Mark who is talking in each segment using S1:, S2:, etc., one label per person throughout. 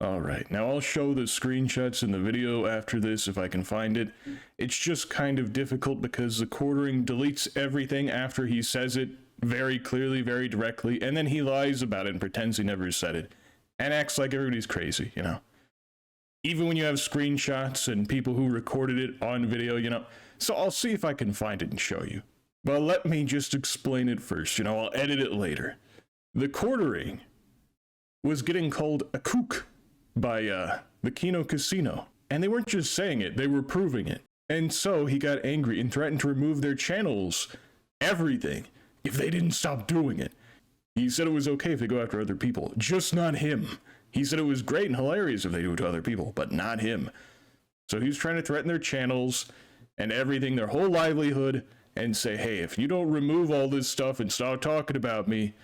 S1: All right, now I'll show the screenshots in the video after this if I can find it. It's just kind of difficult because the quartering deletes everything after he says it very clearly, very directly, and then he lies about it and pretends he never said it and acts like everybody's crazy, you know? Even when you have screenshots and people who recorded it on video, you know? So I'll see if I can find it and show you. But let me just explain it first, you know? I'll edit it later. The quartering was getting called a kook by the Kino casino. And they weren't just saying it, they were proving it. And so he got angry and threatened to remove their channels, everything, if they didn't stop doing it. He said it was okay if they go after other people, just not him. He said it was great and hilarious if they do it to other people, but not him. So he was trying to threaten their channels and everything, their whole livelihood, and say, hey, if you don't remove all this stuff and stop talking about me,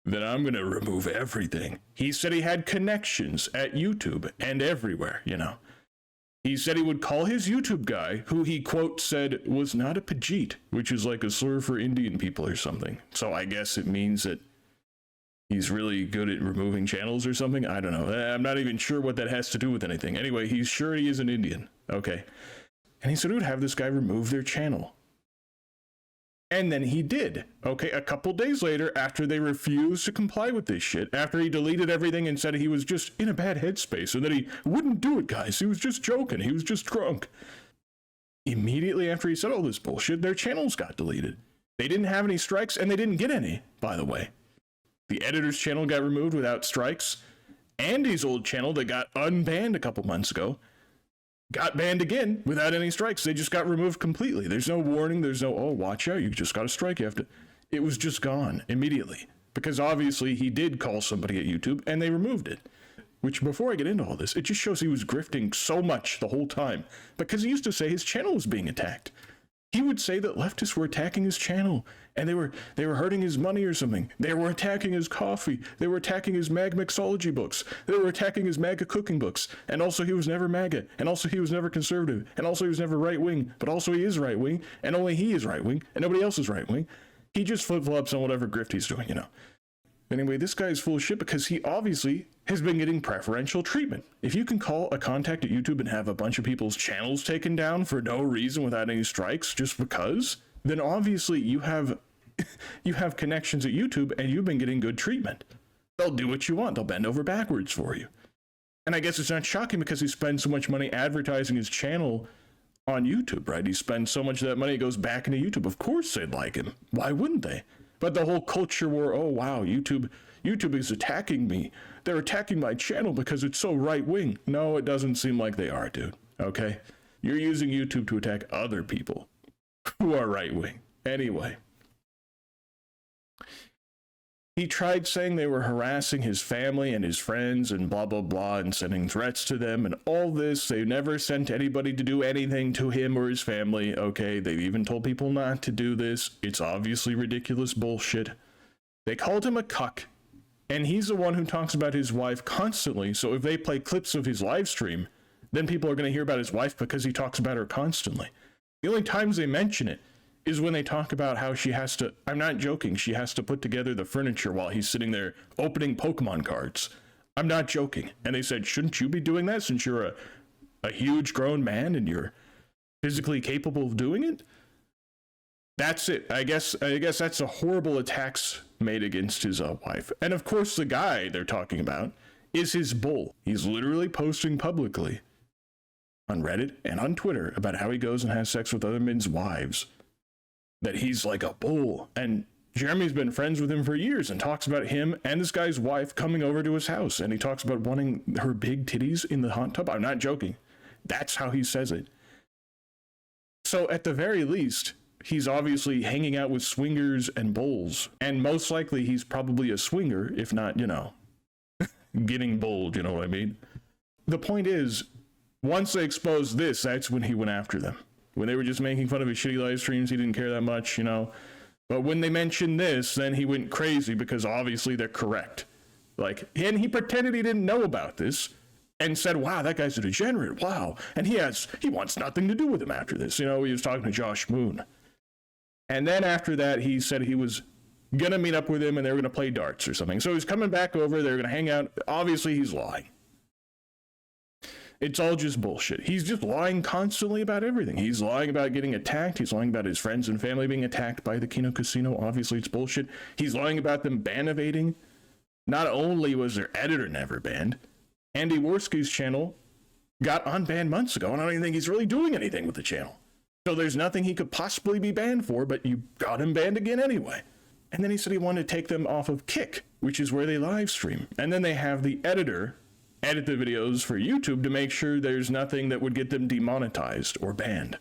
S1: then I'm going to remove everything. He said he had connections at YouTube and everywhere, you know. He said he would call his YouTube guy, who he, quote, said was not a Pajit, which is like a slur for Indian people or something. So I guess it means that he's really good at removing channels or something. I don't know. I'm not even sure what that has to do with anything. Anyway, he's sure he is an Indian. Okay. And he said he would have this guy remove their channel. And then he did. Okay, a couple days later, after they refused to comply with this shit, after he deleted everything and said he was just in a bad headspace and that he wouldn't do it, guys. He was just joking. He was just drunk. Immediately after he said all this bullshit, their channels got deleted. They didn't have any strikes, and they didn't get any, by the way. The editor's channel got removed without strikes. Andy's old channel that got unbanned a couple months ago got banned again without any strikes. They just got removed completely. There's no warning. There's no, oh, watch out, you just got a strike. You have to. It was just gone immediately because obviously he did call somebody at YouTube and they removed it. Which, before I get into all this, it just shows he was grifting so much the whole time because he used to say his channel was being attacked. He would say that leftists were attacking his channel and they were hurting his money or something. They were attacking his coffee. They were attacking his MAG mixology books. They were attacking his MAGA cooking books. And also he was never MAGA. And also he was never conservative. And also he was never right wing. But also he is right wing. And only he is right wing. And nobody else is right wing. He just flip-flops on whatever grift he's doing, you know. Anyway, this guy is full of shit because he obviously has been getting preferential treatment. If you can call a contact at YouTube and have a bunch of people's channels taken down for no reason without any strikes just because, then obviously you have connections at YouTube and you've been getting good treatment. They'll do what you want. They'll bend over backwards for you. And I guess it's not shocking because he spends so much money advertising his channel on YouTube, right? He spends so much of that money, it goes back into YouTube. Of course they'd like him. Why wouldn't they? But the whole culture war, oh wow, YouTube is attacking me. They're attacking my channel because it's so right-wing. No, it doesn't seem like they are, dude. Okay? You're using YouTube to attack other people who are right-wing. Anyway. He tried saying they were harassing his family and his friends and blah, blah, blah, and sending threats to them and all this. They never sent anybody to do anything to him or his family. Okay, they've even told people not to do this. It's obviously ridiculous bullshit. They called him a cuck, and he's the one who talks about his wife constantly. So if they play clips of his live stream, then people are going to hear about his wife because he talks about her constantly. The only times they mention it is when they talk about how she has to, I'm not joking, she has to put together the furniture while he's sitting there opening Pokemon cards. I'm not joking. And they said, shouldn't you be doing that since you're a huge grown man and you're physically capable of doing it? That's it. I guess that's a horrible attacks made against his wife. And of course the guy they're talking about is his bull. He's literally posting publicly on Reddit and on Twitter about how he goes and has sex with other men's wives. That he's like a bull. And Jeremy's been friends with him for years and talks about him and this guy's wife coming over to his house. And he talks about wanting her big titties in the hot tub. I'm not joking. That's how he says it. So at the very least, he's obviously hanging out with swingers and bulls. And most likely he's probably a swinger, if not, you know, getting bulled, you know what I mean? The point is, once they exposed this, that's when he went after them. When they were just making fun of his shitty live streams, he didn't care that much, you know. But when they mentioned this, then he went crazy because obviously they're correct. Like, and he pretended he didn't know about this and said, wow, that guy's a degenerate, wow. And he wants nothing to do with him after this. You know, he was talking to Josh Moon. And then after that, he said he was going to meet up with him and they were going to play darts or something. So he's coming back over, they're going to hang out. Obviously, he's lying. It's all just bullshit. He's just lying constantly about everything. He's lying about getting attacked. He's lying about his friends and family being attacked by the Kino Casino. Obviously, it's bullshit. He's lying about them ban evading. Not only was their editor never banned, Andy Worski's channel got unbanned months ago, and I don't even think he's really doing anything with the channel. So there's nothing he could possibly be banned for, but you got him banned again anyway. And then he said he wanted to take them off of Kick, which is where they live stream. And then they have the editor edit the videos for YouTube to make sure there's nothing that would get them demonetized or banned.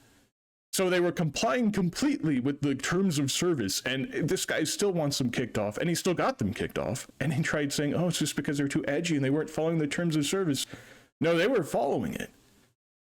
S1: So they were complying completely with the terms of service, and this guy still wants them kicked off, and he still got them kicked off. And he tried saying, oh, it's just because they're too edgy and they weren't following the terms of service. No, they were following it.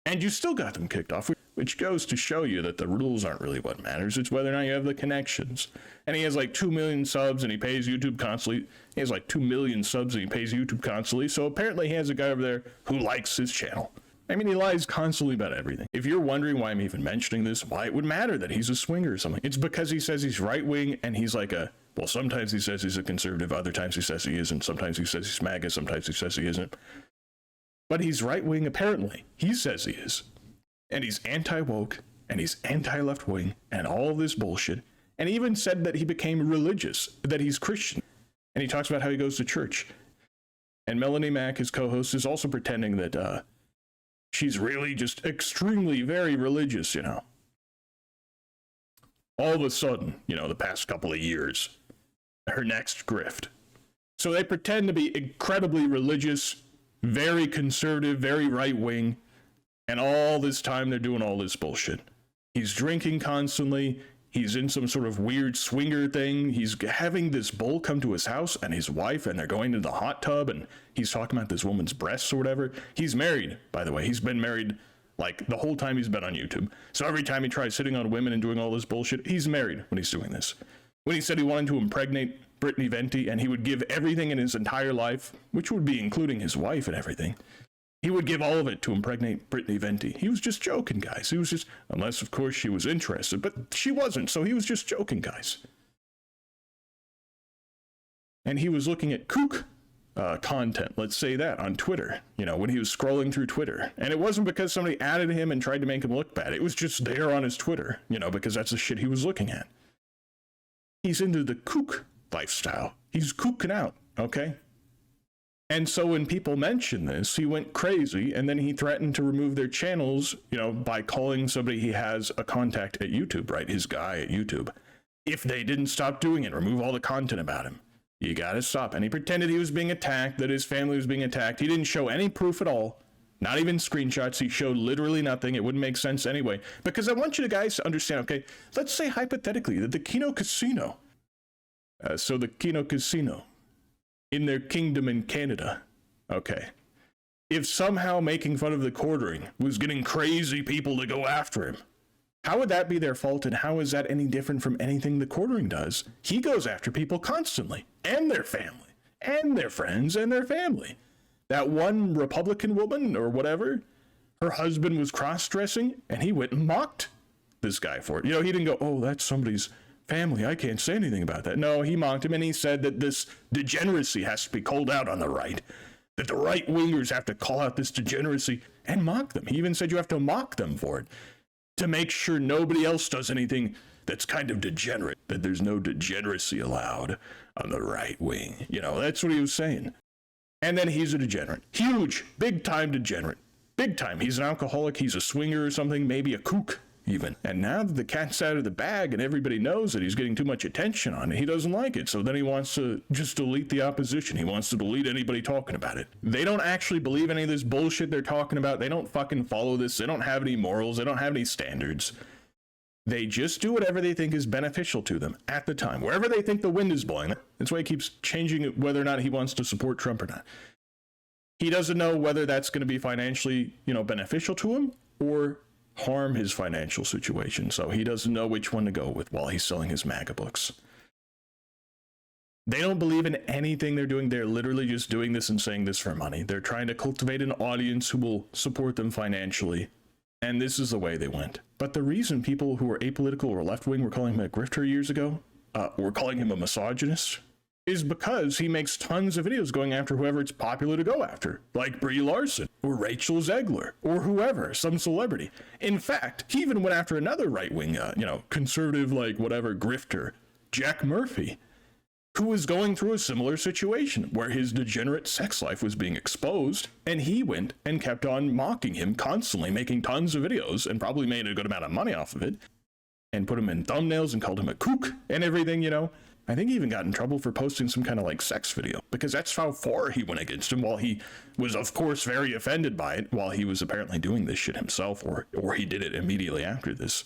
S1: And you still got them kicked off, which goes to show you that the rules aren't really what matters. It's whether or not you have the connections. And he has like 2 million subs and he pays YouTube constantly. He has like 2 million subs and he pays YouTube constantly. So apparently he has a guy over there who likes his channel. I mean, he lies constantly about everything. If you're wondering why I'm even mentioning this, why it would matter that he's a swinger or something, it's because he says he's right-wing and he's like well, sometimes he says he's a conservative, other times he says he isn't, sometimes he says he's MAGA, sometimes he says he isn't. But he's right-wing, apparently. He says he is. And he's anti-woke, and he's anti-left-wing, and all this bullshit. And he even said that he became religious, that he's Christian. And he talks about how he goes to church. And Melanie Mack, his co-host, is also pretending that she's really just extremely, very religious, you know. All of a sudden, you know, the past couple of years, her next grift. So they pretend to be incredibly religious, very conservative, very right-wing, and all this time they're doing all this bullshit. He's drinking constantly, he's in some sort of weird swinger thing, he's having this bull come to his house and his wife, and they're going to the hot tub, and he's talking about this woman's breasts or whatever. He's married, by the way. He's been married, like, the whole time he's been on YouTube. So every time he tries sitting on women and doing all this bullshit, he's married when he's doing this. When he said he wanted to impregnate Brittany Venti, and he would give everything in his entire life, which would be including his wife and everything, he would give all of it to impregnate Brittany Venti. He was just joking, guys. He was just, unless, of course, she was interested, but she wasn't, so he was just joking, guys. And he was looking at kook content, let's say that, on Twitter, you know, when he was scrolling through Twitter. And it wasn't because somebody added him and tried to make him look bad. It was just there on his Twitter, you know, because that's the shit he was looking at. He's into the kook lifestyle. He's kooking out, okay? And so when people mention this, he went crazy, and then he threatened to remove their channels, you know, by calling somebody he has a contact at YouTube, right? His guy at YouTube. If they didn't stop doing it, remove all the content about him. You gotta stop. And he pretended he was being attacked, that his family was being attacked. He didn't show any proof at all. Not even screenshots. He showed literally nothing. It wouldn't make sense anyway. Because I want you guys to understand, okay, let's say hypothetically that the Kino Casino, the Kino Casino, in their kingdom in Canada, okay, if somehow making fun of the quartering was getting crazy people to go after him, how would that be their fault, and how is that any different from anything the quartering does? He goes after people constantly, and their family, and their friends, and their family. That one Republican woman, or whatever, her husband was cross-dressing, and he went and mocked this guy for it. You know, he didn't go, oh, that's somebody's family, I can't say anything about that. No, he mocked him, and he said that this degeneracy has to be called out on the right, that the right-wingers have to call out this degeneracy and mock them. He even said you have to mock them for it, to make sure nobody else does anything that's kind of degenerate, that there's no degeneracy allowed on the right wing. You know, that's what he was saying. And then he's a degenerate. Huge, big-time degenerate. Big time. He's an alcoholic, he's a swinger or something, maybe a kook even. And now that the cat's out of the bag and everybody knows that he's getting too much attention on it, he doesn't like it. So then he wants to just delete the opposition. He wants to delete anybody talking about it. They don't actually believe any of this bullshit they're talking about. They don't fucking follow this. They don't have any morals. They don't have any standards. They just do whatever they think is beneficial to them at the time, wherever they think the wind is blowing. That's why he keeps changing it, whether or not he wants to support Trump or not. He doesn't know whether that's going to be financially, beneficial to him or harm his financial situation. So he doesn't know which one to go with while he's selling his MAGA books. They don't believe in anything they're doing. They're literally just doing this and saying this for money. They're trying to cultivate an audience who will support them financially. And this is the way they went. But the reason people who were apolitical or left-wing were calling him a grifter years ago, were calling him a misogynist, is because he makes tons of videos going after whoever it's popular to go after, like Brie Larson. or Rachel Zegler or whoever, some celebrity. In fact, he even went after another right-wing, conservative, like whatever, grifter, Jack Murphy, who was going through a similar situation where his degenerate sex life was being exposed, and he went and kept on mocking him constantly, making tons of videos, and probably made a good amount of money off of it, and put him in thumbnails and called him a kook and everything, I think he even got in trouble for posting some kind of like sex video, because that's how far he went against him, while he was of course very offended by it, while he was apparently doing this shit himself, or he did it immediately after this.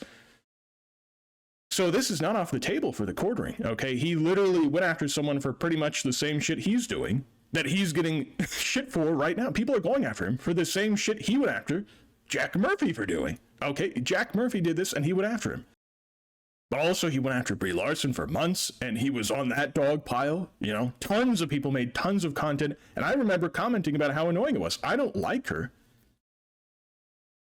S1: So this is not off the table for the quartering, okay? He literally went after someone for pretty much the same shit he's doing, that he's getting shit for right now. People are going after him for the same shit he went after Jack Murphy for doing, okay? Jack Murphy did this and he went after him. But also he went after Brie Larson for months, and he was on that dog pile, Tons of people made tons of content, and I remember commenting about how annoying it was. I don't like her,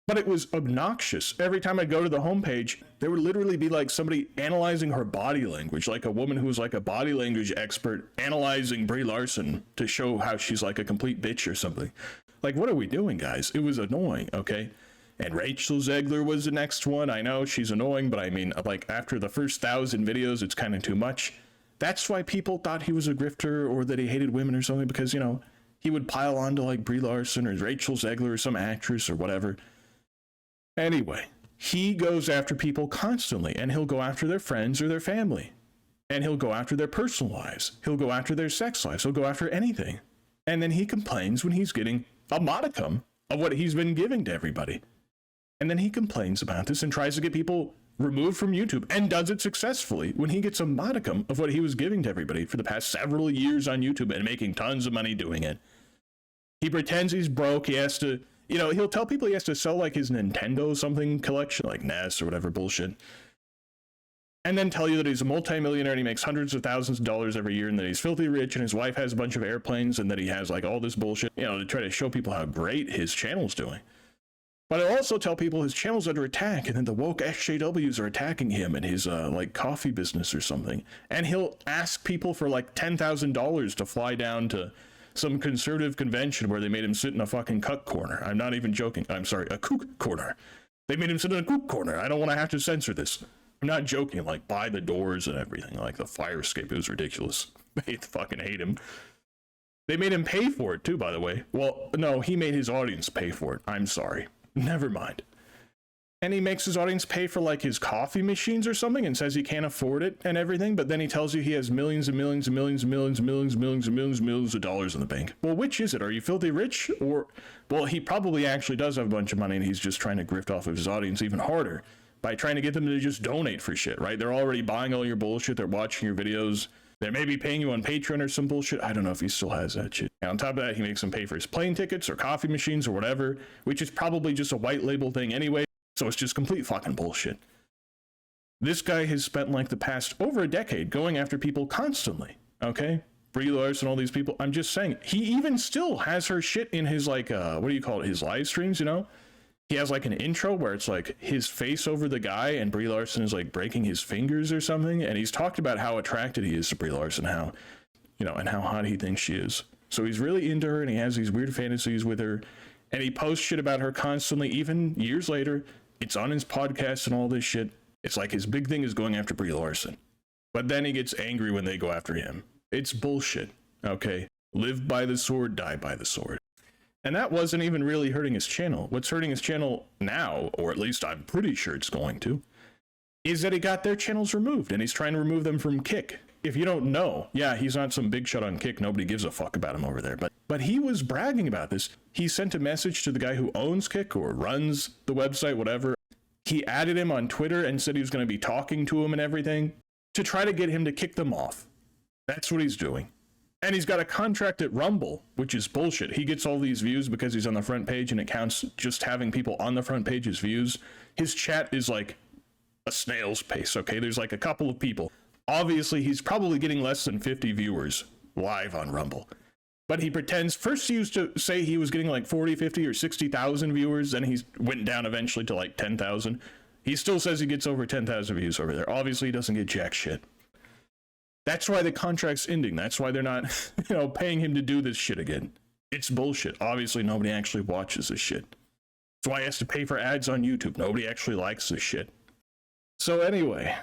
S1: but it was obnoxious. Every time I go to the homepage, there would literally be like somebody analyzing her body language, like a woman who was like a body language expert analyzing Brie Larson to show how she's like a complete bitch or something. Like, what are we doing, guys? It was annoying, okay? And Rachel Zegler was the next one. I know she's annoying, but I mean, like, after the first 1,000 videos, it's kind of too much. That's why people thought he was a grifter or that he hated women or something, because, he would pile on to like Brie Larson or Rachel Zegler or some actress or whatever. Anyway, he goes after people constantly, and he'll go after their friends or their family, and he'll go after their personal lives. He'll go after their sex lives. He'll go after anything. And then he complains when he's getting a modicum of what he's been giving to everybody. And then he complains about this and tries to get people removed from YouTube, and does it successfully when he gets a modicum of what he was giving to everybody for the past several years on YouTube and making tons of money doing it. He pretends he's broke. He has to, he'll tell people he has to sell like his Nintendo something collection, like NES or whatever bullshit. And then tell you that he's a multimillionaire and he makes hundreds of thousands of dollars every year, and that he's filthy rich and his wife has a bunch of airplanes, and that he has like all this bullshit, to try to show people how great his channel's doing. But I'll also tell people his channel's under attack, and then the woke SJWs are attacking him and his like coffee business or something. And he'll ask people for like $10,000 to fly down to some conservative convention where they made him sit in a fucking cuck corner. I'm not even joking. I'm sorry, a kook corner. They made him sit in a kook corner. I don't want to have to censor this. I'm not joking, like by the doors and everything, like the fire escape. It was ridiculous. They fucking hate him. They made him pay for it too, by the way. Well, no, he made his audience pay for it. I'm sorry. Never mind. And he makes his audience pay for like his coffee machines or something, and says he can't afford it and everything, but then he tells you he has millions and millions and millions and millions and millions and millions and millions and millions of dollars in the bank. Well, which is it? Are you filthy rich? Or, well, he probably actually does have a bunch of money, and he's just trying to grift off of his audience even harder by trying to get them to just donate for shit, right? They're already buying all your bullshit. They're watching your videos. They may be paying you on Patreon or some bullshit. I don't know if he still has that shit. And on top of that, he makes them pay for his plane tickets or coffee machines or whatever, which is probably just a white label thing anyway. So it's just complete fucking bullshit. This guy has spent like the past over a decade going after people constantly, okay? Brie Larson, all these people. I'm just saying, he even still has her shit in his like, what do you call it? His live streams, He has like an intro where it's like his face over the guy, and Brie Larson is like breaking his fingers or something. And he's talked about how attracted he is to Brie Larson, how, and how hot he thinks she is. So he's really into her, and he has these weird fantasies with her. And he posts shit about her constantly, even years later. It's on his podcast and all this shit. It's like his big thing is going after Brie Larson. But then he gets angry when they go after him. It's bullshit, okay? Live by the sword, die by the sword. And that wasn't even really hurting his channel. What's hurting his channel now, or at least I'm pretty sure it's going to, is that he got their channels removed, and he's trying to remove them from Kick. If you don't know, yeah, he's not some big shot on Kick. Nobody gives a fuck about him over there. But he was bragging about this. He sent a message to the guy who owns Kick or runs the website, whatever. He added him on Twitter and said he was going to be talking to him and everything to try to get him to kick them off. That's what he's doing. And he's got a contract at Rumble, which is bullshit. He gets all these views because he's on the front page, and it counts just having people on the front page as views. His chat is like a snail's pace, okay? There's like a couple of people. Obviously, he's probably getting less than 50 viewers live on Rumble. But he pretends, first he used to say he was getting like 40, 50, or 60,000 viewers, then he went down eventually to like 10,000. He still says he gets over 10,000 views over there. Obviously, he doesn't get jack shit. That's why the contract's ending. That's why they're not, paying him to do this shit again. It's bullshit. Obviously, nobody actually watches this shit. That's why he has to pay for ads on YouTube. Nobody actually likes this shit. So anyway,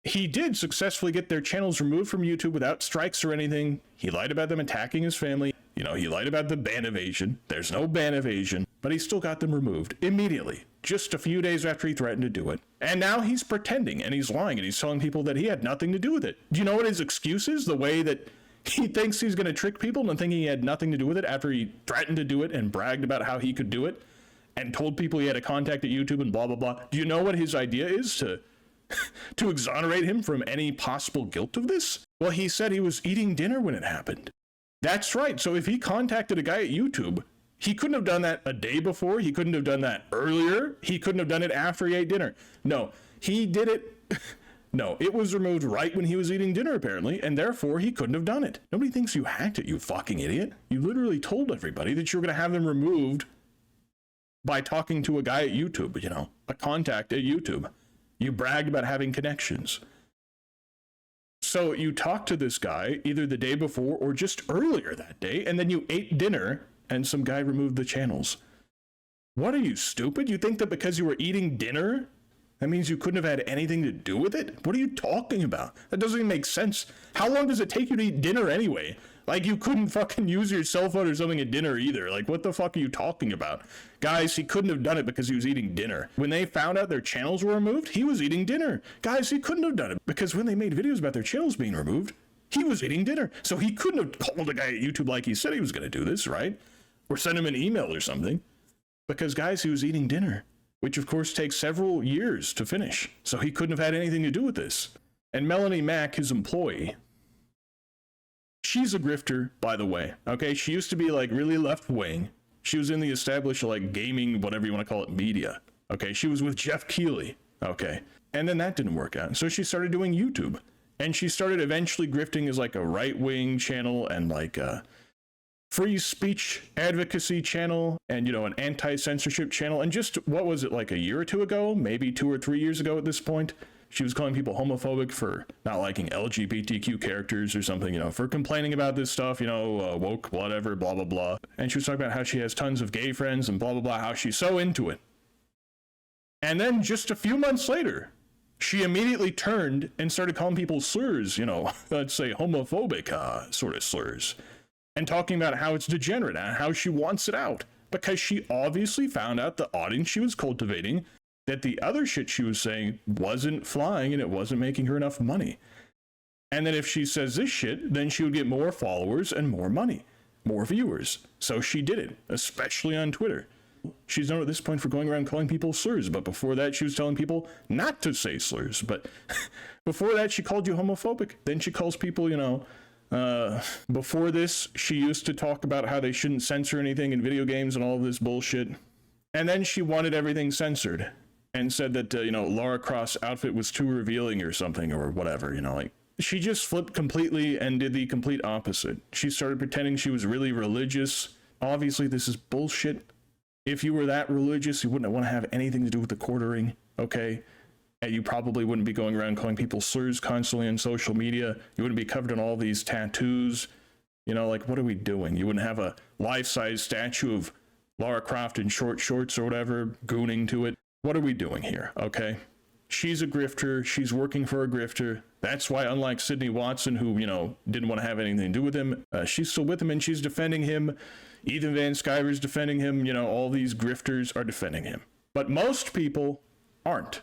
S1: he did successfully get their channels removed from YouTube without strikes or anything. He lied about them attacking his family. You know, he lied about the ban evasion. There's no ban evasion, but he still got them removed immediately, just a few days after he threatened to do it. And now he's pretending and he's lying and he's telling people that he had nothing to do with it. Do you know what his excuse is? The way that he thinks he's going to trick people into thinking he had nothing to do with it after he threatened to do it and bragged about how he could do it and told people he had a contact at YouTube and blah, blah, blah. Do you know what his idea is to exonerate him from any possible guilt of this? Well, he said he was eating dinner when it happened. That's right. So if he contacted a guy at YouTube, he couldn't have done that a day before. He couldn't have done that earlier. He couldn't have done it after he ate dinner. No, he did it. No, it was removed right when he was eating dinner, apparently, and therefore he couldn't have done it. Nobody thinks you hacked it, you fucking idiot. You literally told everybody that you were going to have them removed by talking to a guy at YouTube, you know, a contact at YouTube. You bragged about having connections. So you talked to this guy either the day before or just earlier that day, and then you ate dinner and some guy removed the channels. What are you, stupid? You think that because you were eating dinner, that means you couldn't have had anything to do with it? What are you talking about? That doesn't even make sense. How long does it take you to eat dinner anyway? Like, you couldn't fucking use your cell phone or something at dinner either. Like, what the fuck are you talking about? Guys, he couldn't have done it because he was eating dinner. When they found out their channels were removed, he was eating dinner. Guys, he couldn't have done it because when they made videos about their channels being removed, he was eating dinner. So he couldn't have called a guy at YouTube like he said he was going to do this, right? Or send him an email or something. Because, guys, he was eating dinner, which of course takes several years to finish. So he couldn't have had anything to do with this. And Melanie Mack, his employee, she's a grifter, by the way. Okay, she used to be like really left-wing. She was in the established like gaming, whatever you want to call it, media. Okay, she was with Jeff Keighley. Okay, and then that didn't work out. So she started doing YouTube. And she started eventually grifting as like a right-wing channel and like a free speech advocacy channel and, you know, an anti-censorship channel. And just, what was it, like a year or two ago? Maybe 2 or 3 years ago at this point? She was calling people homophobic for not liking LGBTQ characters or something, you know, for complaining about this stuff, you know, woke, whatever, blah, blah, blah. And she was talking about how she has tons of gay friends and blah, blah, blah, how she's so into it. And then just a few months later, she immediately turned and started calling people slurs, you know, let's say homophobic sort of slurs, and talking about how it's degenerate and how she wants it out. Because she obviously found out the audience she was cultivating, that the other shit she was saying wasn't flying and it wasn't making her enough money. And that if she says this shit, then she would get more followers and more money, more viewers. So she did it, especially on Twitter. She's known at this point for going around calling people slurs, but before that she was telling people not to say slurs. But before that she called you homophobic. Then she calls people, you know, before this she used to talk about how they shouldn't censor anything in video games and all of this bullshit. And then she wanted everything censored and said that, you know, Lara Croft's outfit was too revealing or something or whatever, you know, like. She just flipped completely and did the complete opposite. She started pretending she was really religious. Obviously this is bullshit. If you were that religious, you wouldn't want to have anything to do with the quartering, okay? And you probably wouldn't be going around calling people slurs constantly on social media. You wouldn't be covered in all these tattoos. You know, like, what are we doing? You wouldn't have a life-size statue of Lara Croft in short shorts or whatever, gooning to it. What are we doing here, okay? She's a grifter. She's working for a grifter. That's why, unlike Sydney Watson, who, you know, didn't want to have anything to do with him, she's still with him and she's defending him. Ethan Van Sciver's defending him. You know, all these grifters are defending him. But most people aren't.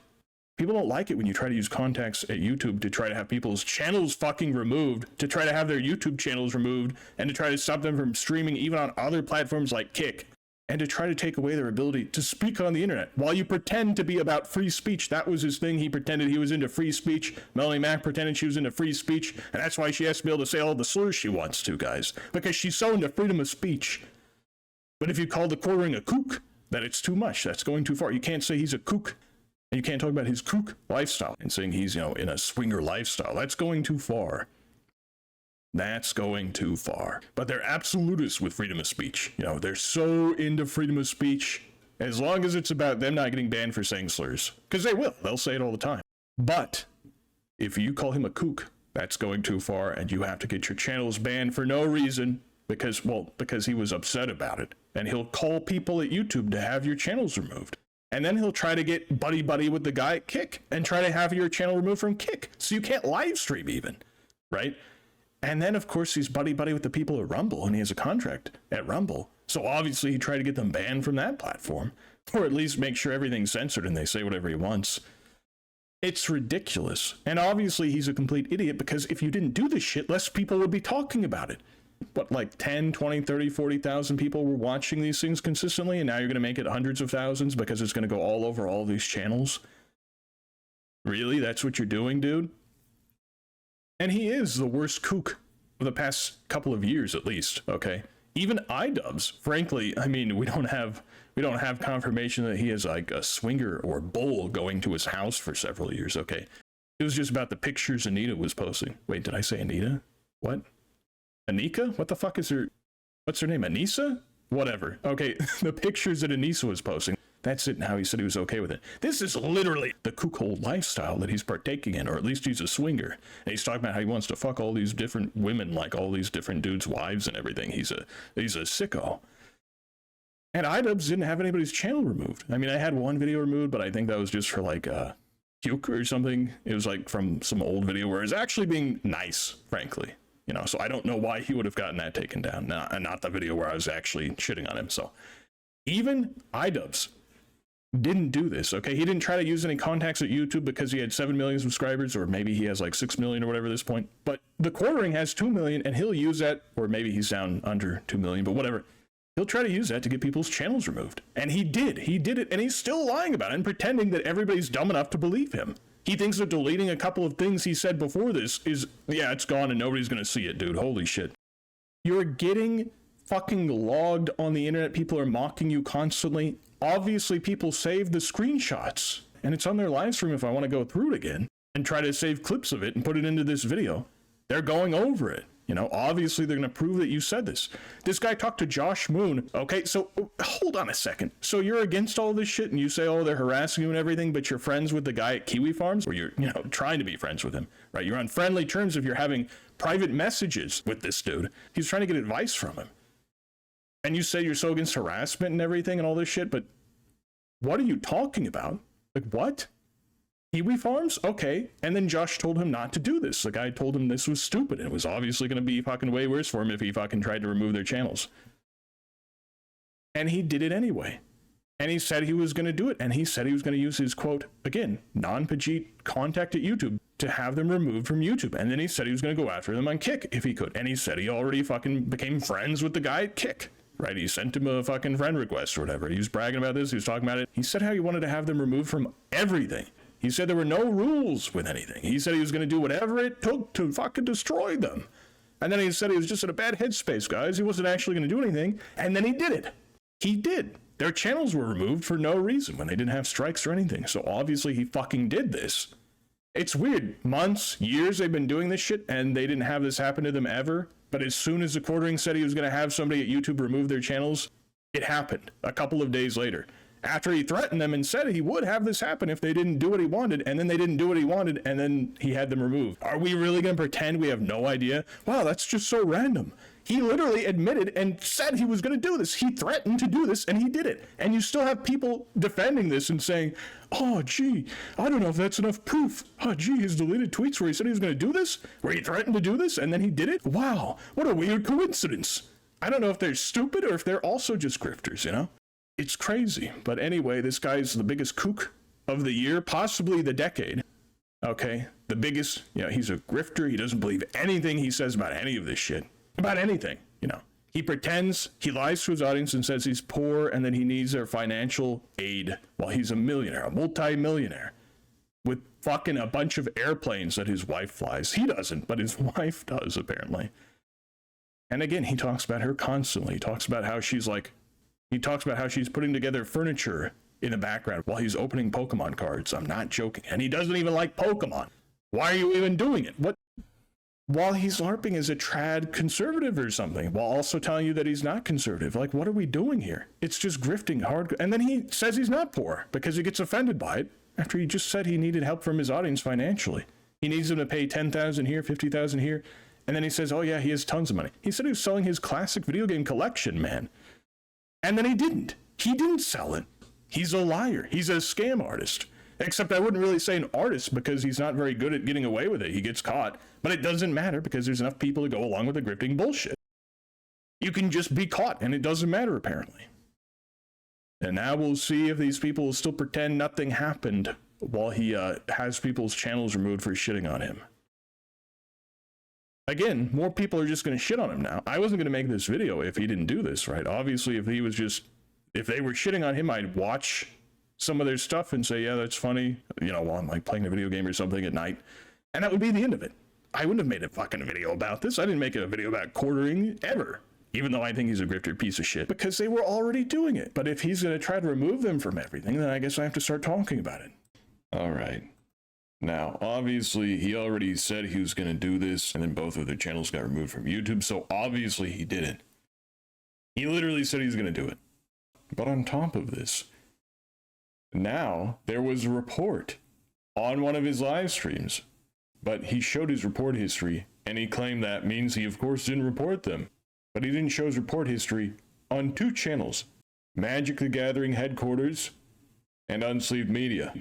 S1: People don't like it when you try to use contacts at YouTube to try to have people's channels fucking removed, to try to have their YouTube channels removed, and to try to stop them from streaming even on other platforms like Kick, and to try to take away their ability to speak on the internet while you pretend to be about free speech. That was his thing. He pretended he was into free speech. Melanie Mack pretended she was into free speech, and that's why she has to be able to say all the slurs she wants to, guys, because she's so into freedom of speech. But if you call the quartering a kook, then it's too much. That's going too far. You can't say he's a kook, and you can't talk about his kook lifestyle and saying he's, you know, in a swinger lifestyle. That's going too far. That's going too far. But they're absolutists with freedom of speech. You know, they're so into freedom of speech, as long as it's about them not getting banned for saying slurs. Because they will. They'll say it all the time. But if you call him a kook, that's going too far, and you have to get your channels banned for no reason. because he was upset about it. And he'll call people at YouTube to have your channels removed. And then he'll try to get buddy with the guy at Kick and try to have your channel removed from Kick. So you can't live stream even, right? And then, of course, he's buddy with the people at Rumble, and he has a contract at Rumble. So obviously he tried to get them banned from that platform, or at least make sure everything's censored and they say whatever he wants. It's ridiculous. And obviously he's a complete idiot, because if you didn't do this shit, less people would be talking about it. What, like 10, 20, 30, 40,000 people were watching these things consistently, and now you're going to make it hundreds of thousands because it's going to go all over all these channels? Really? That's what you're doing, dude? And he is the worst kook of the past couple of years, at least, okay? Even iDubbbz, frankly, I mean, we don't have confirmation that he is like a swinger or bull going to his house for several years, okay? It was just about the pictures Anita was posting. Wait, did I say Anita? What? Anika? What the fuck is her... What's her name? Anissa? Whatever. Okay, the pictures that Anissa was posting. That's it, and how he said he was okay with it. This is literally the kookhole lifestyle that he's partaking in, or at least he's a swinger. And he's talking about how he wants to fuck all these different women, like all these different dudes' wives and everything. He's a sicko. And iDubbbz didn't have anybody's channel removed. I mean, I had one video removed, but I think that was just for like puke or something. It was like from some old video where it's actually being nice, frankly. You know, so I don't know why he would have gotten that taken down. Not the video where I was actually shitting on him. So even iDubbbz didn't do this, okay? He didn't try to use any contacts at YouTube because he had 7 million subscribers, or maybe he has like 6 million or whatever at this point. But the quartering has 2 million, and he'll use that, or maybe he's down under 2 million, but whatever. He'll try to use that to get people's channels removed. And he did it, and he's still lying about it and pretending that everybody's dumb enough to believe him. He thinks that deleting a couple of things he said before this is, yeah, it's gone and nobody's gonna see it, dude. Holy shit. You're getting fucking logged on the internet. People are mocking you constantly. Obviously, people save the screenshots, and it's on their live stream if I want to go through it again and try to save clips of it and put it into this video. They're going over it. You know, obviously they're going to prove that you said this. This guy talked to Josh Moon. Okay, so hold on a second. So you're against all this shit and you say, oh, they're harassing you and everything, but you're friends with the guy at Kiwi Farms, or you're, you know, trying to be friends with him, right? You're on friendly terms if you're having private messages with this dude. He's trying to get advice from him. And you say you're so against harassment and everything and all this shit, but what are you talking about? Like, what? Kiwi Farms? Okay. And then Josh told him not to do this. The guy told him this was stupid. It was obviously going to be fucking way worse for him if he fucking tried to remove their channels. And he did it anyway. And he said he was going to do it. And he said he was going to use his, quote, again, non-Pajit contact at YouTube to have them removed from YouTube. And then he said he was going to go after them on Kick if he could. And he said he already fucking became friends with the guy at Kick. Right, he sent him a fucking friend request or whatever. He was bragging about this, he was talking about it. He said how he wanted to have them removed from everything. He said there were no rules with anything. He said he was going to do whatever it took to fucking destroy them. And then he said he was just in a bad headspace, guys. He wasn't actually going to do anything. And then he did it. He did. Their channels were removed for no reason when they didn't have strikes or anything. So obviously he fucking did this. It's weird. Months, years they've been doing this shit and they didn't have this happen to them ever. But as soon as the quartering said he was going to have somebody at YouTube remove their channels, it happened a couple of days later. After he threatened them and said he would have this happen if they didn't do what he wanted, and then they didn't do what he wanted, and then he had them removed. Are we really going to pretend we have no idea? Wow, that's just so random. He literally admitted and said he was going to do this. He threatened to do this, and he did it. And you still have people defending this and saying, oh, gee, I don't know if that's enough proof. Oh, gee, his deleted tweets where he said he was going to do this, where he threatened to do this, and then he did it? Wow, what a weird coincidence. I don't know if they're stupid or if they're also just grifters, you know? It's crazy. But anyway, this guy's the biggest kook of the year, possibly the decade. Okay, the biggest, you know, he's a grifter. He doesn't believe anything he says about any of this shit. About anything, you know. He pretends, he lies to his audience and says he's poor and that he needs their financial aid while he's a millionaire, a multi-millionaire, with fucking a bunch of airplanes that his wife flies. He doesn't, but his wife does, apparently. And again, he talks about her constantly. He talks about how she's putting together furniture in the background while he's opening Pokemon cards. I'm not joking. And he doesn't even like Pokemon. Why are you even doing it? What? While he's LARPing as a trad conservative or something, while also telling you that he's not conservative. Like, what are we doing here? It's just grifting hard. And then he says he's not poor because he gets offended by it after he just said he needed help from his audience financially. He needs them to pay $10,000 here, $50,000 here. And then he says, oh yeah, he has tons of money. He said he was selling his classic video game collection, man. And then he didn't. He didn't sell it. He's a liar. He's a scam artist. Except I wouldn't really say an artist because he's not very good at getting away with it. He gets caught. But it doesn't matter because there's enough people to go along with the grifting bullshit. You can just be caught and it doesn't matter apparently. And now we'll see if these people will still pretend nothing happened while he has people's channels removed for shitting on him. Again, more people are just going to shit on him now. I wasn't going to make this video if he didn't do this, right? Obviously, if they were shitting on him, I'd watch some of their stuff and say, yeah, that's funny, you know, while I'm like playing a video game or something at night. And that would be the end of it. I wouldn't have made a fucking video about this. I didn't make a video about quartering ever. Even though I think he's a grifter piece of shit, because they were already doing it. But if he's going to try to remove them from everything, then I guess I have to start talking about it. All right. Now, obviously, he already said he was going to do this, and then both of their channels got removed from YouTube, so obviously he didn't. He literally said he was going to do it. But on top of this, now there was a report on one of his live streams, but he showed his report history, and he claimed that means he, of course, didn't report them. But he didn't show his report history on 2 channels, Magic the Gathering Headquarters and Unsleeved Media.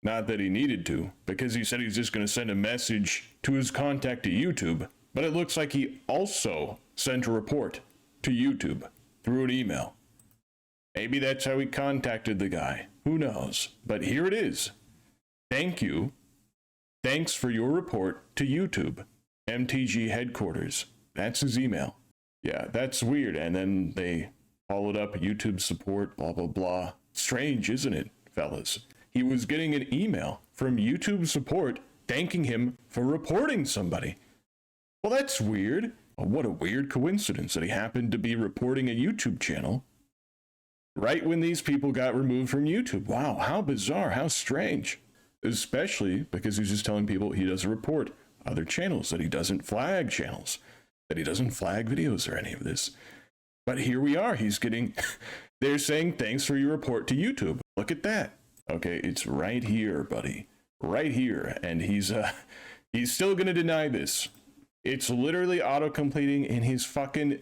S1: Not that he needed to, because he said he was just going to send a message to his contact at YouTube, but it looks like he also sent a report to YouTube through an email. Maybe that's how he contacted the guy. Who knows? But here it is. Thank you. Thanks for your report to YouTube, MTG Headquarters. That's his email. Yeah, that's weird. And then they followed up YouTube support, blah, blah, blah. Strange, isn't it, fellas? He was getting an email from YouTube support thanking him for reporting somebody. Well, that's weird. Well, what a weird coincidence that he happened to be reporting a YouTube channel right when these people got removed from YouTube. Wow, how bizarre, how strange. Especially because he's just telling people he doesn't report other channels, that he doesn't flag channels, that he doesn't flag videos or any of this. But here we are, he's getting, they're saying thanks for your report to YouTube. Look at that. Okay, it's right here, buddy. Right here. And he's still gonna deny this. It's literally auto-completing in his fucking,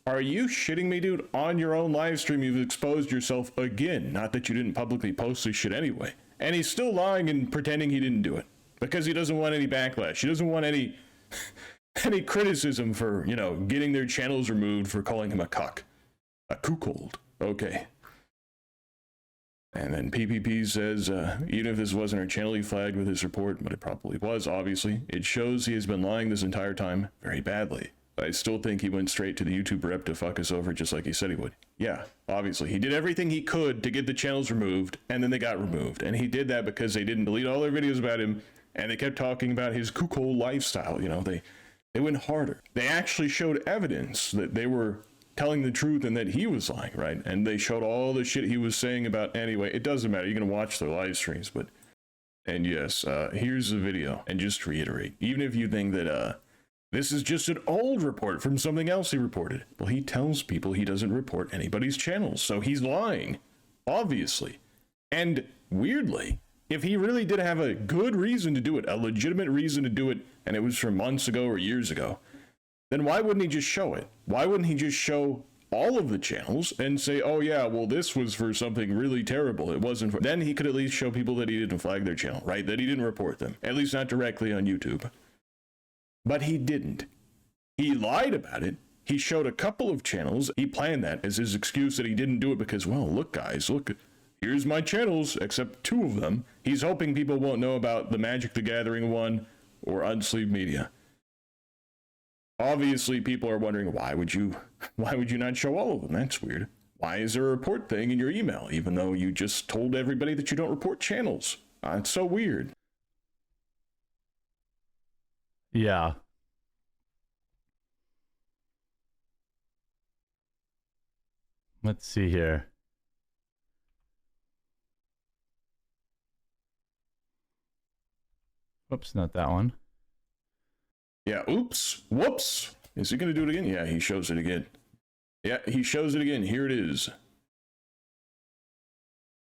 S1: are you shitting me, dude? On your own live stream, you've exposed yourself again. Not that you didn't publicly post this shit anyway. And he's still lying and pretending he didn't do it. Because he doesn't want any backlash. He doesn't want any criticism for, you know, getting their channels removed for calling him a cuck. A cuckold. Okay. And then PPP says, even if this wasn't our channel he flagged with his report, but it probably was, obviously, it shows he has been lying this entire time very badly. I still think he went straight to the YouTube rep to fuck us over just like he said he would. Yeah, obviously. He did everything he could to get the channels removed, and then they got removed. And he did that because they didn't delete all their videos about him, and they kept talking about his cuckold lifestyle. You know, they went harder. They actually showed evidence that they were telling the truth and that he was lying, right? And they showed all the shit he was saying about, anyway, it doesn't matter. You can watch their live streams, but, and yes, here's the video. And just to reiterate, even if you think that, this is just an old report from something else he reported. Well, he tells people he doesn't report anybody's channels, so he's lying, obviously. And weirdly, if he really did have a good reason to do it, a legitimate reason to do it, and it was from months ago or years ago, then why wouldn't he just show it? Why wouldn't he just show all of the channels and say, oh yeah, well this was for something really terrible. It wasn't for... Then he could at least show people that he didn't flag their channel, right? That he didn't report them, at least not directly on YouTube. But he didn't. He lied about it. He showed a couple of channels. He planned that as his excuse that he didn't do it because, well, look guys, look, here's my channels, except 2 of them. He's hoping people won't know about the Magic the Gathering one or Unsleeved Media. Obviously, people are wondering, why would you not show all of them? That's weird. Why is there a report thing in your email, even though you just told everybody that you don't report channels? It's so weird.
S2: Yeah. Let's see here. Oops, not that one.
S1: Yeah, oops, whoops. Is he going to do it again? Yeah, he shows it again. Yeah, he shows it again. Here it is.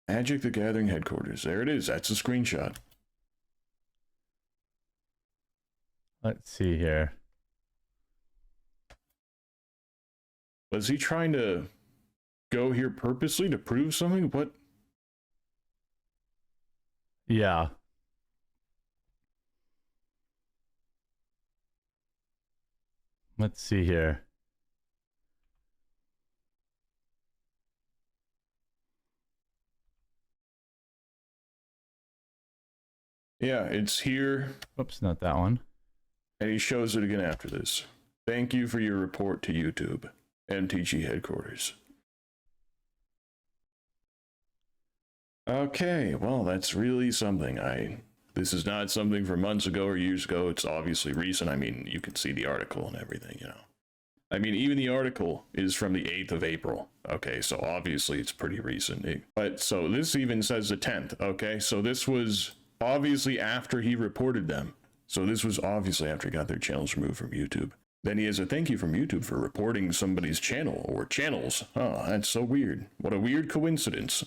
S1: Magic the Gathering Headquarters. There it is. That's a screenshot.
S2: Let's see here.
S1: Was he trying to go here purposely to prove something? What?
S2: Yeah. Let's see here.
S1: Yeah, it's here.
S2: Oops, not that one.
S1: And he shows it again after this. Thank you for your report to YouTube, MTG headquarters. Okay, well, that's really something. This is not something from months ago or years ago. It's obviously recent. I mean, you can see the article and everything, you know. I mean, even the article is from the 8th of April. Okay, so obviously it's pretty recent. But so this even says the 10th. Okay, so this was obviously after he reported them. So this was obviously after he got their channels removed from YouTube. Then he has a thank you from YouTube for reporting somebody's channel or channels. Oh, that's so weird. What a weird coincidence.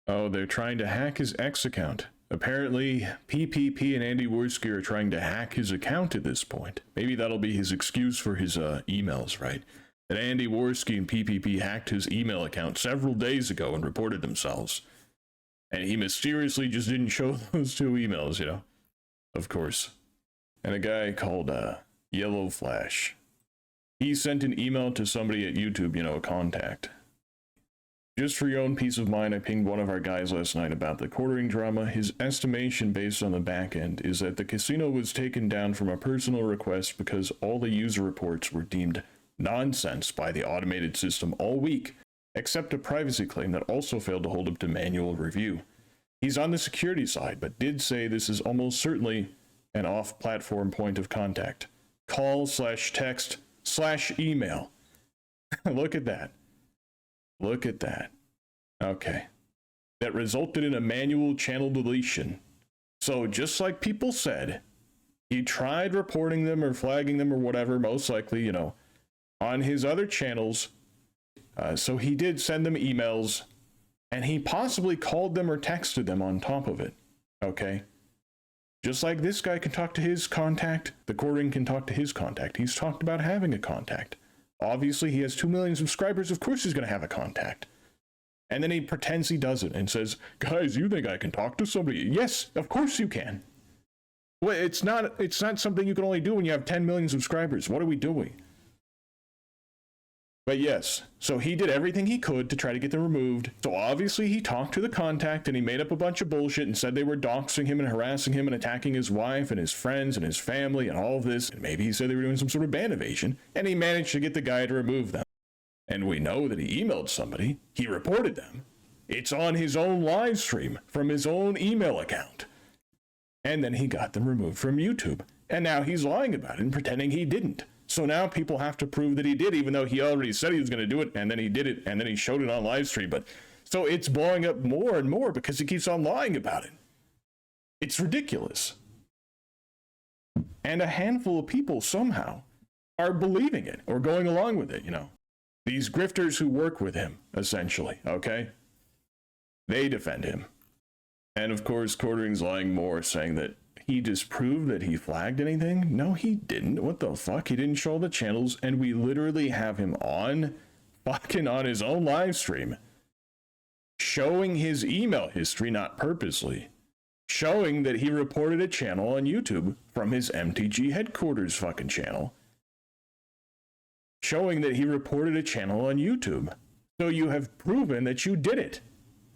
S1: Oh, they're trying to hack his X account. Apparently, PPP and Andy Worski are trying to hack his account at this point. Maybe that'll be his excuse for his emails, right? That Andy Worski and PPP hacked his email account several days ago and reported themselves. And he mysteriously just didn't show those two emails, you know? Of course. And a guy called Yellow Flash. He sent an email to somebody at YouTube, you know, a contact. Just for your own peace of mind, I pinged one of our guys last night about the quartering drama. His estimation based on the back end is that the casino was taken down from a personal request because all the user reports were deemed nonsense by the automated system all week, except a privacy claim that also failed to hold up to manual review. He's on the security side, but did say this is almost certainly an off-platform point of contact. Call/text/email. Look at that. Look at that. Okay. That resulted in a manual channel deletion. So just like people said, he tried reporting them or flagging them or whatever, most likely, you know, on his other channels. So he did send them emails, and he possibly called them or texted them on top of it. Okay. Just like this guy can talk to his contact, the quartering can talk to his contact. He's talked about having a contact. Obviously, he has 2 million subscribers. Of course he's going to have a contact. And then he pretends he doesn't and says, guys, you think I can talk to somebody? Yes, of course you can. Well, it's not something you can only do when you have 10 million subscribers. What are we doing? But yes, so he did everything he could to try to get them removed. So obviously he talked to the contact and he made up a bunch of bullshit and said they were doxing him and harassing him and attacking his wife and his friends and his family and all of this. And maybe he said they were doing some sort of band evasion, and he managed to get the guy to remove them. And we know that he emailed somebody. He reported them. It's on his own live stream from his own email account. And then he got them removed from YouTube. And now he's lying about it and pretending he didn't. So now people have to prove that he did, even though he already said he was going to do it, and then he did it, and then he showed it on live stream. But so it's blowing up more and more because he keeps on lying about it. It's ridiculous. And a handful of people somehow are believing it or going along with it, you know. These grifters who work with him, essentially, okay? They defend him. And of course, Quartering's lying more, saying that he disproved that he flagged anything? No, he didn't. What the fuck? He didn't show the channels, and we literally have him on his own live stream, showing his email history, not purposely, showing that he reported a channel on YouTube from his MTG headquarters fucking channel, showing that he reported a channel on YouTube. So you have proven that you did it.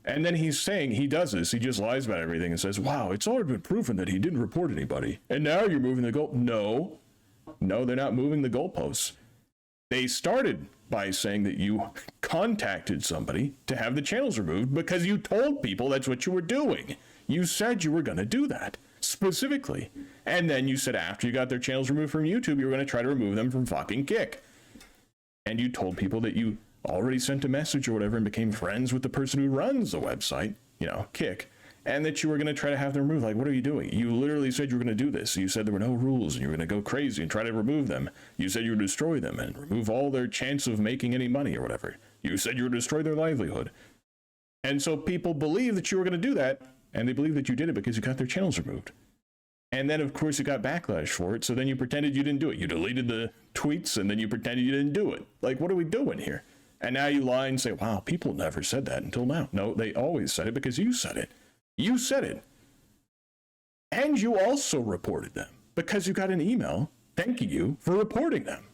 S1: And then he's saying he does this. He just lies about everything and says, wow, it's already been proven that he didn't report anybody. And now you're moving the goal. No, they're not moving the goalposts. They started by saying that you contacted somebody to have the channels removed because you told people that's what you were doing. You said you were going to do that specifically. And then you said after you got their channels removed from YouTube, you were going to try to remove them from fucking Kick. And you told people that you already sent a message or whatever and became friends with the person who runs the website, you know, Kick, and that you were going to try to have them removed. Like, what are you doing? You literally said you were going to do this. You said there were no rules and you were going to go crazy and try to remove them. You said you would destroy them and remove all their chance of making any money or whatever. You said you would destroy their livelihood. And so people believe that you were going to do that, and they believe that you did it because you got their channels removed. And then, of course, you got backlash for it. So then you pretended you didn't do it. You deleted the tweets, and then you pretended you didn't do it. Like, what are we doing here? And now you lie and say, wow, people never said that until now. No, they always said it because you said it. You said it. And you also reported them because you got an email thanking you for reporting them.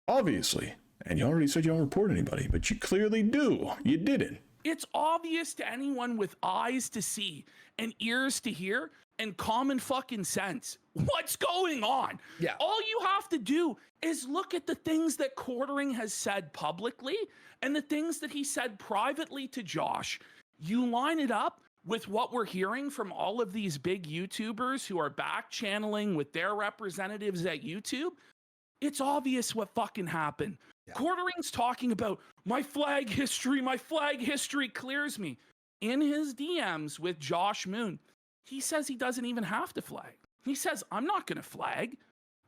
S1: Obviously. And you already said you don't report anybody, but you clearly do. You didn't.
S3: It's obvious to anyone with eyes to see and ears to hear and common fucking sense what's going on.
S4: Yeah.
S3: All you have to do is look at the things that Quartering has said publicly and the things that he said privately to Josh. You line it up with what we're hearing from all of these big YouTubers who are back channeling with their representatives at YouTube. It's obvious what fucking happened. Yeah. Quartering's talking about my flag history clears me. In his DMs with Josh Moon, he says he doesn't even have to flag. He says, I'm not going to flag.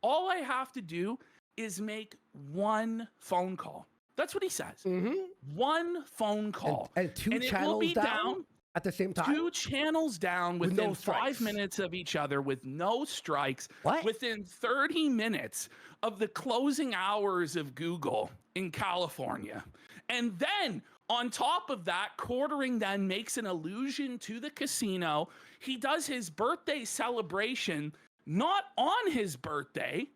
S3: All I have to do is make one phone call. That's what he says. Mm-hmm. One phone call.
S4: And two channels down at the same time?
S3: 2 channels down within 5 minutes of each other with no strikes.
S4: What?
S3: Within 30 minutes of the closing hours of Google in California. And then on top of that, Quartering then makes an allusion to the casino. He does his birthday celebration, not on his birthday,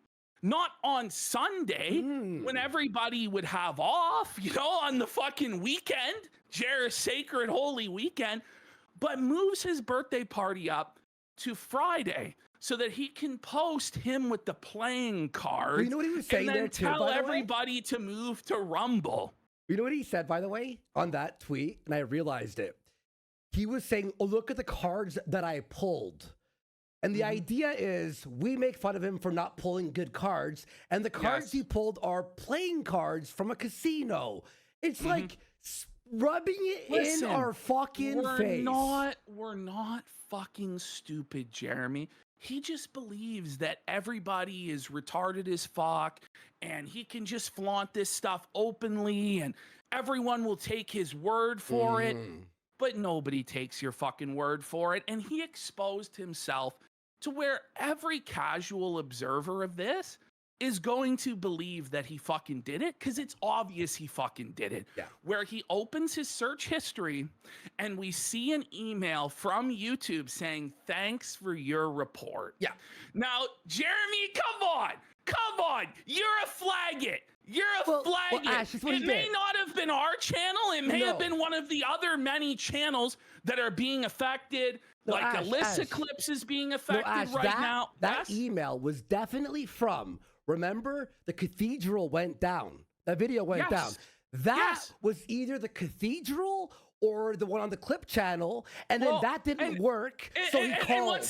S3: not on Sunday, when everybody would have off, on the fucking weekend, Jared's sacred holy weekend, but moves his birthday party up to Friday so that he can post him with the playing cards.
S4: You know what he was saying
S3: and then
S4: there too,
S3: tell everybody to move to Rumble.
S4: You know what he said, by the way, on that tweet? And I realized it. He was saying, oh, look at the cards that I pulled. And the idea is we make fun of him for not pulling good cards. And the cards he pulled are playing cards from a casino. It's like rubbing it in our fucking face.
S3: We're not fucking stupid, Jeremy. He just believes that everybody is retarded as fuck and he can just flaunt this stuff openly and everyone will take his word for it. But nobody takes your fucking word for it. And he exposed himself to where every casual observer of this is going to believe that he fucking did it because it's obvious he fucking did it.
S4: Yeah.
S3: Where he opens his search history and we see an email from YouTube saying, thanks for your report.
S4: Yeah.
S3: Now, Jeremy, come on. You're a flag-it. You're a flag-it.
S4: Ash,
S3: it may not have been our channel. It may have been one of the other many channels that are being affected. Alyssa Clips is being affected now.
S4: That email was definitely from, remember, the cathedral went down. That video went down. That was either the cathedral or the one on the Clip channel, and then that didn't work, so he called.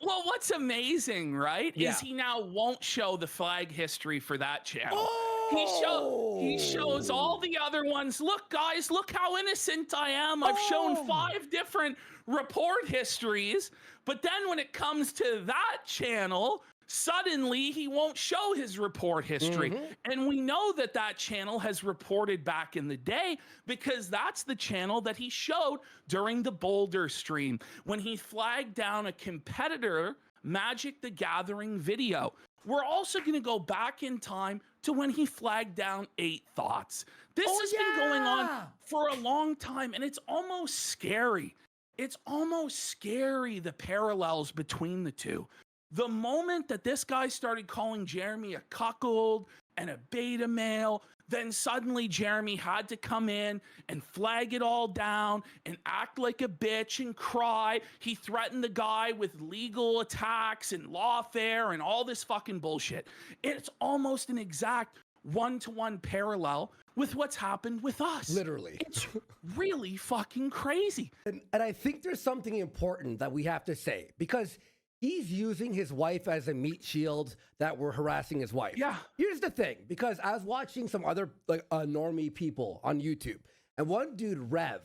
S3: What's amazing, right, is he now won't show the flag history for that channel. He shows all the other ones. Look, guys, look how innocent I am. I've shown 5 different report histories, but then when it comes to that channel, suddenly he won't show his report history. And we know that that channel has reported back in the day because that's the channel that he showed during the Boulder stream when he flagged down a competitor Magic the Gathering video. We're also going to go back in time to when he flagged down 8 Thoughts. This has been going on for a long time, and it's almost scary. It's almost scary, the parallels between the two. The moment that this guy started calling Jeremy a cuckold and a beta male, then suddenly Jeremy had to come in and flag it all down and act like a bitch and cry. He threatened the guy with legal attacks and lawfare and all this fucking bullshit. It's almost an exact one-to-one parallel with what's happened with us.
S4: Literally.
S3: It's really fucking crazy.
S4: And I think there's something important that we have to say, because he's using his wife as a meat shield that we're harassing his wife.
S3: Yeah.
S4: Here's the thing, because I was watching some other normie people on YouTube, and one dude, Rev,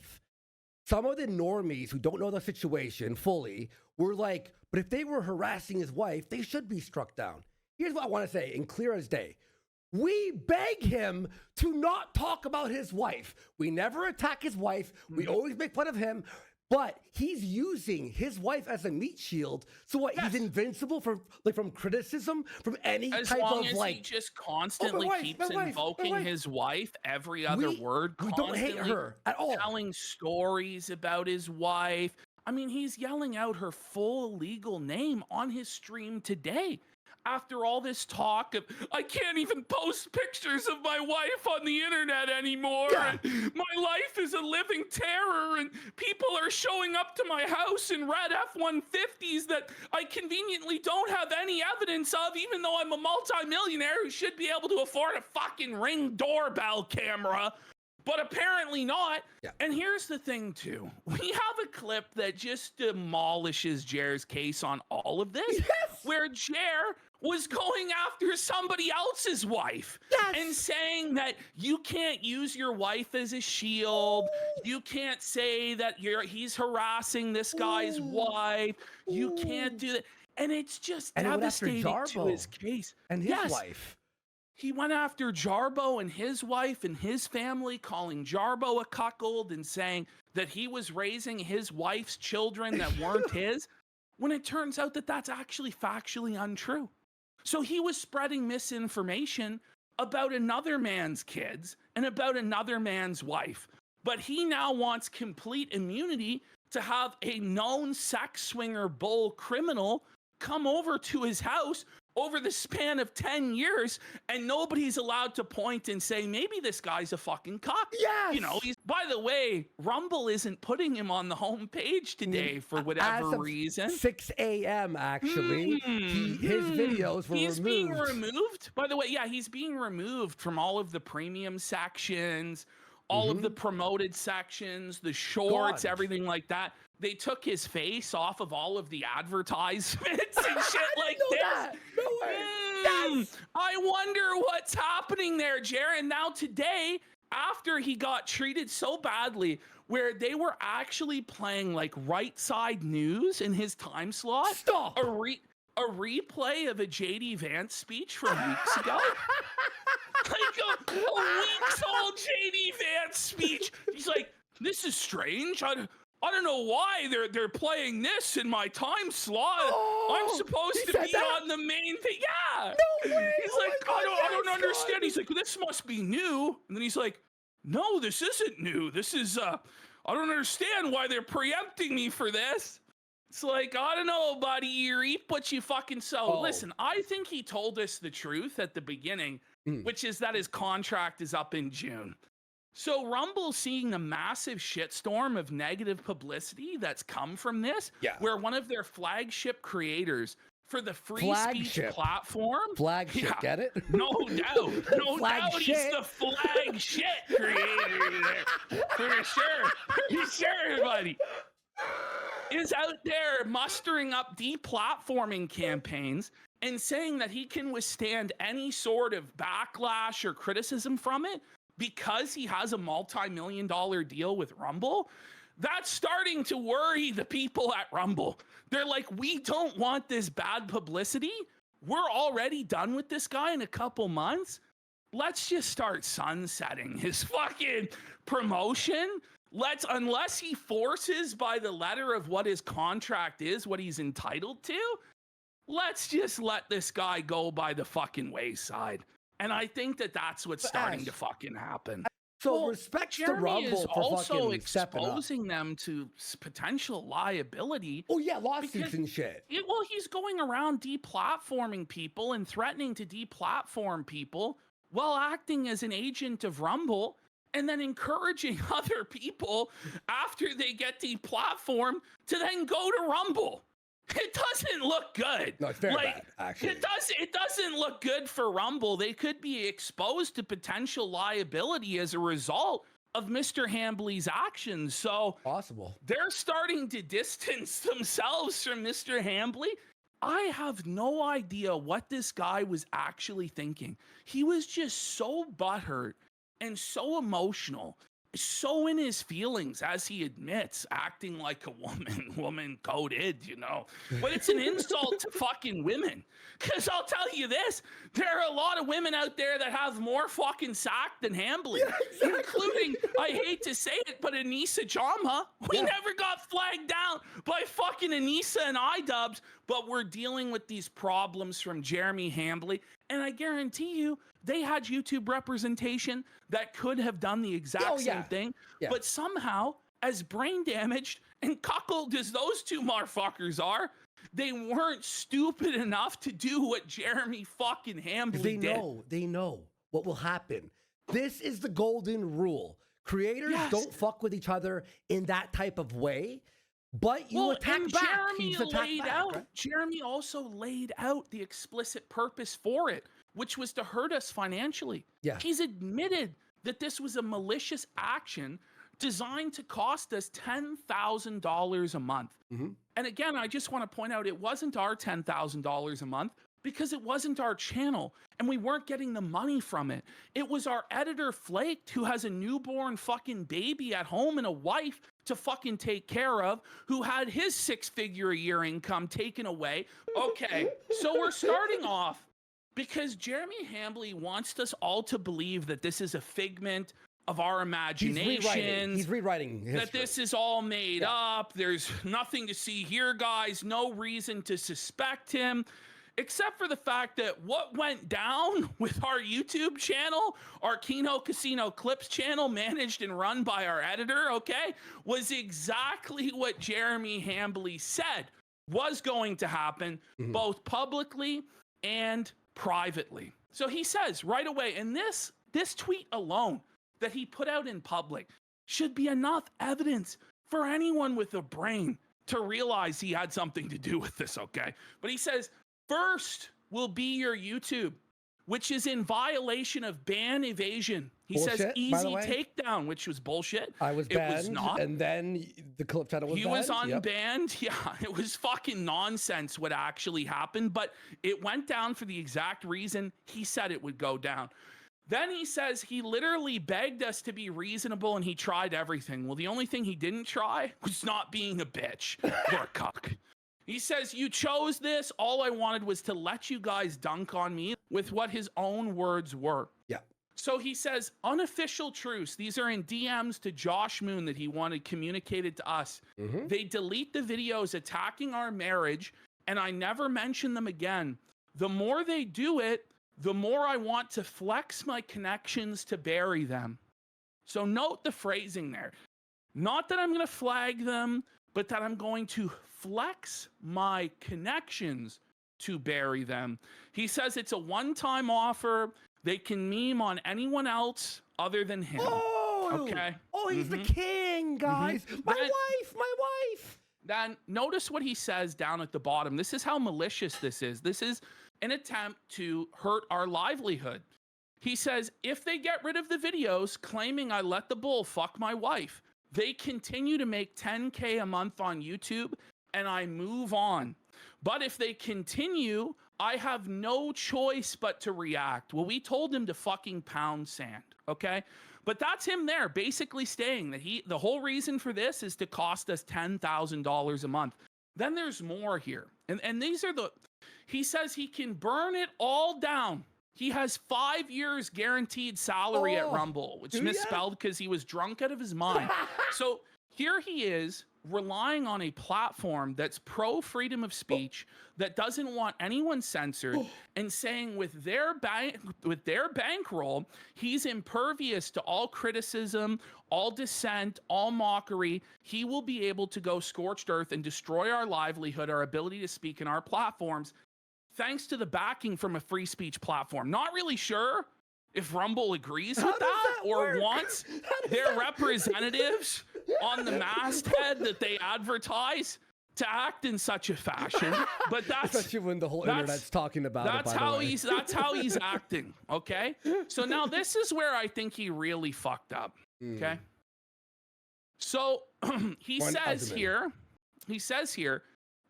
S4: some of the normies who don't know the situation fully were like, but if they were harassing his wife, they should be struck down. Here's what I want to say, in clear as day. We beg him to not talk about his wife. We never attack his wife. We always make fun of him. But he's using his wife as a meat shield. So what?
S3: Yes.
S4: He's invincible from criticism, from any
S3: As
S4: type
S3: long
S4: of
S3: as
S4: like.
S3: he just constantly
S4: wife,
S3: keeps
S4: my wife, my
S3: invoking
S4: wife."
S3: his wife every other word,
S4: We don't hate
S3: constantly
S4: her at all.
S3: telling stories about his wife. I mean, he's yelling out her full legal name on his stream today. After all this talk of, I can't even post pictures of my wife on the internet anymore.
S4: Yeah.
S3: And my life is a living terror. And people are showing up to my house in red F-150s that I conveniently don't have any evidence of, even though I'm a multimillionaire who should be able to afford a fucking Ring doorbell camera. But apparently not.
S4: Yeah.
S3: And here's the thing, too. We have a clip that just demolishes Jer's case on all of this,
S4: Yes.
S3: where Jer was going after somebody else's wife and saying that you can't use your wife as a shield. You can't say that he's harassing this guy's wife. You can't do that. And it's just
S4: And he went after
S3: devastating to
S4: Jarbo
S3: his case.
S4: and his wife.
S3: He went after Jarbo and his wife and his family, calling Jarbo a cuckold and saying that he was raising his wife's children that weren't his, when it turns out that that's actually factually untrue. So he was spreading misinformation about another man's kids and about another man's wife. But he now wants complete immunity to have a known sex swinger bull criminal come over to his house over the span of 10 years, and nobody's allowed to point and say, maybe this guy's a fucking cock.
S4: Yes.
S3: You know, by the way, Rumble isn't putting him on the homepage today for whatever
S4: As of
S3: reason.
S4: 6 a.m. actually, his videos were
S3: He's
S4: removed.
S3: being removed. By the way, yeah, he's being removed from all of the premium sections, all of the promoted sections, the shorts,
S4: God.
S3: everything like that. They took his face off of all of the advertisements and shit like
S4: know
S3: this.
S4: that. No way. Yes.
S3: I wonder what's happening there, Jared. Now today, after he got treated so badly, where they were actually playing like right side news in his time slot.
S4: Stop.
S3: A replay of a JD Vance speech from weeks ago. Like a weeks old JD Vance speech. He's like, this is strange. I don't know why they're playing this in my time slot. I'm supposed to be on the main thing. Yeah.
S4: No way.
S3: He's
S4: Oh
S3: like,
S4: my
S3: I
S4: God,
S3: don't
S4: yes,
S3: understand.
S4: God.
S3: He's like, this must be new. And then he's like, no, this isn't new. This is I don't understand why they're preempting me for this. It's like, I don't know, buddy. You reap what you fucking sow.
S4: Oh.
S3: Listen, I think he told us the truth at the beginning, which is that his contract is up in June. So Rumble's seeing the massive shitstorm of negative publicity that's come from this, where one of their flagship creators for the free speech platform.
S4: Flagship, get it?
S3: No doubt. No doubt he's the flagship creator there. For sure. For sure, buddy. Is out there mustering up deplatforming campaigns and saying that he can withstand any sort of backlash or criticism from it because he has a multi-million-dollar deal with Rumble. That's starting to worry the people at Rumble. They're like, we don't want this bad publicity. We're already done with this guy in a couple months. Let's just start sunsetting his fucking promotion. Unless he forces by the letter of what his contract is, what he's entitled to, let's just let this guy go by the fucking wayside. And I think that that's what's starting to fucking happen.
S4: So respect to
S3: Jeremy
S4: Rumble
S3: is
S4: for
S3: also
S4: fucking stepping up.
S3: exposing them to potential liability.
S4: Oh yeah, lawsuits and shit.
S3: Well, he's going around deplatforming people and threatening to deplatform people while acting as an agent of Rumble, and then encouraging other people after they get deplatformed to then go to Rumble. It doesn't look good.
S4: No, it's very bad, actually.
S3: It doesn't look good for Rumble. They could be exposed to potential liability as a result of Mr. Hambly's actions. So
S4: possible.
S3: They're starting to distance themselves from Mr. Hambly. I have no idea what this guy was actually thinking. He was just so butthurt and so emotional so in his feelings, as he admits, acting like a woman coded, you know. But it's an insult to fucking women. Because I'll tell you this, there are a lot of women out there that have more fucking sack than Hambly, including, I hate to say it, but Anissa Jama. We never got flagged down by fucking Anissa and iDubbbz, but we're dealing with these problems from Jeremy Hambly. And I guarantee you, they had YouTube representation that could have done the exact same thing. But somehow, as brain damaged and cuckolded as those two motherfuckers are, they weren't stupid enough to do what Jeremy fucking Hambly did.
S4: They know what will happen. This is the golden rule. Creators don't fuck with each other in that type of way. But you attack back.
S3: Jeremy also laid out the explicit purpose for it, which was to hurt us financially. Yeah. He's admitted that this was a malicious action designed to cost us $10,000 a month. And again, I just want to point out, it wasn't our $10,000 a month because it wasn't our channel and we weren't getting the money from it. It was our editor Flaked, who has a newborn fucking baby at home and a wife to fucking take care of, who had his 6-figure a year income taken away. Okay, so we're starting off because Jeremy Hambly wants us all to believe that this is a figment of our imagination.
S4: He's rewriting history.
S3: That this is all made up. There's nothing to see here, guys. No reason to suspect him, except for the fact that what went down with our YouTube channel, our Kino Casino Clips channel, managed and run by our editor, okay, was exactly what Jeremy Hambly said was going to happen, both publicly and privately. So he says right away, and this tweet alone that he put out in public should be enough evidence for anyone with a brain to realize he had something to do with this, okay? But he says, first will be your YouTube, which is in violation of ban evasion. He says easy takedown, which was bullshit.
S4: I was banned,
S3: it was not.
S4: And then the clip channel was banned.
S3: He was unbanned. Yeah, it was fucking nonsense what actually happened, but it went down for the exact reason he said it would go down. Then he says he literally begged us to be reasonable and he tried everything. Well, the only thing he didn't try was not being a bitch or a cuck. He says, you chose this. All I wanted was to let you guys dunk on me, with what his own words were. Yeah. So he says, unofficial truce. These are in DMs to Josh Moon that he wanted communicated to us. They delete the videos attacking our marriage, and I never mention them again. The more they do it, the more I want to flex my connections to bury them. So note the phrasing there. Not that I'm going to flag them, but that I'm going to flex my connections to bury them. He says it's a one-time offer. They can meme on anyone else other than him. Okay.
S4: He's the king, guys. My wife.
S3: Then notice what he says down at the bottom. This is how malicious this is. This is an attempt to hurt our livelihood. He says, if they get rid of the videos claiming I let the bull fuck my wife, they continue to make 10K a month on YouTube and I move on. But if they continue, I have no choice but to react. Well, we told him to fucking pound sand, okay? But that's him there basically saying that the whole reason for this is to cost us $10,000 a month. Then there's more here. And these are he says he can burn it all down. He has 5 years guaranteed salary at Rumble, which misspelled because he was drunk out of his mind. So here he is relying on a platform that's pro freedom of speech, that doesn't want anyone censored, and saying with their bankroll, he's impervious to all criticism, all dissent, all mockery. He will be able to go scorched earth and destroy our livelihood, our ability to speak in our platforms, thanks to the backing from a free speech platform. Not really sure if Rumble agrees with that or wants their representatives on the masthead that they advertise to act in such a fashion. But that's
S4: especially when the whole internet's talking about it.
S3: That's how he's acting. Okay. So now this is where I think he really fucked up. Okay. So he says here,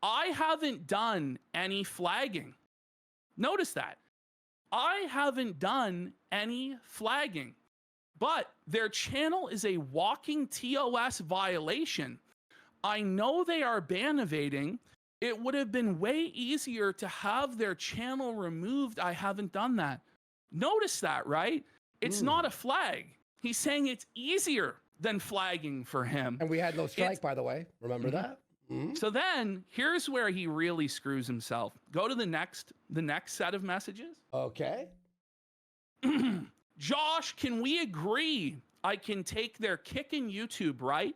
S3: I haven't done any flagging. Notice that. I haven't done any flagging. but their channel is a walking TOS violation. I know they are ban evading. It would have been way easier to have their channel removed. I haven't done that. Notice that, right? It's not a flag. He's saying it's easier than flagging for him.
S4: And we had no strike, by the way. Remember that?
S3: So then here's where he really screws himself. Go to the next set of messages.
S4: Okay.
S3: Josh, can we agree I can take their kick in YouTube, right?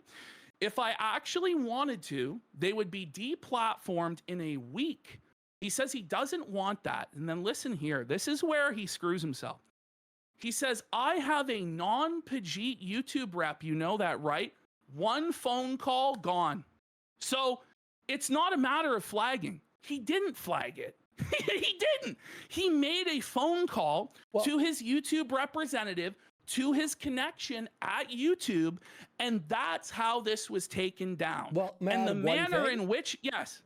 S3: If I actually wanted to, they would be deplatformed in a week. He says he doesn't want that. And then listen here. This is where he screws himself. He says, I have a non-Pajit YouTube rep. You know that, right? One phone call, gone. So it's not a matter of flagging. He didn't flag it. He didn't. He made a phone call to his YouTube representative, to his connection at YouTube, and that's how this was taken down.
S4: Well, man,
S3: and the manner in which, yes.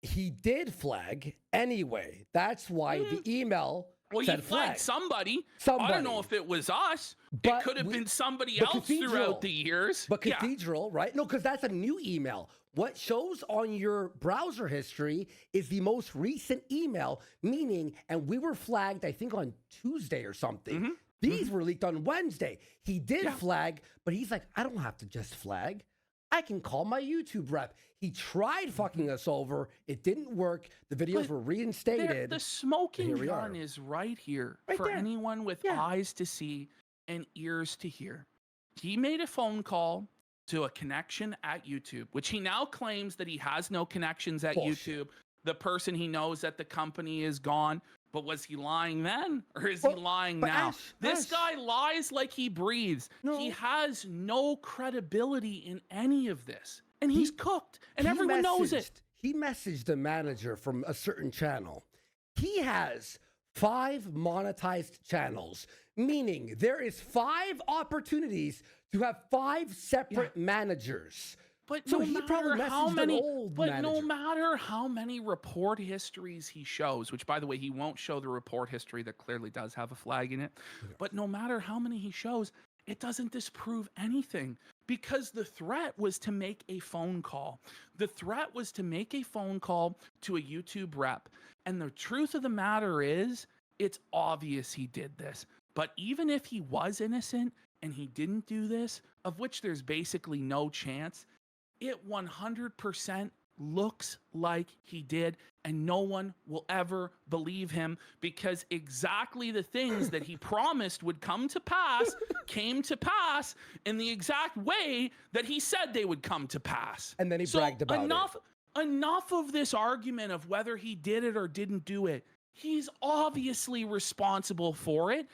S4: He did flag anyway. That's why the email said
S3: he flagged somebody.
S4: Somebody.
S3: I don't know if it was us.
S4: But
S3: it could have been somebody else throughout the years.
S4: But Cathedral, right? No, because that's a new email. What shows on your browser history is the most recent email, meaning, and we were flagged, I think, on Tuesday or something. These were leaked on Wednesday. He did flag, but he's like, I don't have to just flag. I can call my YouTube rep. He tried fucking us over. It didn't work. The videos were reinstated.
S3: The smoking gun is right here for anyone with eyes to see and ears to hear. He made a phone call to a connection at YouTube, which he now claims that he has no connections at YouTube. The person he knows at the company is gone. But was he lying then, or is he lying now? This guy lies like he breathes. No. He has no credibility in any of this. And he's cooked, and everyone knows it.
S4: He messaged the manager from a certain channel. He has 5 monetized channels, meaning there is 5 opportunities to have 5 separate managers.
S3: But no matter how many report histories he shows, which by the way, he won't show the report history that clearly does have a flag in it. But no matter how many he shows, it doesn't disprove anything, because the threat was to make a phone call. The threat was to make a phone call to a YouTube rep. And the truth of the matter is, it's obvious he did this. But even if he was innocent and he didn't do this, of which there's basically no chance, it 100% looks like he did, and no one will ever believe him, because exactly the things that he promised would come to pass came to pass in the exact way that he said they would come to pass.
S4: And then he bragged about it.
S3: Enough of this argument of whether he did it or didn't do it. He's obviously responsible for it.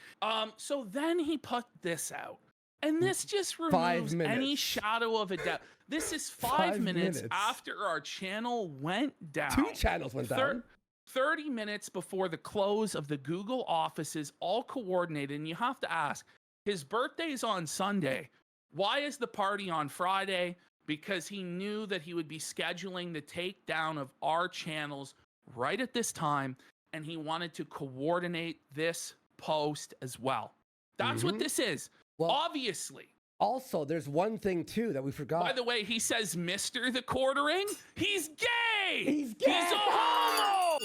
S3: So then he put this out. And this just removes any shadow of a doubt. This is 5 minutes after our channel went down.
S4: 2 channels went down.
S3: 30 minutes before the close of the Google offices, all coordinated. And you have to ask, his birthday's on Sunday. Why is the party on Friday? Because he knew that he would be scheduling the takedown of our channels right at this time. And he wanted to coordinate this post as well. That's what this is. Well, obviously.
S4: Also, there's one thing, too, that we forgot.
S3: By the way, he says Mr. the Quartering. He's gay.
S4: He's gay.
S3: He's a homo.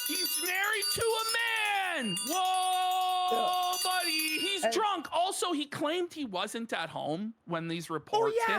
S3: He's married to a man. Whoa, buddy. He's drunk. Also, he claimed he wasn't at home when these reports hit.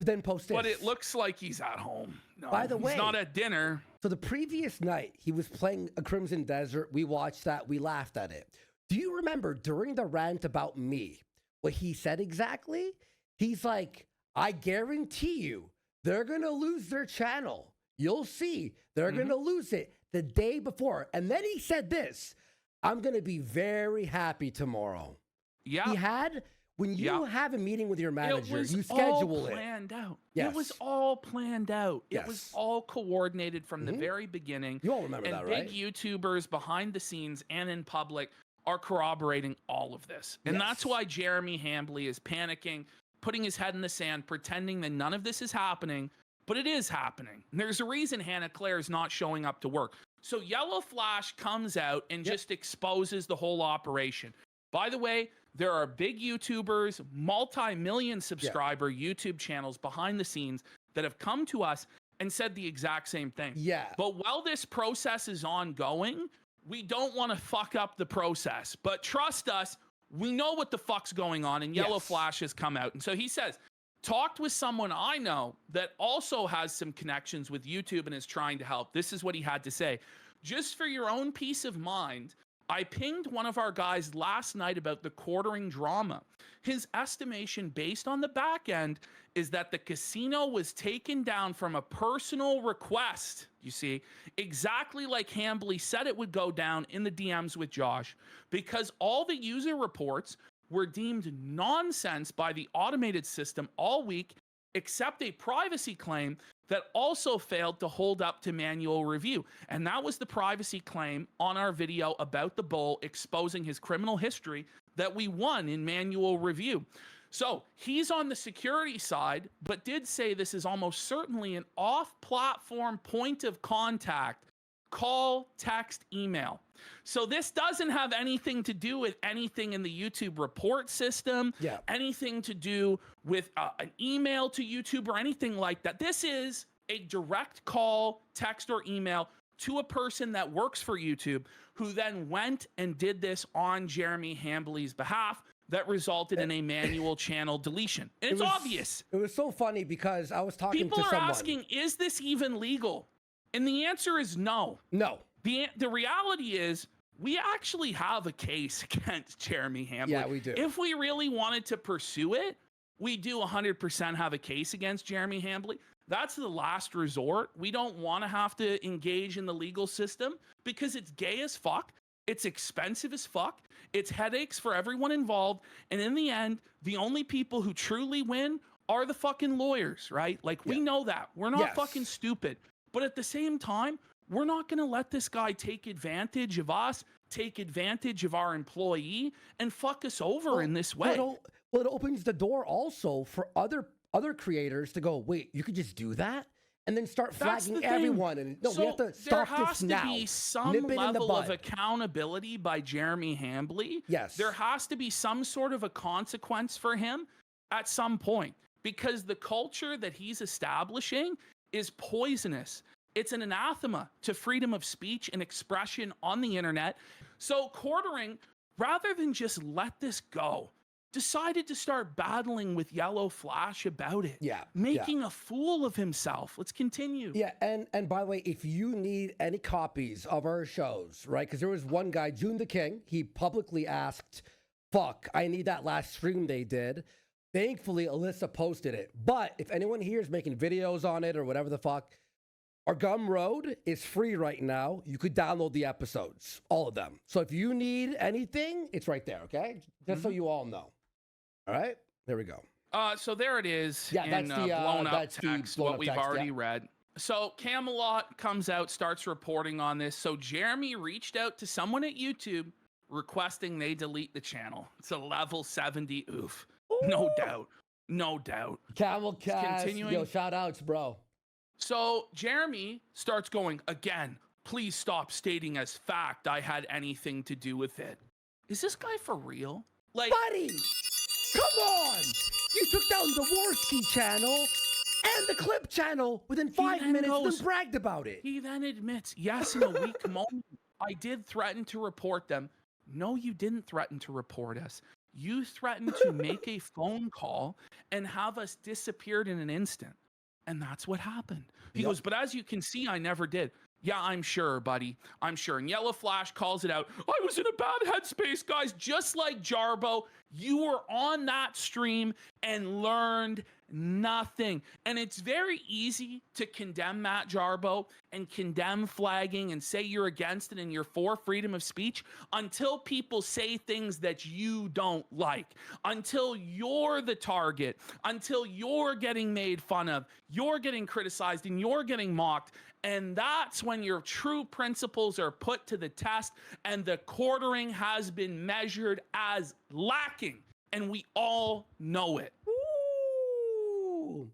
S4: But then post this.
S3: But it looks like he's at home. No,
S4: by the way,
S3: he's not at dinner.
S4: So the previous night, he was playing A Crimson Desert. We watched that. We laughed at it. Do you remember during the rant about me, what he said exactly? He's like, I guarantee you, they're going to lose their channel. You'll see. They're going to lose it the day before. And then he said this, I'm going to be very happy tomorrow. Yeah. He had, when you have a meeting with your manager, you schedule it.
S3: It was all planned out. Yes. It was all planned out. Yes. It was all coordinated from the very beginning.
S4: You all remember that, right?
S3: And big YouTubers behind the scenes and in public are corroborating all of this. And that's why Jeremy Hambley is panicking, putting his head in the sand, pretending that none of this is happening, but it is happening. And there's a reason Hannah Claire is not showing up to work. So Yellow Flash comes out and just exposes the whole operation. By the way, there are big YouTubers, multi-million subscriber YouTube channels behind the scenes that have come to us and said the exact same thing.
S4: Yeah.
S3: But while this process is ongoing, we don't want to fuck up the process. But trust us, we know what the fuck's going on, and Yellow Flash has come out. And so he says, talked with someone I know that also has some connections with YouTube and is trying to help. This is what he had to say. Just for your own peace of mind, I pinged one of our guys last night about the quartering drama. His estimation based on the back end is that the casino was taken down from a personal request, you see, exactly like Hambly said it would go down in the DMs with Josh, because all the user reports were deemed nonsense by the automated system all week, except a privacy claim that also failed to hold up to manual review. And that was the privacy claim on our video about the bull exposing his criminal history that we won in manual review. So he's on the security side, but did say this is almost certainly an off-platform point of contact, call, text, email. So this doesn't have anything to do with anything in the YouTube report system, anything to do with an email to YouTube or anything like that. This is a direct call, text, or email to a person that works for YouTube who then went and did this on Jeremy Hambly's behalf that resulted in a manual channal deletion. And it's obvious.
S4: It was so funny because I was talking to someone.
S3: People are asking, is this even legal? And the answer is no.
S4: No.
S3: The reality is we actually have a case against Jeremy Hambly.
S4: Yeah, we do.
S3: If we really wanted to pursue it, we do 100% have a case against Jeremy Hambly. That's the last resort. We don't want to have to engage in the legal system because it's gay as fuck. It's expensive as fuck. It's headaches for everyone involved. And in the end, the only people who truly win are the fucking lawyers, right? Like, we know that. We're not fucking stupid. But at the same time, we're not going to let this guy take advantage of us, take advantage of our employee, and fuck us over in this way.
S4: It opens the door also for other creators to go, wait, you could just do that? And then start flagging everyone. And no, we have to stop this now.
S3: There has to be some level of accountability by Jeremy Hambly.
S4: Yes.
S3: There has to be some sort of a consequence for him at some point, because the culture that he's establishing is poisonous. It's an anathema to freedom of speech and expression on the internet. So Quartering, rather than just let this go, decided to start battling with Yellow Flash about it. Making a fool of himself. Let's continue.
S4: Yeah, and by the way, if you need any copies of our shows, right? Because there was one guy, June the King, he publicly asked, fuck, I need that last stream they did. Thankfully, Alyssa posted it. But if anyone here is making videos on it or whatever the fuck, our Gumroad is free right now. You could download the episodes, all of them. So if you need anything, it's right there, okay? Just so you all know. All right, there we go.
S3: So there it is.
S4: Yeah,
S3: in,
S4: that's the
S3: blown up
S4: that's
S3: text,
S4: the blown
S3: what
S4: up
S3: we've
S4: text,
S3: already read. So Camelot comes out, starts reporting on this. So Jeremy reached out to someone at YouTube requesting they delete the channel. It's a level 70 oof. Ooh. No doubt. No doubt.
S4: Camel Cast. Yo, shout outs, bro.
S3: So Jeremy starts going, again, please stop stating as fact I had anything to do with it. Is this guy for real? Like,
S4: buddy, come on! You took down the Warski channel and the Clip channel within 5 minutes and bragged about it.
S3: He then admits, yes, in a weak moment, I did threaten to report them. No, you didn't threaten to report us. You threatened to make a phone call and have us disappeared in an instant. And that's what happened. He goes, but as you can see, I never did. Yeah, I'm sure, buddy. I'm sure. And Yellow Flash calls it out. I was in a bad headspace, guys. Just like Jarbo, you were on that stream and learned nothing. And it's very easy to condemn Matt Jarbo and condemn flagging and say you're against it and you're for freedom of speech until people say things that you don't like, until you're the target, until you're getting made fun of, you're getting criticized and you're getting mocked. And that's when your true principles are put to the test and the quartering has been measured as lacking. And we all know it.
S4: Ooh.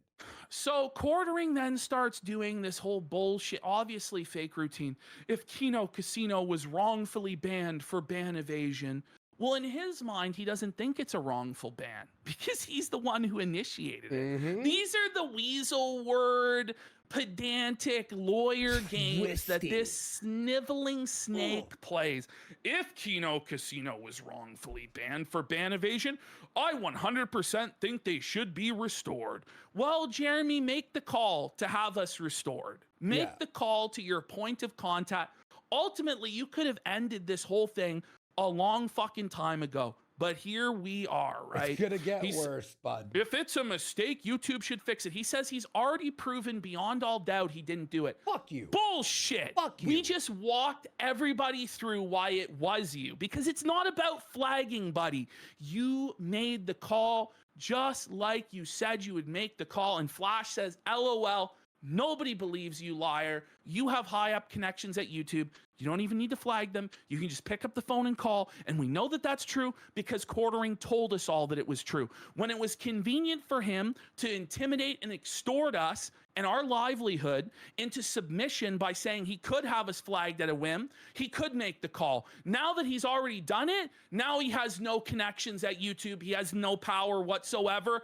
S3: So Quartering then starts doing this whole bullshit, obviously fake routine. If Kino Casino was wrongfully banned for ban evasion, Well, in his mind, he doesn't think it's a wrongful ban because he's the one who initiated it. These are the weasel word, pedantic lawyer games that this sniveling snake plays. If Kino Casino was wrongfully banned for ban evasion, I 100% think they should be restored. Well, Jeremy, make the call to have us restored. Make the call to your point of contact. Ultimately, you could have ended this whole thing a long fucking time ago, but here we are, right?
S4: It's gonna get worse, bud.
S3: If it's a mistake, YouTube should fix it. He says he's already proven beyond all doubt he didn't do it.
S4: Fuck you.
S3: Bullshit.
S4: Fuck you.
S3: We just walked everybody through why it was you, because it's not about flagging, buddy. You made the call just like you said you would make the call, and Flash says, LOL, nobody believes you, liar. You have high up connections at YouTube. You don't even need to flag them. You can just pick up the phone and call. And we know that that's true because Quartering told us all that it was true. When it was convenient for him to intimidate and extort us and our livelihood into submission by saying he could have us flagged at a whim, he could make the call. Now that he's already done it, now he has no connections at YouTube. He has no power whatsoever.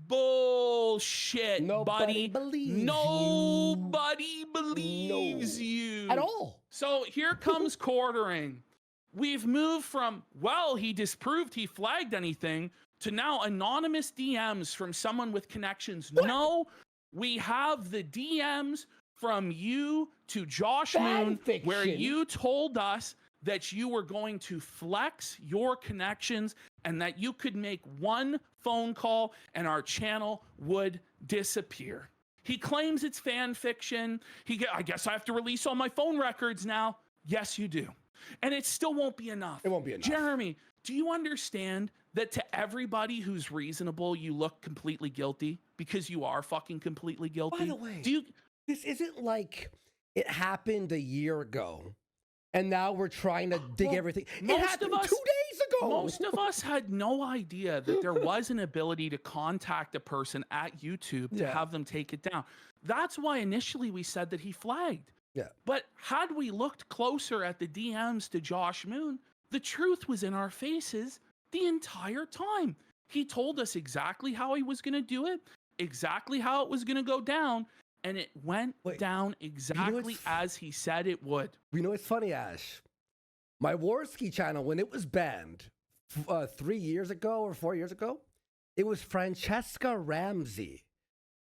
S3: Bullshit,
S4: Nobody
S3: buddy.
S4: believes
S3: Nobody believes you
S4: at all.
S3: So here comes Quartering. We've moved from, well, he disproved he flagged anything, to now anonymous DMs from someone with connections.
S4: What?
S3: No, we have the DMs from you to Josh Moon, where you told us that you were going to flex your connections and that you could make one phone call and our channel would disappear. He claims it's fan fiction. I guess I have to release all my phone records now. Yes, you do. And it still won't be enough.
S4: It won't be enough.
S3: Jeremy, do you understand that to everybody who's reasonable, you look completely guilty because you are fucking completely guilty?
S4: By the way, this isn't like it happened a year ago and now we're trying to dig everything. It happened 2 days ago.
S3: Most of us had no idea that there was an ability to contact a person at YouTube to have them take it down. That's why initially we said that he flagged.
S4: Yeah.
S3: But had we looked closer at the DMs to Josh Moon, the truth was in our faces the entire time. He told us exactly how he was going to do it, exactly how it was going to go down, and it went down exactly as he said it would.
S4: You know what's funny, Ash? My Warski channel, when it was banned 3 years ago or 4 years ago, it was Francesca Ramsey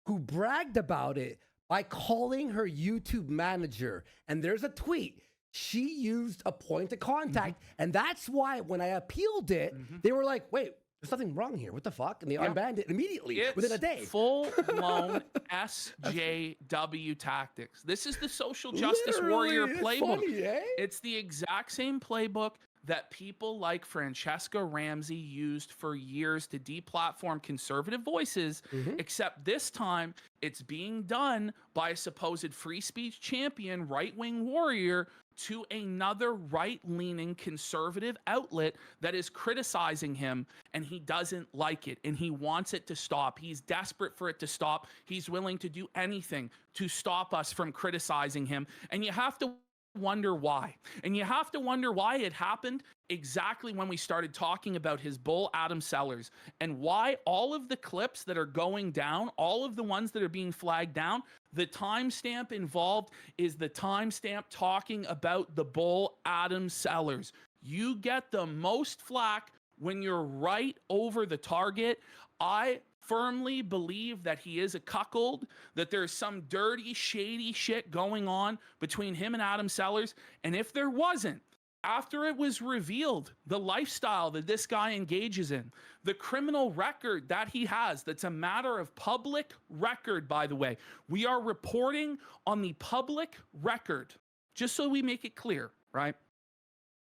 S4: who bragged about it by calling her YouTube manager. And there's a tweet. She used a point of contact. And that's why when I appealed it, they were like, wait, there's something wrong here. What the fuck? And they unbanned it immediately within a day.
S3: Full-blown SJW tactics. This is the social justice warrior playbook.
S4: Funny, eh?
S3: It's the exact same playbook that people like Francesca Ramsey used for years to deplatform conservative voices, except this time it's being done by a supposed free speech champion, right-wing warrior, to another right-leaning conservative outlet that is criticizing him, and he doesn't like it, and he wants it to stop. He's desperate for it to stop. He's willing to do anything to stop us from criticizing him, and you have to wonder why. And you have to wonder why it happened exactly when we started talking about his bull Adam Sellers, and why all of the clips that are going down, all of the ones that are being flagged down, the timestamp involved is the timestamp talking about the bull Adam Sellers. You get the most flack when you're right over the target. I firmly believe that he is a cuckold, that there's some dirty, shady shit going on between him and Adam Sellers. And if there wasn't, after it was revealed, the lifestyle that this guy engages in, the criminal record that he has, that's a matter of public record, by the way. We are reporting on the public record, just so we make it clear, right?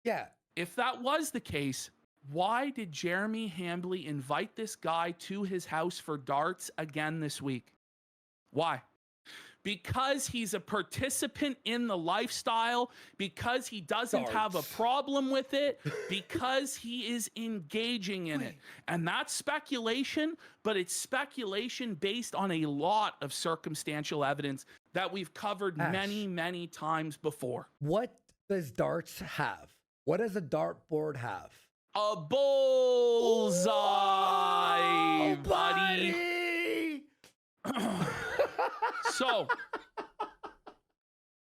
S4: Yeah.
S3: If that was the case, why did Jeremy Hambley invite this guy to his house for darts again this week? Why? Because he's a participant in the lifestyle, because he doesn't have a problem with it, because he is engaging in it. And that's speculation, but it's speculation based on a lot of circumstantial evidence that we've covered many, many times before.
S4: What does darts have? What does a dartboard have?
S3: A bullseye,
S4: Oh,
S3: buddy. So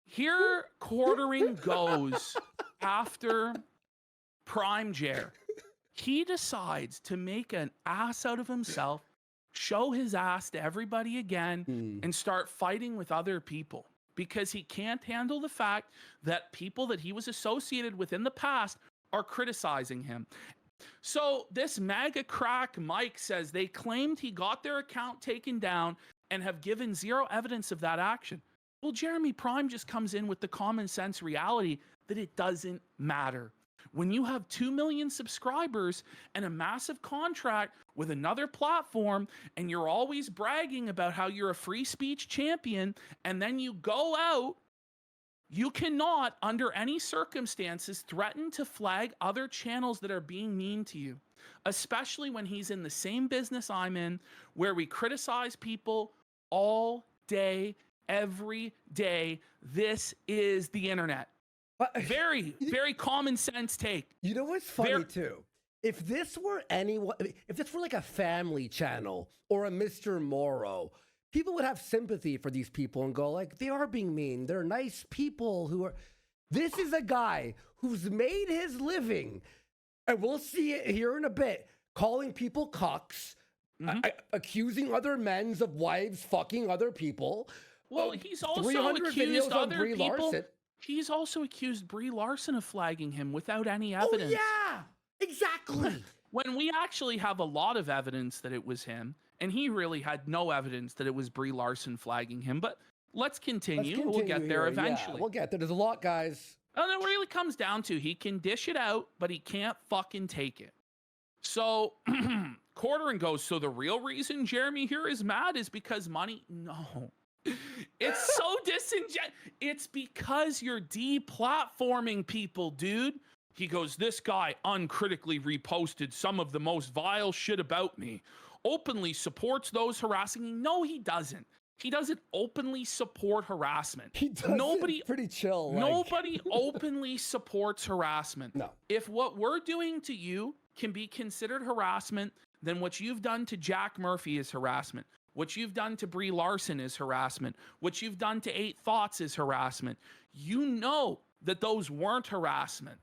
S3: here quartering goes after Prime Jer. He decides to make an ass out of himself, show his ass to everybody again, and start fighting with other people because he can't handle the fact that people that he was associated with in the past are criticizing him. So this MAGA crack Mike says they claimed he got their account taken down and have given zero evidence of that action. Well, Jeremy Prime just comes in with the common sense reality that it doesn't matter. When you have 2 million subscribers and a massive contract with another platform, and you're always bragging about how you're a free speech champion, and then you go out, you cannot, under any circumstances, threaten to flag other channels that are being mean to you, especially when he's in the same business I'm in, where we criticize people all day, every day. This is the internet. Very, very common sense take.
S4: You know what's funny too? If this were anyone, if this were like a family channel or a Mr. Morrow, people would have sympathy for these people and go like, they are being mean. They're nice people who are. This is a guy who's made his living, and we'll see it here in a bit, calling people cocks, accusing other men's of wives fucking other people.
S3: Well, he's also accused other people. Larson. He's also accused Brie Larson of flagging him without any evidence.
S4: Oh, yeah, exactly.
S3: When we actually have a lot of evidence that it was him, and he really had no evidence that it was Brie Larson flagging him. But let's continue. We'll get there eventually.
S4: Yeah, we'll get there. There's a lot, guys.
S3: And it really comes down to he can dish it out, but he can't fucking take it. So quartering goes, so the real reason Jeremy here is mad is because money? No. It's so disingenuous. It's because you're deplatforming people, dude. He goes, this guy uncritically reposted some of the most vile shit about me. Openly supports those harassing me. No, he doesn't. He doesn't openly support harassment.
S4: He does. Pretty chill.
S3: Nobody openly supports harassment.
S4: No.
S3: If what we're doing to you can be considered harassment, then what you've done to Jack Murphy is harassment. What you've done to Brie Larson is harassment. What you've done to 8 Thoughts is harassment. You know that those weren't harassment.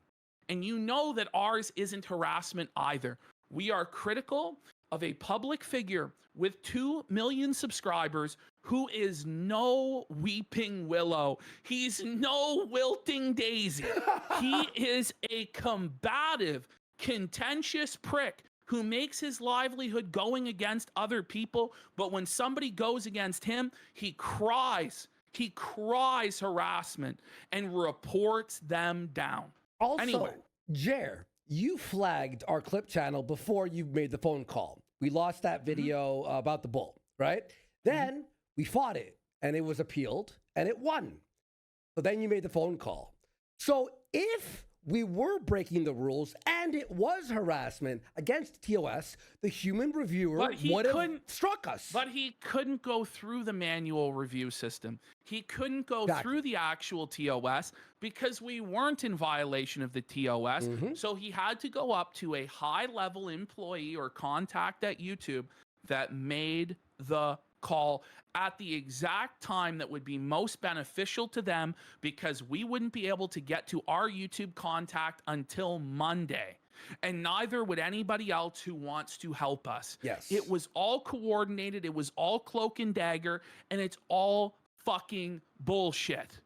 S3: And you know that ours isn't harassment either. We are critical of a public figure with 2 million subscribers who is no weeping willow. He's no wilting daisy. He is a combative, contentious prick who makes his livelihood going against other people, but when somebody goes against him, he cries harassment and reports them down.
S4: Also,
S3: anyway,
S4: Jer, you flagged our clip channel before you made the phone call. We lost that video about the bull, right? Then we fought it, and it was appealed, and it won. So then you made the phone call. So if we were breaking the rules and it was harassment against TOS, the human reviewer would have struck us.
S3: But he couldn't go through the manual review system. He couldn't go through the actual TOS because we weren't in violation of the TOS. So he had to go up to a high-level employee or contact at YouTube that made the call at the exact time that would be most beneficial to them, because we wouldn't be able to get to our YouTube contact until Monday. And neither would anybody else who wants to help us.
S4: Yes.
S3: It was all coordinated. It was all cloak and dagger, and it's all fucking bullshit.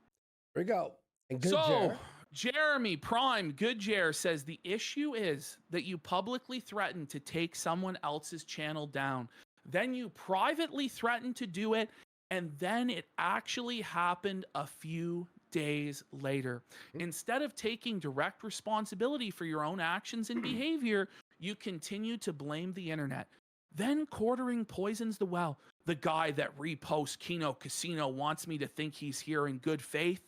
S4: There we go. And good
S3: Jeremy Prime, Good Jer, says the issue is that you publicly threatened to take someone else's channel down. Then you privately threatened to do it, and then it actually happened a few days later. Instead of taking direct responsibility for your own actions and behavior, you continue to blame the internet. Then quartering poisons the well. The guy that reposts Kino Casino wants me to think he's here in good faith.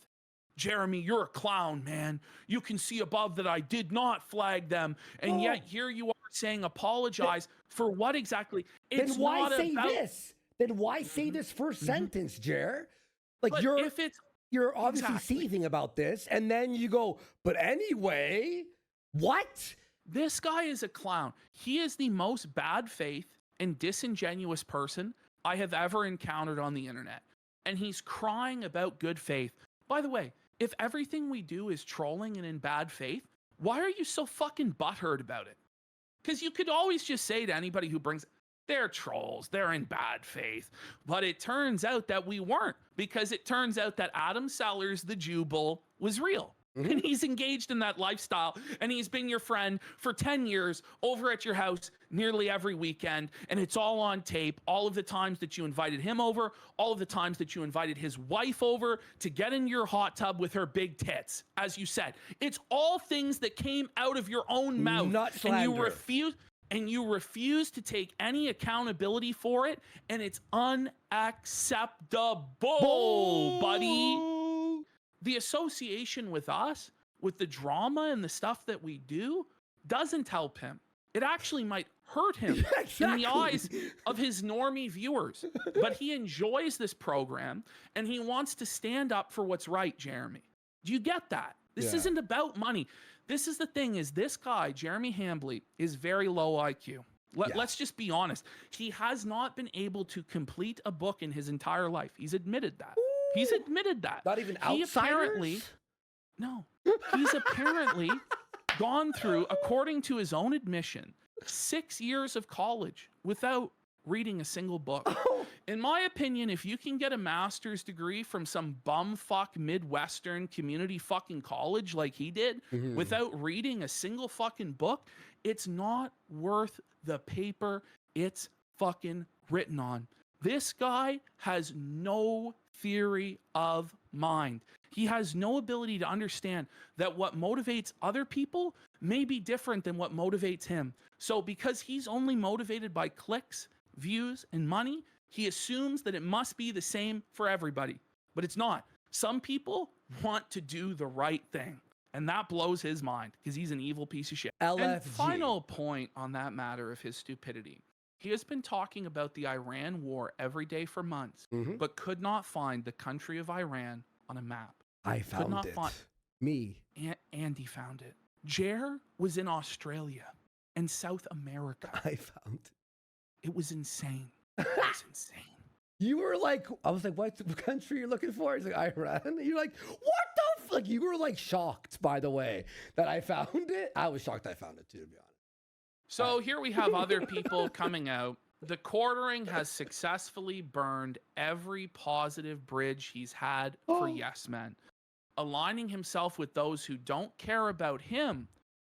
S3: Jeremy, you're a clown, man. You can see above that I did not flag them, and yet here you are saying apologize for what exactly?
S4: It's then why say this? Then why say this first sentence, Jer? Like
S3: but
S4: you're obviously seething about this, and then you go, but anyway, what?
S3: This guy is a clown. He is the most bad faith and disingenuous person I have ever encountered on the internet. And he's crying about good faith. By the way, if everything we do is trolling and in bad faith, why are you so fucking butthurt about it? Because you could always just say to anybody who brings, they're trolls, they're in bad faith. But it turns out that we weren't, because it turns out that Adam Sellers, the Jew Bull, was real. And he's engaged in that lifestyle, and he's been your friend for 10 years over at your house nearly every weekend, and it's all on tape. All of the times that you invited him over, all of the times that you invited his wife over to get in your hot tub with her big tits, as you said. It's all things that came out of your own mouth.
S4: Not slander.
S3: And you refuse to take any accountability for it, and it's unacceptable, buddy. The association with us, with the drama and the stuff that we do, doesn't help him. It actually might hurt him in the eyes of his normie viewers. But he enjoys this program, and he wants to stand up for what's right, Jeremy. Do you get that? This isn't about money. This is the thing, is this guy, Jeremy Hambley, is very low IQ. Let's just be honest. He has not been able to complete a book in his entire life. He's admitted that. He's admitted that.
S4: Not even outsiders?
S3: He's apparently gone through, according to his own admission, 6 years of college without reading a single book. In my opinion, if you can get a master's degree from some bumfuck Midwestern community fucking college like he did without reading a single fucking book, it's not worth the paper it's fucking written on. This guy has no theory of mind. He has no ability to understand that what motivates other people may be different than what motivates him. So because he's only motivated by clicks, views, and money, he assumes that it must be the same for everybody. But it's not. Some people want to do the right thing. And that blows his mind because he's an evil piece of shit.
S4: LFG.
S3: And final point on that matter of his stupidity. He has been talking about the Iran war every day for months, but could not find the country of Iran on a map.
S4: I found it. Me.
S3: Andy found it. Jer was in Australia and South America.
S4: I found it.
S3: It was insane. It was insane.
S4: You were like, I was like, what country you're looking for? He's like, Iran. And you're like, what the fuck? You were like shocked, by the way, that I found it. I was shocked I found it too, to be honest.
S3: So here we have other people coming out. The quartering has successfully burned every positive bridge he's had for Yes Men, aligning himself with those who don't care about him,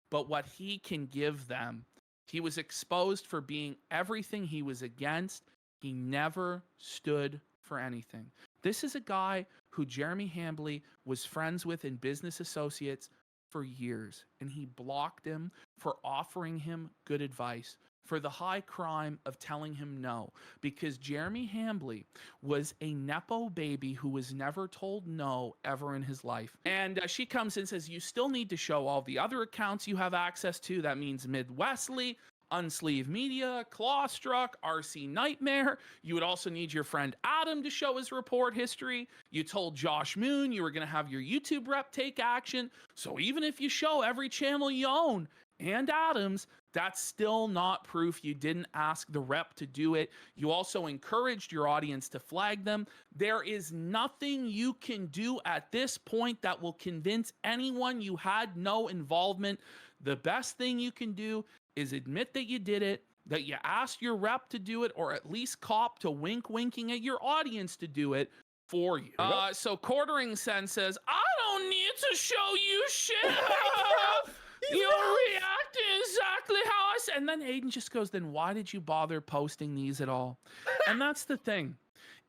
S3: but what he can give them. He was exposed for being everything he was against. He never stood for anything. This is a guy who Jeremy Hambley was friends with and business associates for years, and he blocked him for offering him good advice, for the high crime of telling him no, because Jeremy Hambley was a Nepo baby who was never told no ever in his life. And she comes in and says, you still need to show all the other accounts you have access to. That means Midwestly, Unsleeve Media, Clawstruck, RC Nightmare. You would also need your friend Adam to show his report history. You told Josh Moon you were going to have your YouTube rep take action. So even if you show every channel you own and Adam's, that's still not proof you didn't ask the rep to do it. You also encouraged your audience to flag them. There is nothing you can do at this point that will convince anyone you had no involvement. The best thing you can do is admit that you did it, that you asked your rep to do it, or at least cop to winking at your audience to do it for you. So Quartering Sen says, I don't need to show you shit. You're reacting exactly how I said. And then Aiden just goes, then why did you bother posting these at all? And that's the thing.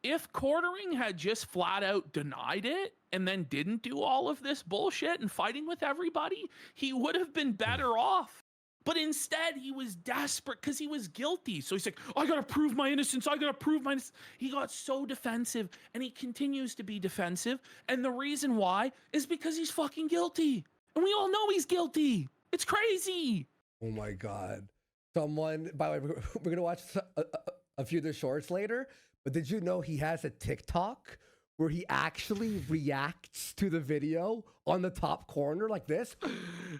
S3: If Quartering had just flat out denied it and then didn't do all of this bullshit and fighting with everybody, he would have been better off. But instead, he was desperate because he was guilty. So he's like, I got to prove my innocence. I got to prove my innocence. He got so defensive, and he continues to be defensive. And the reason why is because he's fucking guilty. And we all know he's guilty. It's crazy.
S4: Oh, my God. Someone, by the way, we're going to watch a few of the shorts later. But did you know he has a TikTok where he actually reacts to the video on the top corner like this?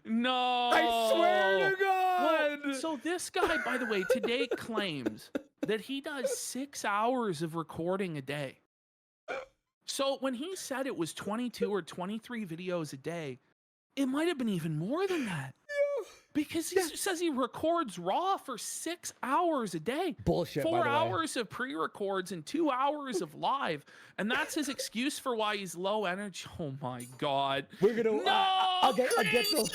S3: No.
S4: I swear to God.
S3: Well, so this guy, by the way, today claims that he does 6 hours of recording a day. So when he said it was 22 or 23 videos a day, it might have been even more than that. Because he says he records raw for 6 hours a day.
S4: Bullshit.
S3: 4 hours of pre-records and 2 hours of live. And that's his excuse for why he's low energy. Oh my God.
S4: We're gonna I'll get
S3: cringe alert!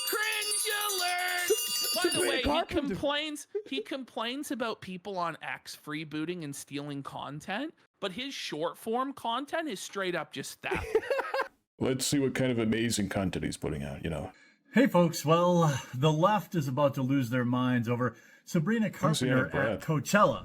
S3: Cringe alert! By the way, he complains about people on X freebooting and stealing content, but his short form content is straight up just theft.
S1: Let's see what kind of amazing content he's putting out, you know.
S5: Hey folks, well, the left is about to lose their minds over Sabrina Carpenter at Coachella.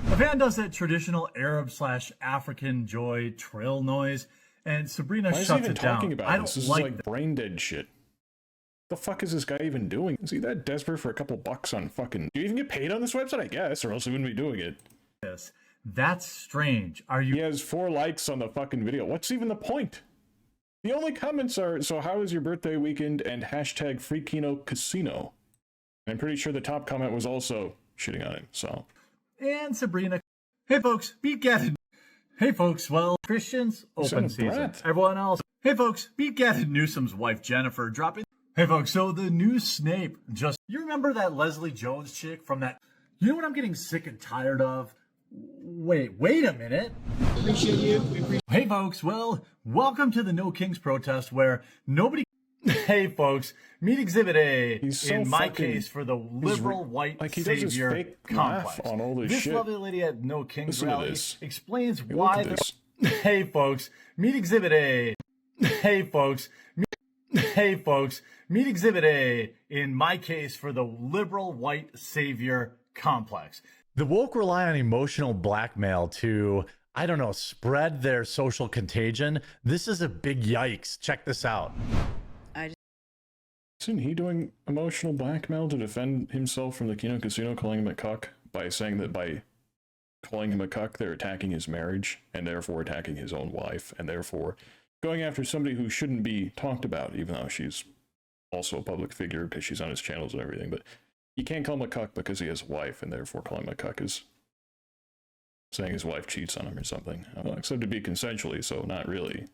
S5: The van does that traditional Arab/African joy trill noise, and Sabrina
S1: Why is he
S5: shuts
S1: even
S5: it
S1: talking
S5: down.
S1: about
S5: I
S1: this?
S5: don't
S1: This
S5: like
S1: is like brain dead shit. The fuck is this guy even doing? Is he that desperate for a couple bucks on fucking... Do you even get paid on this website? I guess, or else he wouldn't be doing it.
S5: this. That's strange. Are you...
S1: He has 4 likes on the fucking video. What's even the point? The only comments are, so how was your birthday weekend, and hashtag free Kino casino. And I'm pretty sure the top comment was also shitting on him, so...
S5: And Sabrina... Hey folks, beat Gavin. Hey folks, well, Christians, open season.
S1: Brat.
S5: Everyone else. Hey folks, beat Gavin Newsom's wife Jennifer dropping... Hey folks, so the new Snape just... You remember that Leslie Jones chick from that... You know what I'm getting sick and tired of? Wait a minute.
S6: Appreciate you.
S5: Hey folks, well, welcome to the No Kings protest where nobody... Hey folks, meet Exhibit A.
S1: He's so
S5: in my
S1: fucking-
S5: case for the liberal white
S1: like he does his
S5: savior
S1: fake
S5: complex.
S1: laugh on all this
S5: This
S1: shit.
S5: lovely lady at No Kings
S1: Listen to
S5: rally
S1: this.
S5: explains
S1: Hey,
S5: why
S1: look at this.
S5: Hey folks, meet Exhibit A. Hey folks, hey folks, meet Exhibit A. In my case for the liberal white savior complex.
S2: The woke rely on emotional blackmail to, I don't know, spread their social contagion. This is a big yikes. Check this out.
S1: Isn't he doing emotional blackmail to defend himself from the Kino Casino calling him a cuck by saying that by calling him a cuck, they're attacking his marriage and therefore attacking his own wife and therefore going after somebody who shouldn't be talked about, even though she's also a public figure because she's on his channels and everything. But you can't call him a cuck because he has a wife, and therefore calling him a cuck is saying his wife cheats on him or something. Well, except to be consensually, so not really.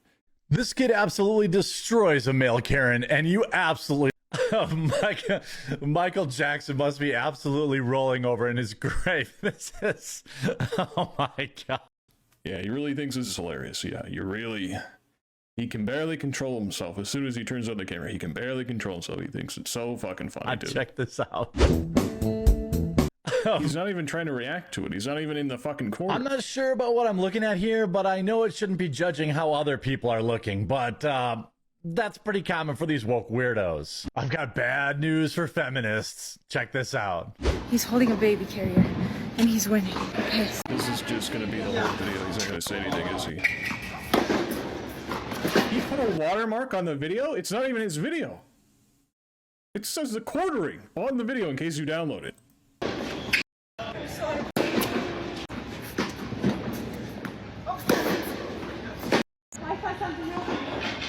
S2: This kid absolutely destroys a male Karen, and you absolutely... Michael Jackson must be absolutely rolling over in his grave. This is... Oh my God.
S1: Yeah, he really thinks this is hilarious. Yeah, he can barely control himself. As soon as he turns on the camera, he can barely control himself. He thinks it's so fucking funny, dude.
S2: Check this out.
S1: He's not even trying to react to it. He's not even in the fucking corner.
S2: I'm not sure about what I'm looking at here, but I know it shouldn't be judging how other people are looking, but that's pretty common for these woke weirdos. I've got bad news for feminists. Check this out.
S7: He's holding a baby carrier, and he's winning. Okay.
S1: This is just going to be the whole video. He's not going to say anything, is he? He put a watermark on the video? It's not even his video. It says the quartering on the video in case you download it.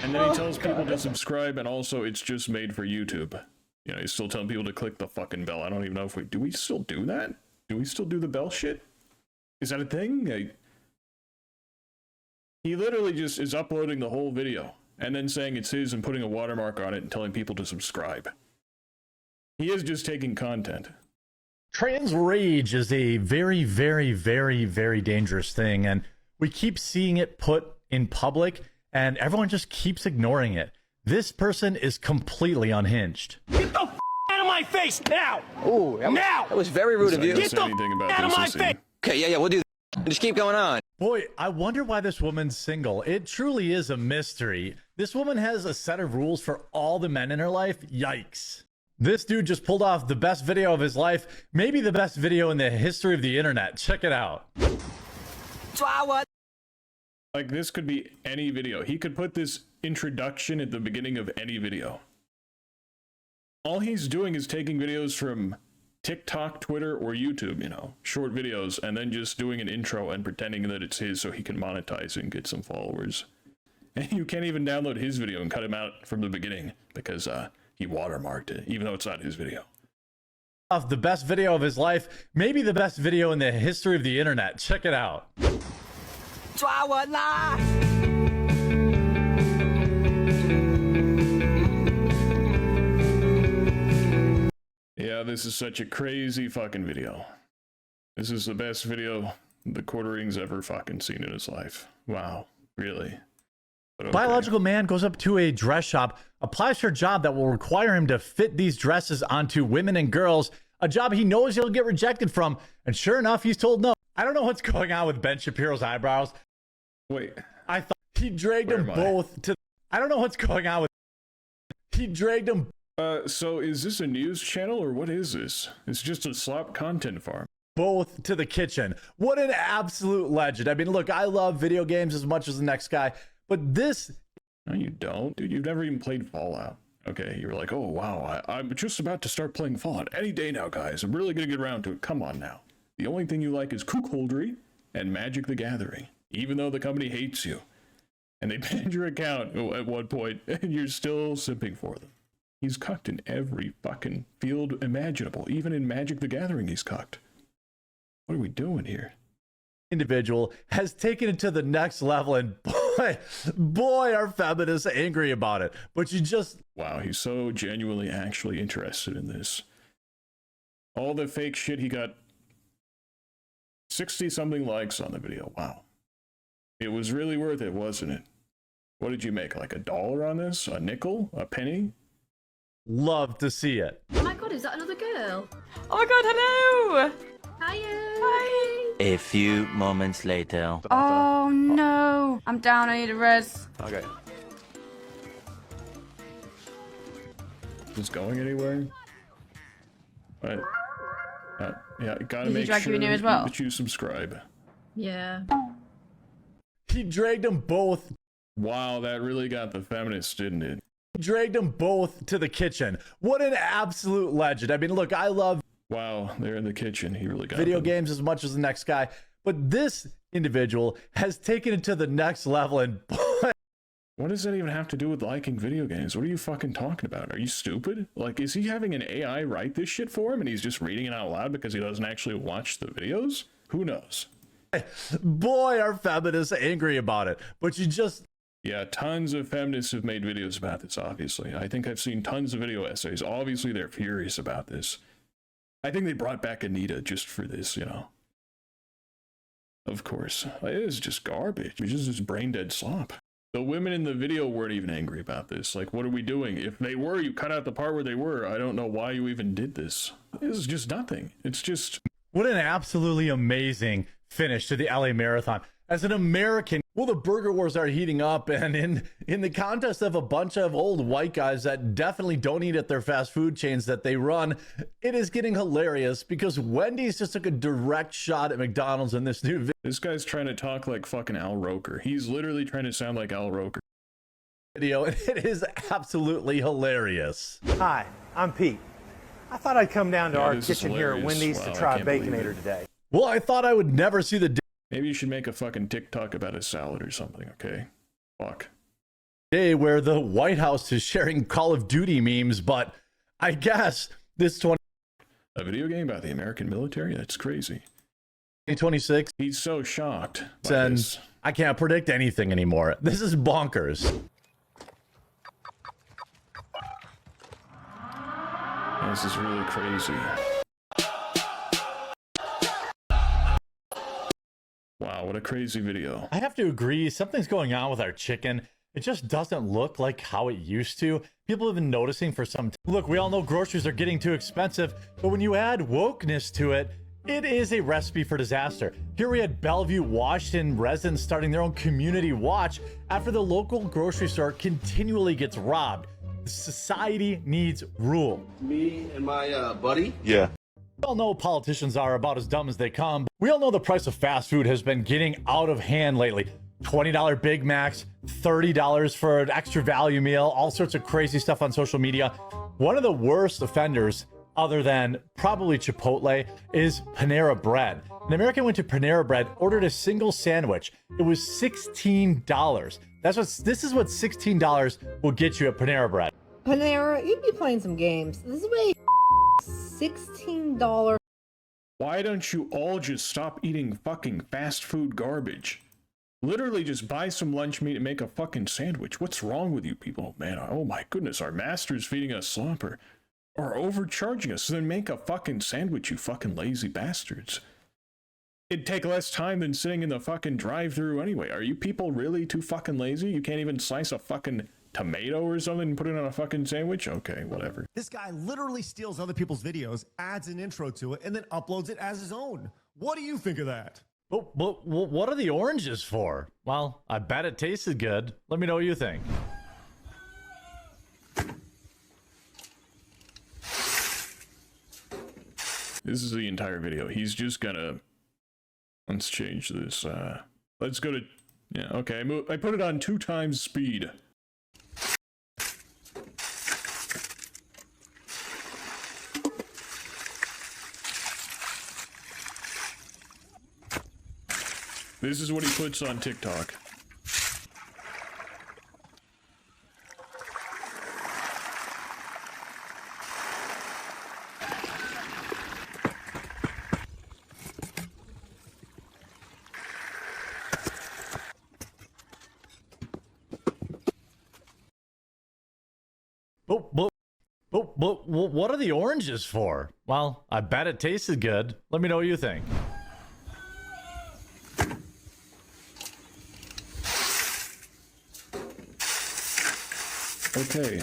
S1: And then he tells people to subscribe, and also it's just made for YouTube. You know, he's still telling people to click the fucking bell. I don't even know if do we still do that? Do we still do the bell shit? Is that a thing? He literally just is uploading the whole video and then saying it's his and putting a watermark on it and telling people to subscribe. He is just taking content.
S2: Trans rage is a very, very, very, very dangerous thing, and we keep seeing it put in public, and everyone just keeps ignoring it. This person is completely unhinged.
S6: Get the f out of my face now!
S8: Ooh, that was very rude of you.
S1: Get the
S6: out of my face!
S8: Okay, yeah, we'll do that. Just keep going on.
S2: Boy, I wonder why this woman's single. It truly is a mystery. This woman has a set of rules for all the men in her life. Yikes. This dude just pulled off the best video of his life, maybe the best video in the history of the internet. Check it out.
S1: Like, this could be any video. He could put this introduction at the beginning of any video. All he's doing is taking videos from TikTok, Twitter, or YouTube, you know, short videos, and then just doing an intro and pretending that it's his so he can monetize and get some followers. And you can't even download his video and cut him out from the beginning because he watermarked it, even though it's not his video.
S2: Off the best video of his life, maybe the best video in the history of the internet. Check it out.
S1: Yeah, this is such a crazy fucking video. This is the best video the Quartering's ever fucking seen in his life. Wow, really? But okay.
S2: Biological man goes up to a dress shop, applies for a job that will require him to fit these dresses onto women and girls, a job he knows he'll get rejected from, and sure enough, he's told no. I don't know what's going on with Ben Shapiro's eyebrows.
S1: Wait.
S2: I thought he dragged them both to... I don't know what's going on with... He dragged them...
S1: So is this a news channel or what is this? It's just a slop content farm.
S2: Both to the kitchen. What an absolute legend. I mean, look, I love video games as much as the next guy, but this...
S1: No, you don't. Dude, you've never even played Fallout. Okay, you were like, oh, wow, I'm just about to start playing Fallout. Any day now, guys. I'm really going to get around to it. Come on now. The only thing you like is Cuckoldry and Magic the Gathering, even though the company hates you. And they banned your account at one point, and you're still simping for them. He's cucked in every fucking field imaginable. Even in Magic the Gathering, he's cucked. What are we doing here?
S2: Individual has taken it to the next level, and boy, are feminists angry about it. But you just...
S1: Wow, he's so genuinely actually interested in this. All the fake shit, he got 60-something likes on the video. Wow. It was really worth it, wasn't it? What did you make, like $1 on this? A nickel? A penny?
S2: Love to see it.
S9: Oh my god, is that another girl?
S7: Oh my god, hello!
S9: Hiya!
S7: Hi!
S8: A few moments later.
S7: Oh no! I'm down, I need a res.
S8: Okay.
S1: Is this going anywhere? What? Yeah, gotta
S7: Did he
S1: make
S7: drag you
S1: sure
S7: in here as well?
S1: that you subscribe.
S9: Yeah.
S2: He dragged them both.
S1: Wow, that really got the feminists, didn't it?
S2: He dragged them both to the kitchen. What an absolute legend. I mean, look, I love...
S1: Wow, they're in the kitchen. He really got
S2: video
S1: them.
S2: games as much as the next guy, but this individual has taken it to the next level, and boy,
S1: What does that even have to do with liking video games? What are you fucking talking about? Are you stupid? Like, is he having an AI write this shit for him and he's just reading it out loud because he doesn't actually watch the videos? Who knows?
S2: boy, are feminists angry about it. But you just...
S1: Yeah, tons of feminists have made videos about this, obviously. I think I've seen tons of video essays. Obviously, they're furious about this. I think they brought back Anita just for this, you know. Of course. It is just garbage. It's just brain-dead slop. The women in the video weren't even angry about this. Like, what are we doing? If they were, you cut out the part where they were. I don't know why you even did this. This is just nothing. It's just...
S2: What an absolutely amazing finish to the LA Marathon. As an American, well, the burger wars are heating up, and in the context of a bunch of old white guys that definitely don't eat at their fast food chains that they run, it is getting hilarious because Wendy's just took a direct shot at McDonald's in this new video.
S1: This guy's trying to talk like fucking Al Roker. He's literally trying to sound like Al Roker.
S2: And it is absolutely hilarious.
S10: Hi, I'm Pete. I thought I'd come down to our
S1: this is
S10: kitchen here at
S1: hilarious.
S10: Wendy's
S1: Wow,
S10: to
S1: I
S10: try
S1: can't believe
S10: Baconator
S1: it.
S10: today.
S2: Well, I thought I would never see the
S1: Maybe you should make a fucking TikTok about a salad or something, okay? Fuck.
S2: day where the White House is sharing Call of Duty memes, but I guess this
S1: A video game about the American military? That's crazy.
S2: 2026,
S1: He's so shocked by
S2: and
S1: this.
S2: I can't predict anything anymore. This is bonkers.
S1: This is really crazy. Wow, what a crazy video.
S2: I have to agree, something's going on with our chicken. It just doesn't look like how it used to. People have been noticing for some time. Look, we all know groceries are getting too expensive, but when you add wokeness to it, it is a recipe for disaster. Here we had Bellevue, Washington residents starting their own community watch after the local grocery store continually gets robbed. Society needs rule.
S6: Me and my buddy.
S8: Yeah.
S2: We all know politicians are about as dumb as they come. We all know the price of fast food has been getting out of hand lately. $20 Big Macs, $30 for an extra value meal, all sorts of crazy stuff on social media. One of the worst offenders, other than probably Chipotle, is Panera Bread. An American went to Panera Bread, ordered a single sandwich. It was $16. This is what $16 will get you at Panera Bread.
S11: Panera, you'd be playing some games. This is way $16.
S1: Why don't you all just stop eating fucking fast food garbage? Literally just buy some lunch meat and make a fucking sandwich. What's wrong with you people? Man, oh my goodness, our master's feeding us slop or overcharging us. So then make a fucking sandwich, you fucking lazy bastards. It'd take less time than sitting in the fucking drive-thru anyway. Are you people really too fucking lazy? You can't even slice a fucking tomato or something and put it on a fucking sandwich? Okay, whatever.
S12: This guy literally steals other people's videos, adds an intro to it, and then uploads it as his own. What do you think of that?
S2: But what are the oranges for? Well, I bet it tasted good. Let me know what you think.
S1: This is the entire video. He's just gonna... Let's change this. Let's go to... Yeah, okay. I put it on 2 times speed. This is what he puts on TikTok.
S2: But what are the oranges for? Well, I bet it tasted good. Let me know what you think.
S1: Okay.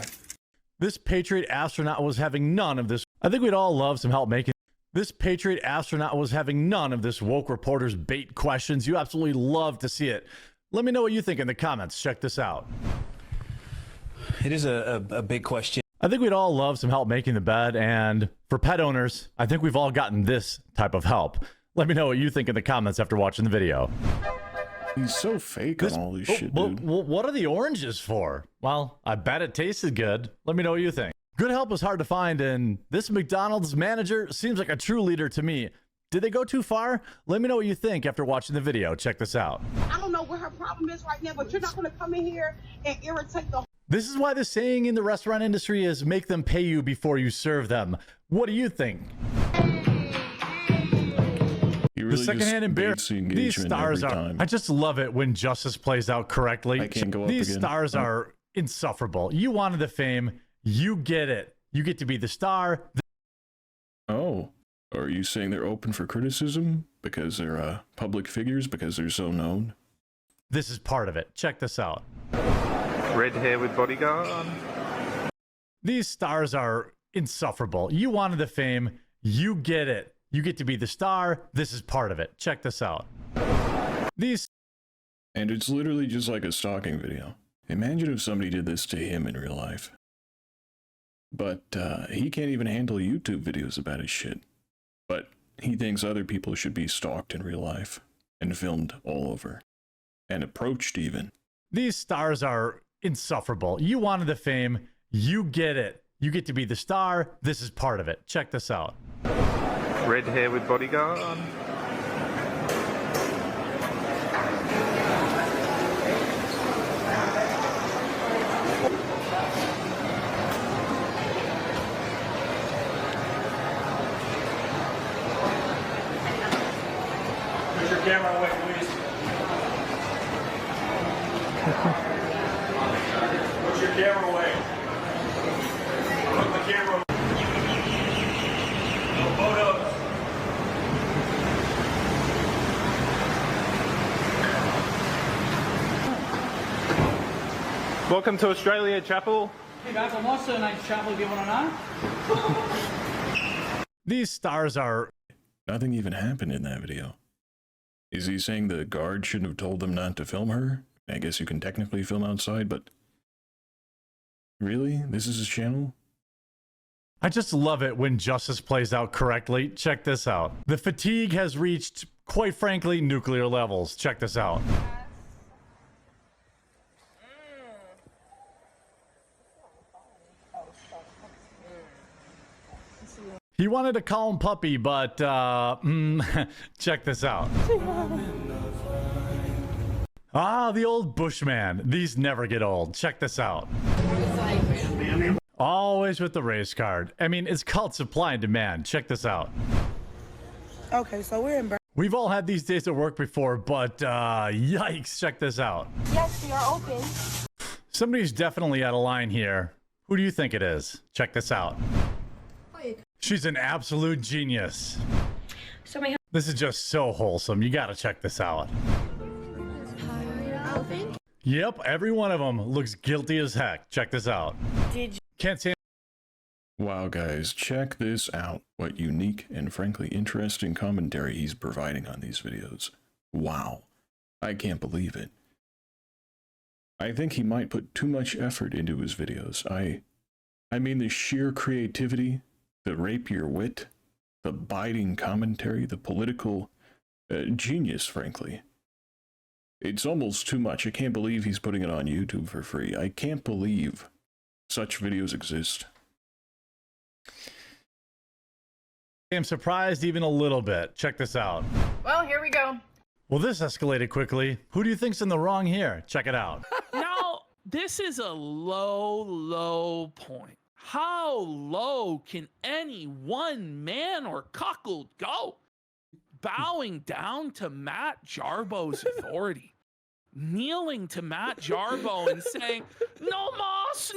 S2: This Patriot astronaut was having none of this. I think we'd all love some help making. This Patriot astronaut was having none of this woke reporter's bait questions. You absolutely love to see it. Let me know what you think in the comments. Check this out.
S6: It is a big question.
S2: I think we'd all love some help making the bed, and for pet owners, I think we've all gotten this type of help. Let me know what you think in the comments after watching the video.
S1: He's so fake on all this shit, dude.
S2: What are the oranges for? Well, I bet it tasted good. Let me know what you think. Good help is hard to find, and this McDonald's manager seems like a true leader to me. Did they go too far? Let me know what you think after watching the video. Check this out.
S11: I don't know what her problem is right now, but you're not going to come in here and irritate the...
S2: This is why the saying in the restaurant industry is make them pay you before you serve them. What do you think?
S1: Really
S2: the secondhand embarrassment. These stars are... I just love it when justice plays out correctly.
S1: I can't go up
S2: These
S1: again.
S2: stars are insufferable. You wanted the fame. You get it. You get to be the star.
S1: Oh. Are you saying they're open for criticism because they're public figures, because they're so known?
S2: This is part of it. Check this out.
S13: Red hair with bodyguard.
S2: These stars are insufferable. You wanted the fame. You get it. You get to be the star. This is part of it. Check this out.
S1: And it's literally just like a stalking video. Imagine if somebody did this to him in real life. But he can't even handle YouTube videos about his shit. But he thinks other people should be stalked in real life and filmed all over. And approached even.
S2: These stars are insufferable. You wanted the fame. You get it. You get to be the star. This is part of it. Check this out.
S13: Red hair with bodyguard.
S6: Put your camera away, please. Put your camera away. Put the camera away. No photos.
S13: Welcome to Australia, Chapel.
S6: Hey guys, my surname's Chapel. Do you want to know?
S2: These stars are...
S1: Nothing even happened in that video. Is he saying the guard shouldn't have told them not to film her? I guess you can technically film outside, but... Really? This is his channel?
S2: I just love it when justice plays out correctly. Check this out. The fatigue has reached, quite frankly, nuclear levels. Check this out. He wanted to call him puppy, but check this out. Ah, the old Bushman. These never get old. Check this out. Always with the race card. I mean, it's called supply and demand. Check this out.
S11: Okay, so we're in.
S2: We've all had these days at work before, but yikes, check this out.
S11: Yes, we are open.
S2: Somebody's definitely out of line here. Who do you think it is? Check this out. She's an absolute genius. This is just so wholesome. You gotta check this out. Yep, every one of them looks guilty as heck. Check this out. Can't say.
S1: Wow, guys, check this out. What unique and frankly interesting commentary he's providing on these videos. Wow. I can't believe it. I think he might put too much effort into his videos. I mean the sheer creativity, the rapier wit, the biting commentary, the political genius, frankly. It's almost too much. I can't believe he's putting it on YouTube for free. I can't believe such videos exist.
S2: I'm surprised even a little bit. Check this out.
S9: Well, here we go.
S2: Well, this escalated quickly. Who do you think's in the wrong here? Check it out.
S3: Now, this is a low point. How low can any one man or cuckold go? Bowing down to Matt Jarbo's authority. Kneeling to Matt Jarbo and saying, no moss,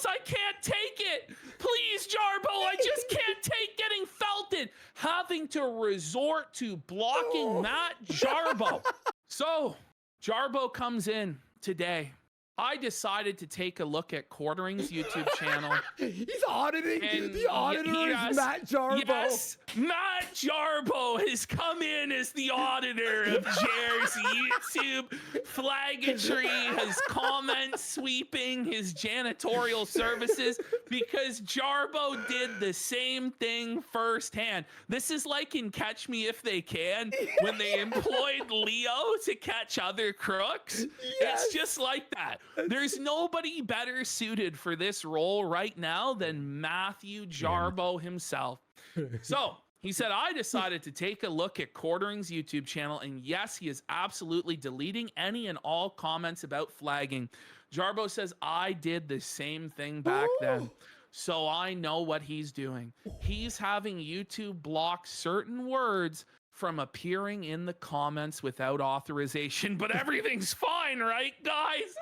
S3: I can't take it. Please, Jarbo, I just can't take getting felted. Having to resort to blocking Matt Jarbo. So, Jarbo comes in today. I decided to take a look at Quartering's YouTube channel.
S4: He's auditing. The auditor is Matt Jarbo.
S3: Yes, Matt Jarbo has come in as the auditor of Jer's YouTube flaggatry, his comment sweeping, his janitorial services, because Jarbo did the same thing firsthand. This is like in Catch Me If They Can, when they employed Leo to catch other crooks.
S4: Yes.
S3: It's just like that. There's nobody better suited for this role right now than Matthew Jarbo himself. So he said, I decided to take a look at Quartering's YouTube channel, and yes, he is absolutely deleting any and all comments about flagging. Jarbo says, I did the same thing back then. So I know what he's doing. He's having YouTube block certain words from appearing in the comments without authorization, but everything's fine, right, guys?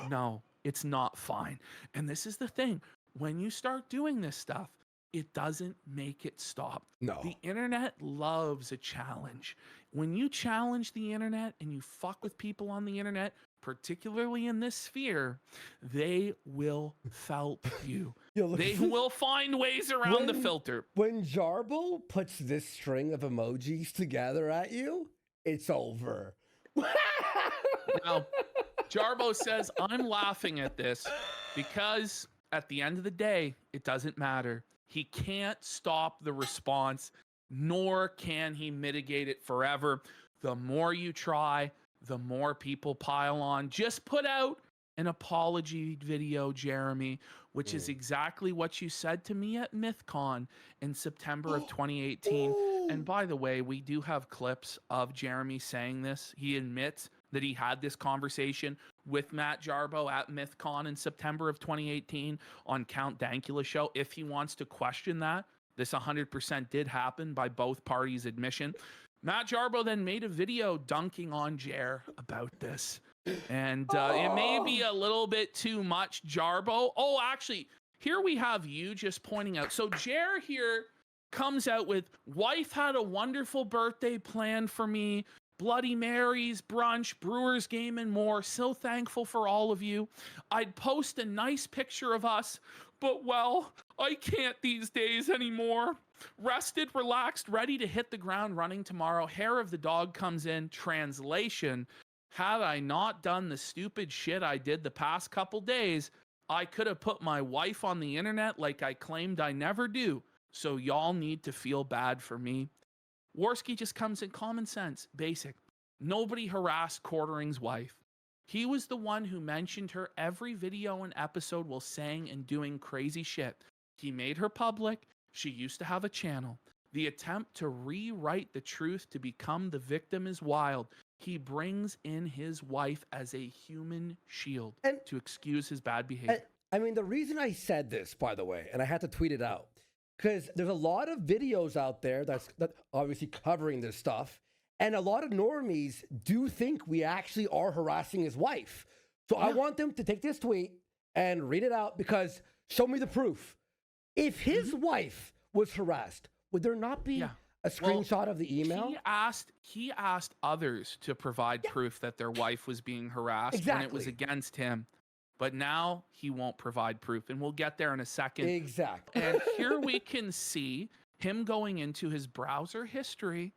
S3: No, it's not fine. And this is the thing. When you start doing this stuff, it doesn't make it stop.
S4: No.
S3: The internet loves a challenge. When you challenge the internet and you fuck with people on the internet, particularly in this sphere, they will felt you. They will find ways around the filter.
S4: When Jarbo puts this string of emojis together at you, it's over.
S3: Now, Jarbo says, I'm laughing at this because at the end of the day, it doesn't matter. He can't stop the response, nor can he mitigate it forever. The more you try, the more people pile on. Just put out an apology video, Jeremy, which is exactly what you said to me at MythCon in September of 2018. And by the way, we do have clips of Jeremy saying this. He admits that he had this conversation with Matt Jarbo at MythCon in September of 2018 on Count Dankula show. If he wants to question that, this 100% did happen by both parties' admission. Matt Jarbo then made a video dunking on Jer about this. And it may be a little bit too much, Jarbo. Oh, actually, here we have you just pointing out. So Jer here comes out with, wife had a wonderful birthday planned for me. Bloody Marys, brunch, Brewers game, and more. So thankful for all of you. I'd post a nice picture of us, but well, I can't these days anymore. Rested, relaxed, ready to hit the ground running tomorrow. Hair of the dog comes in. Translation, had I not done the stupid shit I did the past couple days, I could have put my wife on the internet like I claimed I never do. So y'all need to feel bad for me. Worski just comes in common sense, basic. Nobody harassed Quartering's wife. He was the one who mentioned her every video and episode while saying and doing crazy shit. He made her public. She used to have a channel. The attempt to rewrite the truth to become the victim is wild. He brings in his wife as a human shield to excuse his bad behavior.
S4: I mean, the reason I said this, by the way, and I had to tweet it out, because there's a lot of videos out there that obviously covering this stuff, and a lot of normies do think we actually are harassing his wife. So I want them to take this tweet and read it out, because show me the proof. If his wife was harassed, would there not be a screenshot of the email?
S3: He asked others to provide proof that their wife was being harassed when it was against him. But now he won't provide proof, and we'll get there in a second.
S4: Exactly.
S3: And here we can see him going into his browser history,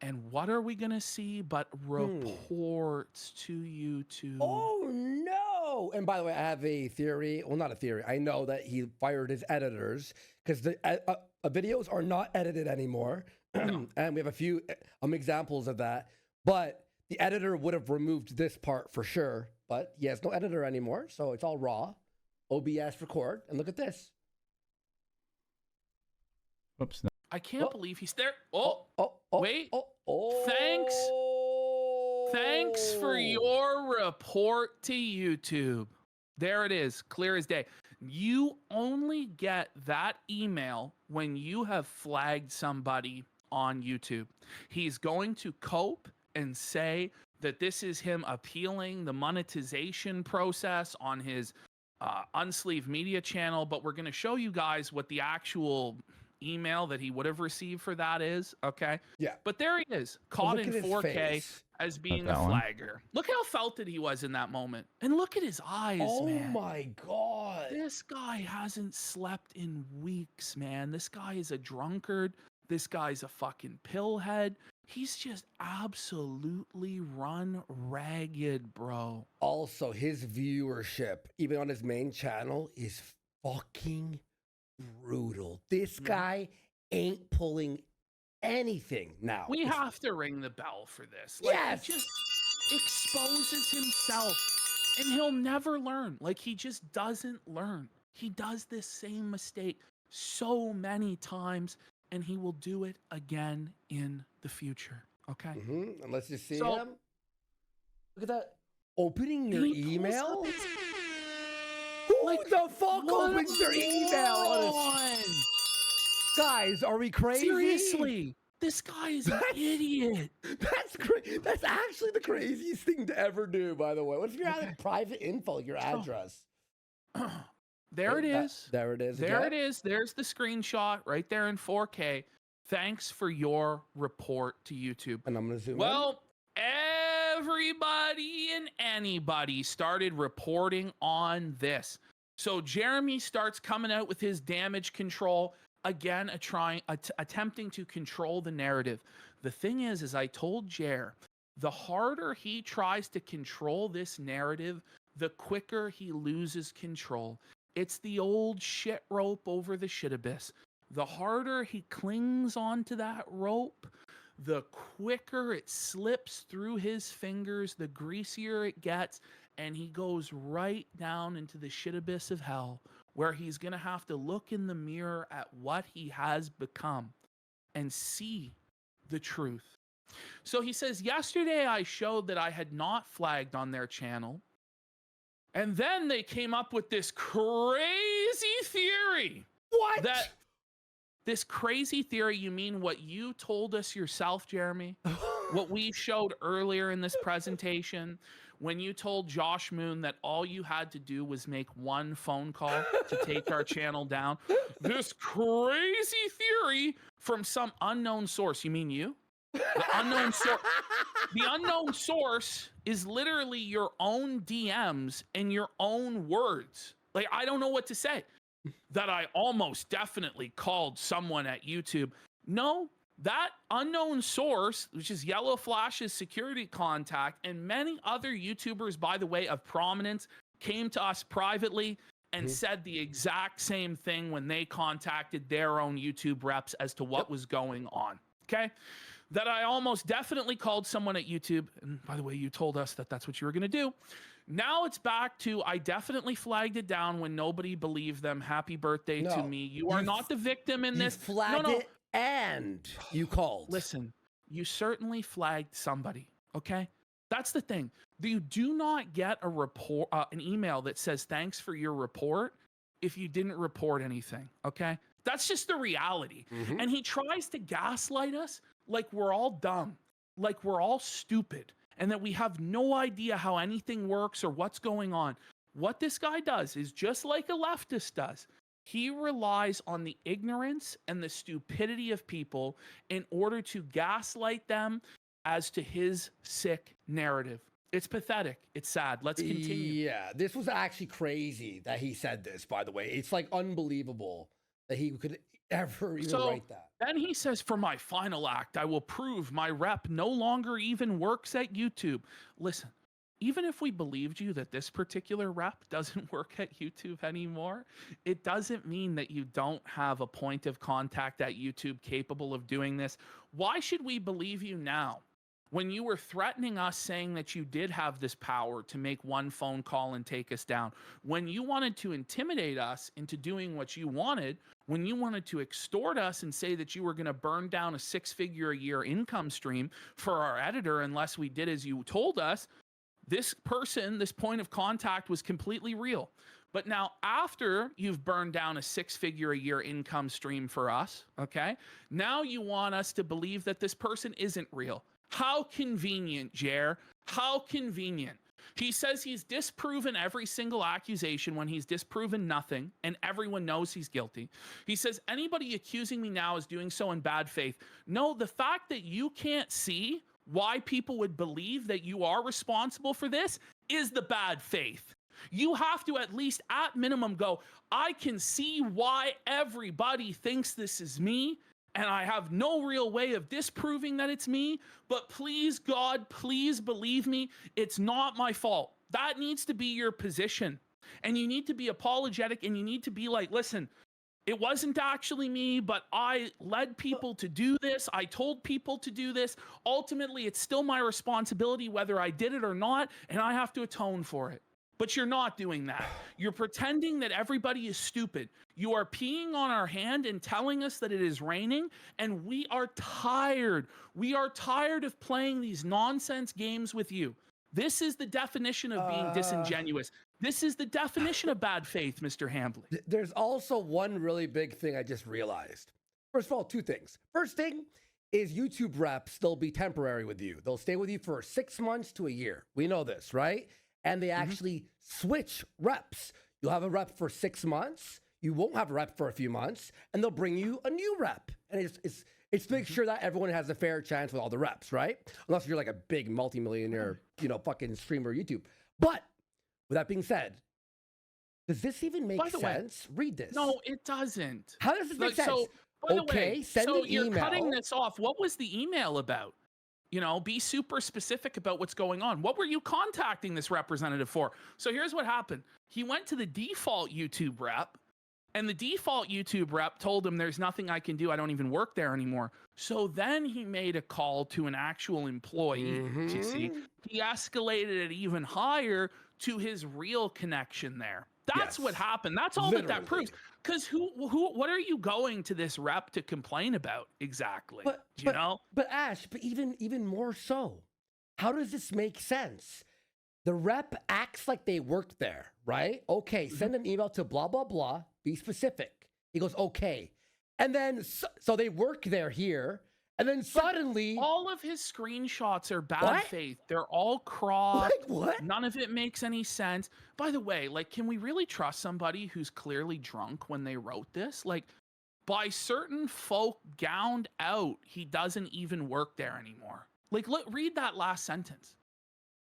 S3: and what are we going to see but reports to YouTube?
S4: Oh, no. And by the way, I have a theory. Well, not a theory. I know that he fired his editors because the videos are not edited anymore. And we have a few examples of that. But the editor would have removed this part for sure. But he has no editor anymore, so it's all raw. OBS record. And look at this.
S2: Oops. No.
S3: I can't believe he's there. Wait. Thanks for your report to YouTube. There it is, clear as day. You only get that email when you have flagged somebody on YouTube. He's going to cope and say that this is him appealing the monetization process on his Unsleeved Media channel, but we're going to show you guys what the actual email that he would have received for that is, okay?
S4: Yeah.
S3: But there he is, caught in 4K as being a flagger. Look how felted he was in that moment. And look at his eyes, man.
S4: Oh my God.
S3: This guy hasn't slept in weeks, man. This guy is a drunkard. This guy's a fucking pillhead. He's just absolutely run ragged, bro.
S4: Also, his viewership, even on his main channel, is fucking brutal. This guy ain't pulling anything now.
S3: We have to ring the bell for this. Like,
S4: yes.
S3: He just exposes himself and he'll never learn. Like, he just doesn't learn. He does this same mistake so many times, and he will do it again in the future. Okay?
S4: And let's just see him. Look at that. Opening your email? Who the fuck opens their email? Guys, are we crazy?
S3: Seriously. This guy is an idiot.
S4: That's actually the craziest thing to ever do, by the way. What if you're having private info, like your address?
S3: There it is.
S4: There it is.
S3: There it is. There's the screenshot right there in 4K. Thanks for your report to YouTube.
S4: And I'm going to zoom in.
S3: Well, everybody and anybody started reporting on this. So Jeremy starts coming out with his damage control. Again, attempting to control the narrative. The thing is, as I told Jer, the harder he tries to control this narrative, the quicker he loses control. It's the old shit rope over the shit abyss. The harder he clings onto that rope, the quicker it slips through his fingers, the greasier it gets, and he goes right down into the shit abyss of hell, where he's going to have to look in the mirror at what he has become and see the truth. So he says, yesterday I showed that I had not flagged on their channel. And then they came up with this crazy theory.
S4: What?
S3: This crazy theory, you mean what you told us yourself, Jeremy? What we showed earlier in this presentation, when you told Josh Moon that all you had to do was make one phone call to take our channel down. This crazy theory from some unknown source. You mean you? The unknown source. The unknown source is literally your own DMs and your own words. Like, I don't know what to say. That I almost definitely called someone at YouTube. No, that unknown source, which is Yellow Flash's security contact, and many other YouTubers, by the way, of prominence, came to us privately and said the exact same thing when they contacted their own YouTube reps as to what was going on. Okay. That I almost definitely called someone at YouTube. And by the way, you told us that that's what you were going to do. Now it's back to, I definitely flagged it down when nobody believed them. Happy birthday to me. You are not the victim in this.
S4: You flagged it and you called.
S3: Listen, you certainly flagged somebody. Okay. That's the thing. You do not get a report, an email that says, thanks for your report if you didn't report anything. Okay. That's just the reality. And he tries to gaslight us like we're all dumb, like we're all stupid, and that we have no idea how anything works or what's going on. What this guy does is just like a leftist does. He relies on the ignorance and the stupidity of people in order to gaslight them as to his sick narrative. It's pathetic. It's sad. Let's continue.
S4: Yeah, this was actually crazy that he said this, by the way. It's like unbelievable that he could ever even write that.
S3: Then he says, for my final act, I will prove my rep no longer even works at YouTube. Listen, even if we believed you that this particular rep doesn't work at YouTube anymore, it doesn't mean that you don't have a point of contact at YouTube capable of doing this. Why should we believe you now? When you were threatening us, saying that you did have this power to make one phone call and take us down, when you wanted to intimidate us into doing what you wanted, when you wanted to extort us and say that you were going to burn down a 6-figure-a-year income stream for our editor unless we did as you told us, this person, this point of contact was completely real. But now after you've burned down a 6-figure-a-year income stream for us, okay, now you want us to believe that this person isn't real. How convenient, Jer. How convenient. He says he's disproven every single accusation when he's disproven nothing, and everyone knows he's guilty. He says anybody accusing me now is doing so in bad faith. No, the fact that you can't see why people would believe that you are responsible for this is the bad faith. You have to at least at minimum go, I can see why everybody thinks this is me, and I have no real way of disproving that it's me, but please, God, please believe me, it's not my fault. That needs to be your position. And you need to be apologetic, and you need to be like, listen, it wasn't actually me, but I led people to do this. I told people to do this. Ultimately, it's still my responsibility whether I did it or not, and I have to atone for it. But you're not doing that. You're pretending that everybody is stupid. You are peeing on our hand and telling us that it is raining, and we are tired. We are tired of playing these nonsense games with you. This is the definition of being disingenuous. This is the definition of bad faith, Mr. Hamblin.
S4: There's also one really big thing I just realized. First of all, two things. First thing is YouTube reps, they'll be temporary with you. They'll stay with you for 6 months to a year. We know this, right? And they actually switch reps. You'll have a rep for 6 months. You won't have a rep for a few months, and they'll bring you a new rep. And it's to make sure that everyone has a fair chance with all the reps, right? Unless you're like a big multimillionaire, fucking streamer YouTube. But with that being said, does this even make sense? Read this.
S3: No, it doesn't.
S4: How does this make sense?
S3: So, by the
S4: okay,
S3: way,
S4: send an email.
S3: You're cutting this off. What was the email about? Be super specific about what's going on. What were you contacting this representative for? So here's what happened. He went to the default YouTube rep, and the default YouTube rep told him there's nothing I can do. I don't even work there anymore. So then he made a call to an actual employee. You see, he escalated it even higher to his real connection there. That's what happened. That's all that proves. Because what are you going to this rep to complain about exactly?
S4: But Ash, but even more so, how does this make sense? The rep acts like they worked there, right? Okay, send an email to blah, blah, blah. Be specific. He goes, okay. And then, so they work there here. And then suddenly...
S3: But all of his screenshots are bad faith. They're all cropped.
S4: Like what?
S3: None of it makes any sense. By the way, can we really trust somebody who's clearly drunk when they wrote this? By certain folk gowned out, he doesn't even work there anymore. Read that last sentence.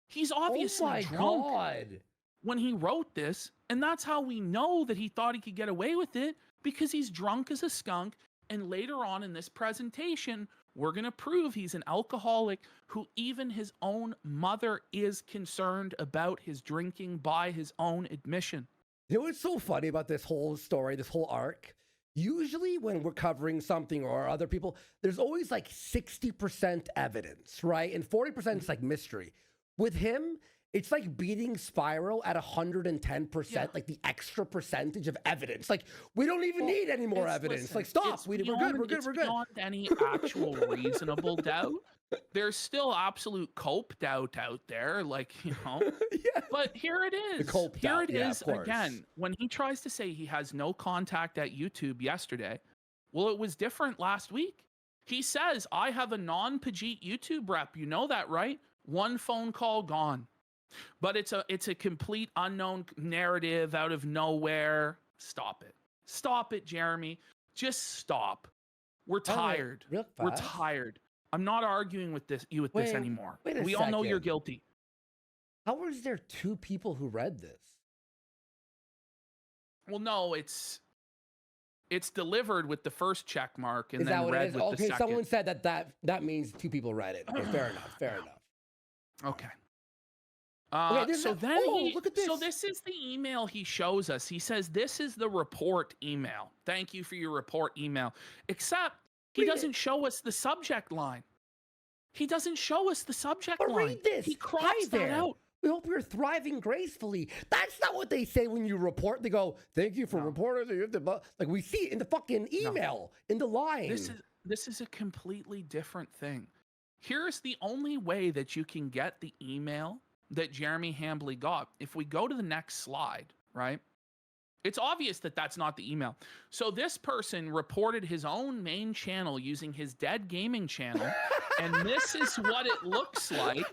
S3: He's obviously drunk when he wrote this, and that's how we know that he thought he could get away with it, because he's drunk as a skunk. And later on in this presentation, we're going to prove he's an alcoholic who even his own mother is concerned about his drinking by his own admission.
S4: You know what's so funny about this whole story, this whole arc? Usually when we're covering something or other people, there's always like 60% evidence, right? And 40% is like mystery. With him, it's like beating Spiral at 110%, like the extra percentage of evidence. Like, we don't even need any more evidence.
S3: Listen,
S4: like, stop. We're good. We're good. We're good.
S3: Beyond any actual reasonable doubt. There's still absolute cope doubt out there, like, you know.
S4: Yeah.
S3: But here it is.
S4: The cope
S3: Here
S4: doubt,
S3: it
S4: yeah,
S3: is
S4: of course.
S3: again. When he tries to say he has no contact at YouTube yesterday, well, it was different last week. He says, I have a non-Pajit YouTube rep. You know that, right? One phone call gone. But it's a complete unknown narrative out of nowhere. Stop it. Stop it, Jeremy. Just stop. We're tired.
S4: Real
S3: We're
S4: fast.
S3: tired. I'm not arguing with this anymore.
S4: Wait a
S3: We all know you're
S4: second.
S3: guilty.
S4: How was there 2 people who read this?
S3: Well, no, it's delivered with the first check mark and
S4: Is that
S3: then
S4: what it
S3: read
S4: is?
S3: with the
S4: Okay,
S3: second.
S4: someone said that means 2 people read it. Okay, fair enough. Fair enough.
S3: Okay.
S4: Okay,
S3: So then
S4: look at this.
S3: So this is the email he shows us. He says, this is the report email. Thank you for your report email. Except he doesn't show us the subject line. He doesn't show us the subject
S4: But
S3: line.
S4: read this.
S3: He crossed
S4: Hi
S3: that
S4: there.
S3: out.
S4: We hope you're thriving gracefully. That's not what they say when you report. They go, thank you for reporting. Like, we see it in the fucking email, in the line.
S3: This is a completely different thing. Here's the only way that you can get the email that Jeremy Hambly got. If we go to the next slide, right? It's obvious that that's not the email. So this person reported his own main channel using his dead gaming channel. And this is what it looks like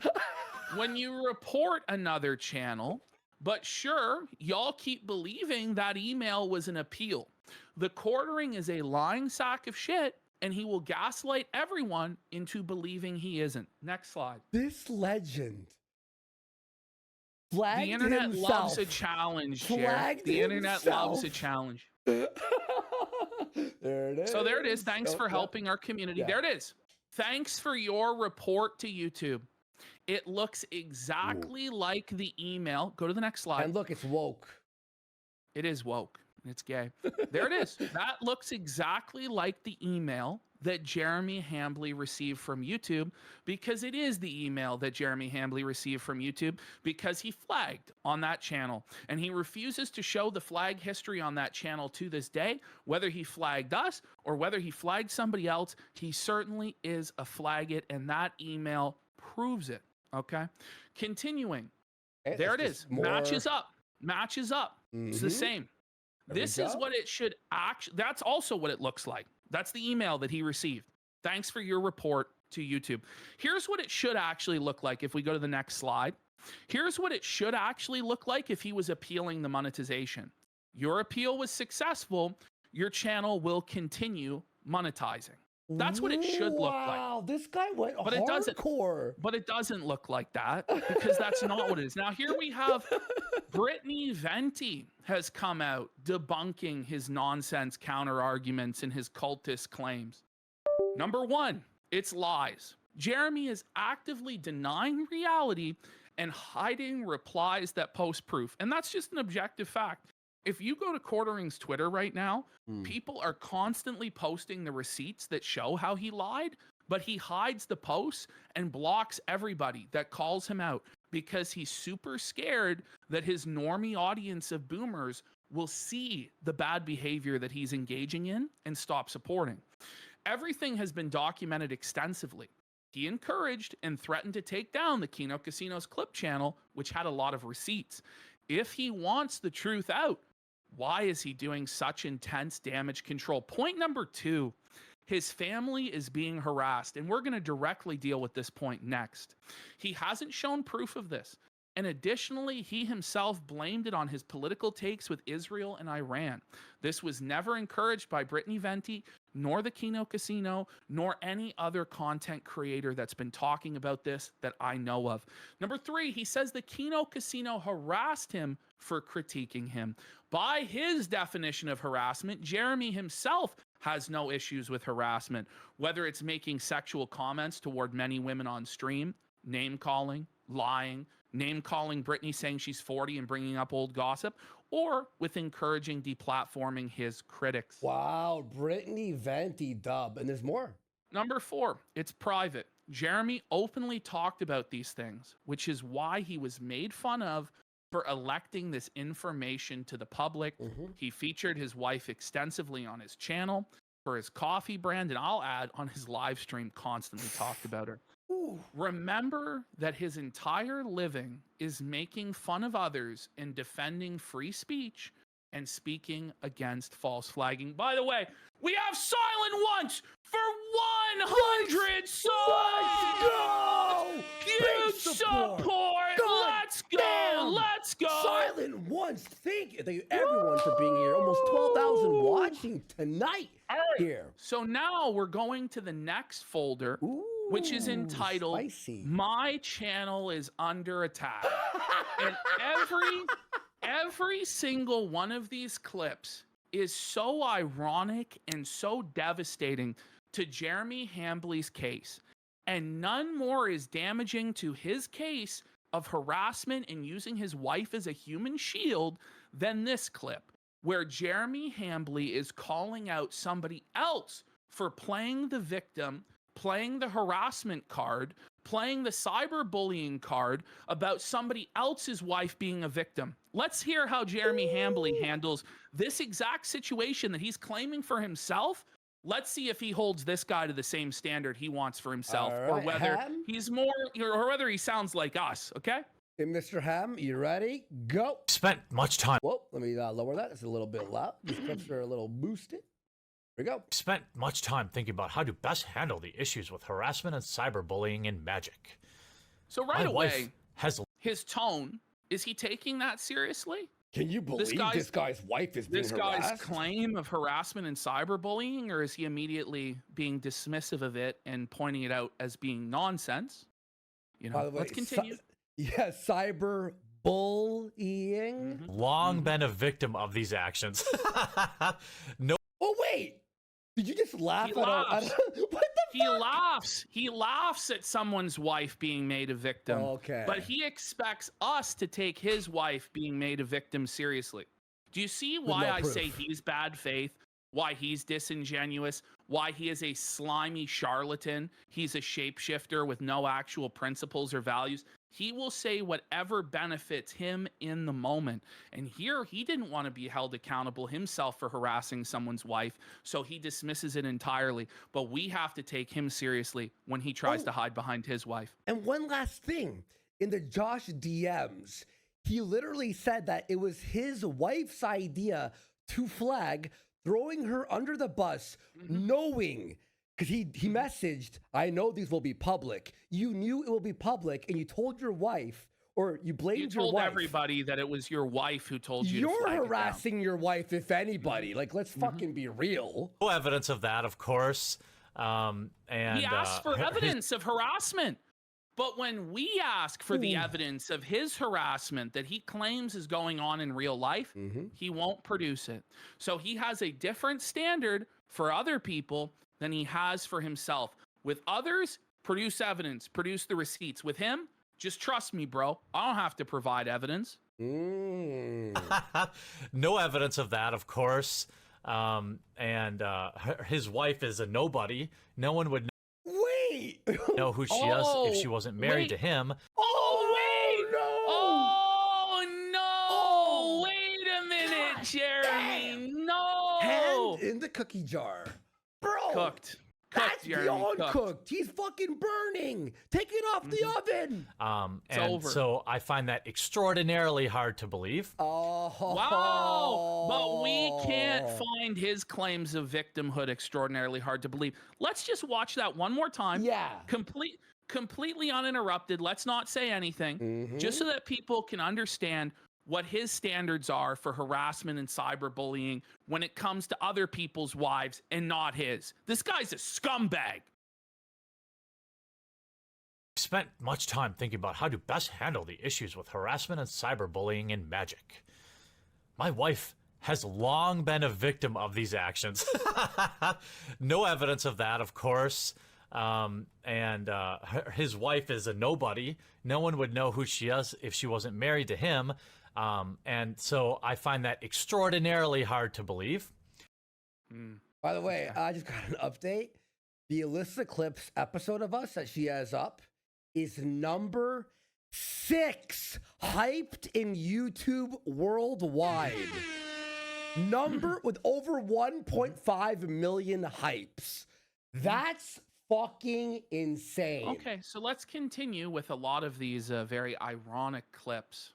S3: when you report another channel. But sure, y'all keep believing that email was an appeal. The quartering is a lying sack of shit, and he will gaslight everyone into believing he isn't. Next slide.
S4: This legend
S3: The
S4: flagged
S3: internet
S4: himself.
S3: loves a challenge, Jer.
S4: Flagged
S3: The internet loves a
S4: himself.
S3: challenge.
S4: There it is.
S3: So there it is. Thanks
S4: Oh,
S3: for
S4: yeah.
S3: helping our community.
S4: Yeah.
S3: There it is. Thanks for your report to YouTube. It looks exactly like the email. Go to the next slide.
S4: And look, it's woke.
S3: It is woke. It's gay. There it is. That looks exactly like the email that Jeremy Hambly received from YouTube, because it is the email that Jeremy Hambly received from YouTube because he flagged on that channel, and he refuses to show the flag history on that channel to this day. Whether he flagged us or whether he flagged somebody else, he certainly is a flag it, and that email proves it. Okay. Continuing.
S4: Okay,
S3: There it
S4: that's
S3: is.
S4: just more-
S3: Matches up. Matches up. It's the
S4: Mhm.
S3: same.
S4: There we
S3: This is
S4: go.
S3: what it should actually, that's also what it looks like. That's the email that he received. Thanks for your report to YouTube. Here's what it should actually look like if we go to the next slide. Here's what it should actually look like if he was appealing the monetization. Your appeal was successful. Your channel will continue monetizing. That's what it should look like.
S4: Wow, this guy went
S3: But it doesn't.
S4: hardcore.
S3: But it doesn't look like that, because that's not what it is. Now, here we have Brittany Venti has come out debunking his nonsense counter arguments and his cultist claims. Number one, it's lies. Jeremy is actively denying reality and hiding replies that post proof. And that's just an objective fact. If you go to Quartering's Twitter right now, people are constantly posting the receipts that show how he lied, but he hides the posts and blocks everybody that calls him out because he's super scared that his normie audience of boomers will see the bad behavior that he's engaging in and stop supporting. Everything has been documented extensively. He encouraged and threatened to take down the Kino Casino's clip channel, which had a lot of receipts. If he wants the truth out, why is he doing such intense damage control? Point number 2, his family is being harassed, and we're going to directly deal with this point next. He hasn't shown proof of this. And additionally, he himself blamed it on his political takes with Israel and Iran. This was never encouraged by Brittany Venti, nor the Kino Casino, nor any other content creator that's been talking about this that I know of. Number 3, he says the Kino Casino harassed him for critiquing him. By his definition of harassment, Jeremy himself has no issues with harassment, whether it's making sexual comments toward many women on stream, name calling, lying, name calling Britney, saying she's 40 and bringing up old gossip, or with encouraging deplatforming his critics.
S4: Wow, Britney, Venti, Dub, and there's more.
S3: Number 4, it's private. Jeremy openly talked about these things, which is why he was made fun of for electing this information to the public. He featured his wife extensively on his channel for his coffee brand, and I'll add on his live stream constantly talked about her. Remember that his entire living is making fun of others and defending free speech and speaking against false flagging. By the way, we have silent ones for 100 subs! Huge support! Let's go!
S4: Damn.
S3: Let's go!
S4: Silent ones. Thank you everyone for being here. Almost 12,000 watching tonight here.
S3: So now we're going to the next folder, which is entitled My Channel is Under Attack. And every single one of these clips is so ironic and so devastating to Jeremy Hambley's case. And none more is damaging to his case of harassment and using his wife as a human shield than this clip, where Jeremy Hambley is calling out somebody else for playing the victim, playing the harassment card, playing the cyberbullying card about somebody else's wife being a victim. Let's hear how Jeremy Hambley handles this exact situation that he's claiming for himself. Let's see if he holds this guy to the same standard he wants for himself, or whether he's more, or whether he sounds like us, okay?
S4: Hey, Mr. Ham, you ready? Go.
S14: Spent much time.
S4: Whoa, let me lower that. It's a little bit loud. These clips are a little boosted. Here we go.
S14: Spent much time thinking about how to best handle the issues with harassment and cyberbullying in Magic.
S3: So right away, his tone, is he taking that seriously?
S4: Can you believe this guy's wife is being harassed?
S3: This guy's claim of harassment and cyberbullying, or is he immediately being dismissive of it and pointing it out as being nonsense? You know, let's continue.
S4: Cyberbullying.
S14: Long been a victim of these actions. No.
S4: Oh wait, did you just laugh at
S3: laughs.
S4: what the fuck?
S3: He laughs at someone's wife being made a victim.
S4: Okay.
S3: But he expects us to take his wife being made a victim seriously. Do you see why I say he's bad faith? Why he's disingenuous? Why he is a slimy charlatan? He's a shapeshifter with no actual principles or values. He will say whatever benefits him in the moment. And here, he didn't want to be held accountable himself for harassing someone's wife, so he dismisses it entirely. But we have to take him seriously when he tries to hide behind his wife.
S4: And one last thing, in the Josh DMs, he literally said that it was his wife's idea to flag, throwing her under the bus, knowing, because he messaged, I know these will be public. You knew it will be public, and you told your wife, or you blamed your wife.
S3: You told everybody that it was your wife who told you to flag it down.
S4: You're harassing your wife, if anybody. Like, let's fucking be real.
S14: No evidence of that, of course. And
S3: he asked for evidence of harassment. But when we ask for the evidence of his harassment that he claims is going on in real life, he won't produce it. So he has a different standard for other people than he has for himself. With others, produce evidence, produce the receipts. With him, just trust me, bro. I don't have to provide evidence.
S14: No evidence of that, of course. His wife is a nobody. No one would know who she is if she wasn't married to him.
S3: Wait a minute, Jeremy. No.
S4: Hand in the cookie jar. Bro.
S3: Cooked.
S4: That's
S3: Jeremy,
S4: beyond cooked. He's fucking burning. Take it off the oven.
S3: It's over.
S14: So I find that extraordinarily hard to believe.
S3: Wow. But we can't find his claims of victimhood extraordinarily hard to believe. Let's just watch that one more time.
S4: Yeah.
S3: Completely uninterrupted. Let's not say anything. Just so that people can understand what his standards are for harassment and cyberbullying when it comes to other people's wives and not his. This guy's a scumbag.
S14: Spent much time thinking about how to best handle the issues with harassment and cyberbullying in Magic. My wife has long been a victim of these actions. No evidence of that, of course. his wife is a nobody. No one would know who she is if she wasn't married to him. And so I find that extraordinarily hard to believe.
S4: By the way, I just got an update. The Alyssa Clips episode of us that she has up is number 6 hyped in YouTube worldwide. Number with over 1.5 million hypes. That's fucking insane.
S3: Okay, so let's continue with a lot of these very ironic clips.